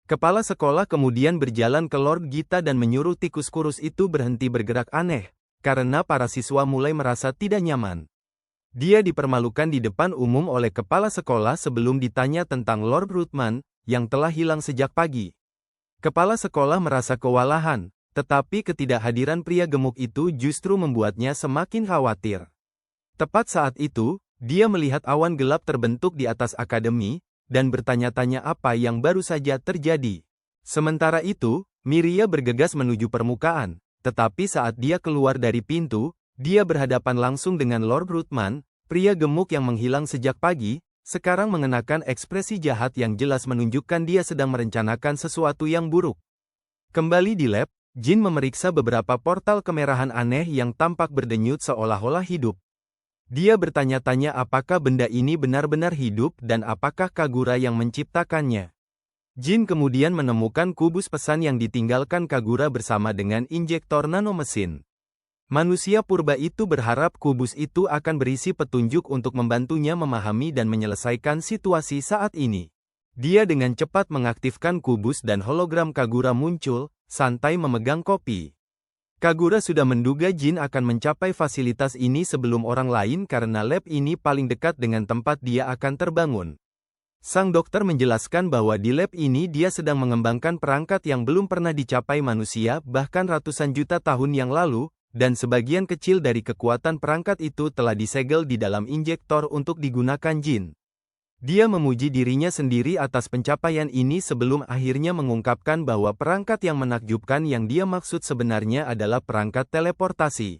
Kepala sekolah kemudian berjalan ke Lord Gita dan menyuruh tikus kurus itu berhenti bergerak aneh, karena para siswa mulai merasa tidak nyaman. Dia dipermalukan di depan umum oleh kepala sekolah sebelum ditanya tentang Lord Ruthman, yang telah hilang sejak pagi. Kepala sekolah merasa kewalahan, tetapi ketidakhadiran pria gemuk itu justru membuatnya semakin khawatir. Tepat saat itu, dia melihat awan gelap terbentuk di atas akademi, dan bertanya-tanya apa yang baru saja terjadi. Sementara itu, Miria bergegas menuju permukaan, tetapi saat dia keluar dari pintu, dia berhadapan langsung dengan Lord Ruthman, pria gemuk yang menghilang sejak pagi, sekarang mengenakan ekspresi jahat yang jelas menunjukkan dia sedang merencanakan sesuatu yang buruk. Kembali di lab, Jin memeriksa beberapa portal kemerahan aneh yang tampak berdenyut seolah-olah hidup. Dia bertanya-tanya apakah benda ini benar-benar hidup dan apakah Kagura yang menciptakannya. Jin kemudian menemukan kubus pesan yang ditinggalkan Kagura bersama dengan injektor nanomesin. Manusia purba itu berharap kubus itu akan berisi petunjuk untuk membantunya memahami dan menyelesaikan situasi saat ini. Dia dengan cepat mengaktifkan kubus dan hologram Kagura muncul, santai memegang kopi. Kagura sudah menduga Jin akan mencapai fasilitas ini sebelum orang lain karena lab ini paling dekat dengan tempat dia akan terbangun. Sang dokter menjelaskan bahwa di lab ini dia sedang mengembangkan perangkat yang belum pernah dicapai manusia bahkan ratusan juta tahun yang lalu, dan sebagian kecil dari kekuatan perangkat itu telah disegel di dalam injektor untuk digunakan Jin. Dia memuji dirinya sendiri atas pencapaian ini sebelum akhirnya mengungkapkan bahwa perangkat yang menakjubkan yang dia maksud sebenarnya adalah perangkat teleportasi.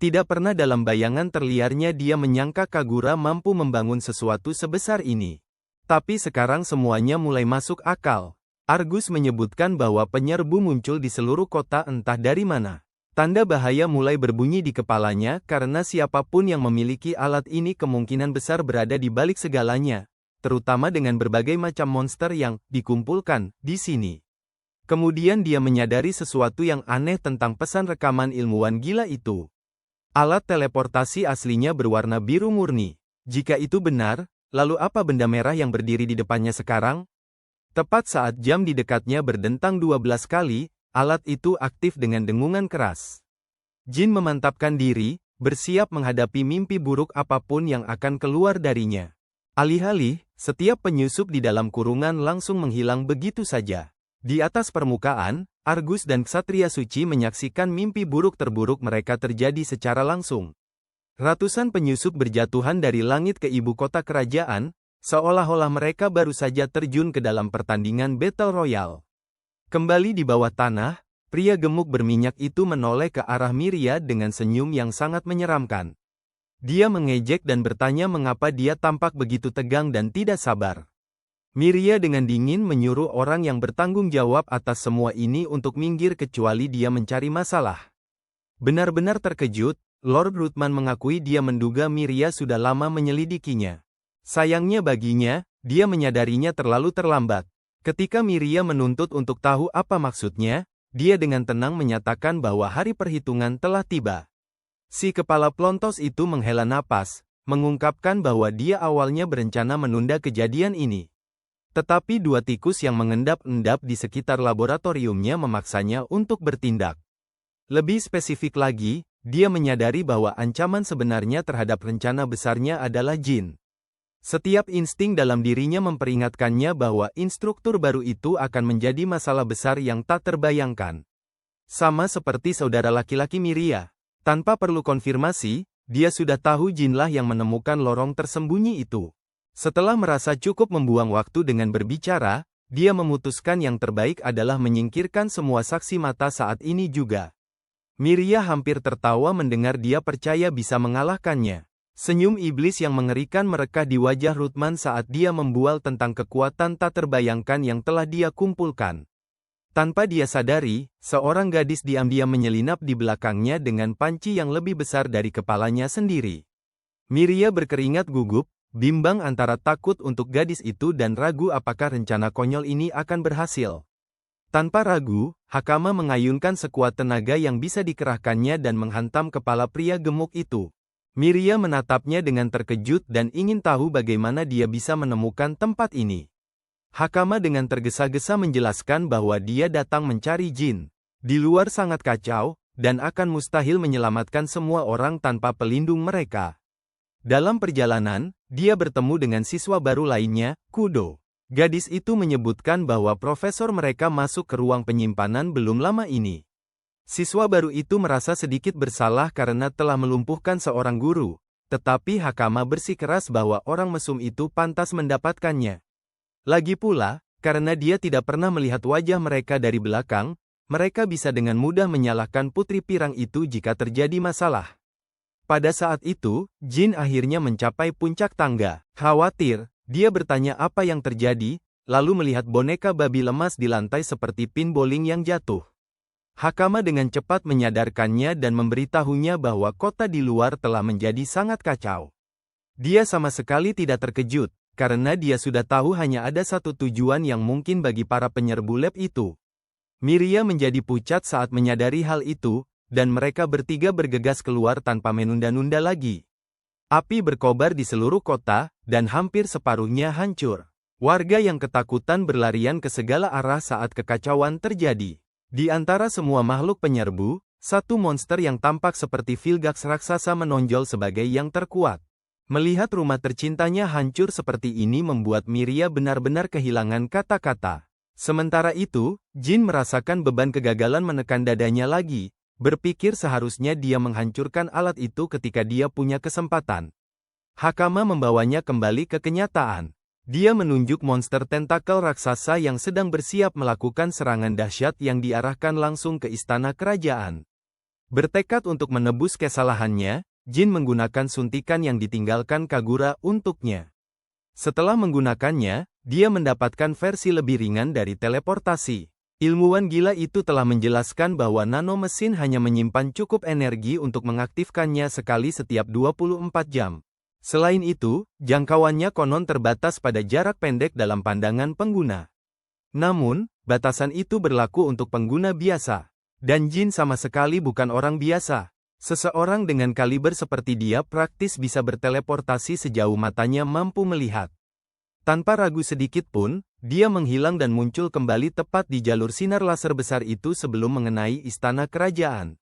Tidak pernah dalam bayangan terliarnya dia menyangka Kagura mampu membangun sesuatu sebesar ini. Tapi sekarang semuanya mulai masuk akal. Argus menyebutkan bahwa penyerbu muncul di seluruh kota entah dari mana. Tanda bahaya mulai berbunyi di kepalanya karena siapapun yang memiliki alat ini kemungkinan besar berada di balik segalanya, terutama dengan berbagai macam monster yang dikumpulkan di sini. Kemudian dia menyadari sesuatu yang aneh tentang pesan rekaman ilmuwan gila itu. Alat teleportasi aslinya berwarna biru murni. Jika itu benar, lalu apa benda merah yang berdiri di depannya sekarang? Tepat saat jam di dekatnya berdentang 12 kali, alat itu aktif dengan dengungan keras. Jin memantapkan diri, bersiap menghadapi mimpi buruk apapun yang akan keluar darinya. Alih-alih, setiap penyusup di dalam kurungan langsung menghilang begitu saja. Di atas permukaan, Argus dan Ksatria Suci menyaksikan mimpi buruk terburuk mereka terjadi secara langsung. Ratusan penyusup berjatuhan dari langit ke ibu kota kerajaan, seolah-olah mereka baru saja terjun ke dalam pertandingan Battle Royale. Kembali di bawah tanah, pria gemuk berminyak itu menoleh ke arah Miria dengan senyum yang sangat menyeramkan. Dia mengejek dan bertanya mengapa dia tampak begitu tegang dan tidak sabar. Miria dengan dingin menyuruh orang yang bertanggung jawab atas semua ini untuk minggir kecuali dia mencari masalah. Benar-benar terkejut, Lord Ruthman mengakui dia menduga Miria sudah lama menyelidikinya. Sayangnya baginya, dia menyadarinya terlalu terlambat. Ketika Miria menuntut untuk tahu apa maksudnya, dia dengan tenang menyatakan bahwa hari perhitungan telah tiba. Si kepala plontos itu menghela napas, mengungkapkan bahwa dia awalnya berencana menunda kejadian ini. Tetapi dua tikus yang mengendap-endap di sekitar laboratoriumnya memaksanya untuk bertindak. Lebih spesifik lagi, dia menyadari bahwa ancaman sebenarnya terhadap rencana besarnya adalah Jin. Setiap insting dalam dirinya memperingatkannya bahwa instruktur baru itu akan menjadi masalah besar yang tak terbayangkan. Sama seperti saudara laki-laki Miria. Tanpa perlu konfirmasi, dia sudah tahu Jinlah yang menemukan lorong tersembunyi itu. Setelah merasa cukup membuang waktu dengan berbicara, dia memutuskan yang terbaik adalah menyingkirkan semua saksi mata saat ini juga. Miria hampir tertawa mendengar dia percaya bisa mengalahkannya. Senyum iblis yang mengerikan merekah di wajah Ruthman saat dia membual tentang kekuatan tak terbayangkan yang telah dia kumpulkan. Tanpa dia sadari, seorang gadis diam-diam menyelinap di belakangnya dengan panci yang lebih besar dari kepalanya sendiri. Miria berkeringat gugup, bimbang antara takut untuk gadis itu dan ragu apakah rencana konyol ini akan berhasil. Tanpa ragu, Hakama mengayunkan sekuat tenaga yang bisa dikerahkannya dan menghantam kepala pria gemuk itu. Miria menatapnya dengan terkejut dan ingin tahu bagaimana dia bisa menemukan tempat ini. Hakama dengan tergesa-gesa menjelaskan bahwa dia datang mencari jin. Di luar sangat kacau, dan akan mustahil menyelamatkan semua orang tanpa pelindung mereka. Dalam perjalanan, dia bertemu dengan siswa baru lainnya, Kudo. Gadis itu menyebutkan bahwa profesor mereka masuk ke ruang penyimpanan belum lama ini. Siswa baru itu merasa sedikit bersalah karena telah melumpuhkan seorang guru, tetapi Hakama bersikeras bahwa orang mesum itu pantas mendapatkannya. Lagi pula, karena dia tidak pernah melihat wajah mereka dari belakang, mereka bisa dengan mudah menyalahkan putri pirang itu jika terjadi masalah. Pada saat itu, Jin akhirnya mencapai puncak tangga. Khawatir, dia bertanya apa yang terjadi, lalu melihat boneka babi lemas di lantai seperti pin bowling yang jatuh. Hakama dengan cepat menyadarkannya dan memberitahunya bahwa kota di luar telah menjadi sangat kacau. Dia sama sekali tidak terkejut, karena dia sudah tahu hanya ada satu tujuan yang mungkin bagi para penyerbu lab itu. Miria menjadi pucat saat menyadari hal itu, dan mereka bertiga bergegas keluar tanpa menunda-nunda lagi. Api berkobar di seluruh kota, dan hampir separuhnya hancur. Warga yang ketakutan berlarian ke segala arah saat kekacauan terjadi. Di antara semua makhluk penyerbu, satu monster yang tampak seperti Vilgax raksasa menonjol sebagai yang terkuat. Melihat rumah tercintanya hancur seperti ini membuat Miria benar-benar kehilangan kata-kata. Sementara itu, Jin merasakan beban kegagalan menekan dadanya lagi. Berpikir seharusnya dia menghancurkan alat itu ketika dia punya kesempatan. Hakama membawanya kembali ke kenyataan. Dia menunjuk monster tentakel raksasa yang sedang bersiap melakukan serangan dahsyat yang diarahkan langsung ke istana kerajaan. Bertekad untuk menebus kesalahannya, Jin menggunakan suntikan yang ditinggalkan Kagura untuknya. Setelah menggunakannya, dia mendapatkan versi lebih ringan dari teleportasi. Ilmuwan gila itu telah menjelaskan bahwa nano mesin hanya menyimpan cukup energi untuk mengaktifkannya sekali setiap 24 jam. Selain itu, jangkauannya konon terbatas pada jarak pendek dalam pandangan pengguna. Namun, batasan itu berlaku untuk pengguna biasa. Dan Jin sama sekali bukan orang biasa. Seseorang dengan kaliber seperti dia praktis bisa berteleportasi sejauh matanya mampu melihat. Tanpa ragu sedikit pun, dia menghilang dan muncul kembali tepat di jalur sinar laser besar itu sebelum mengenai istana kerajaan.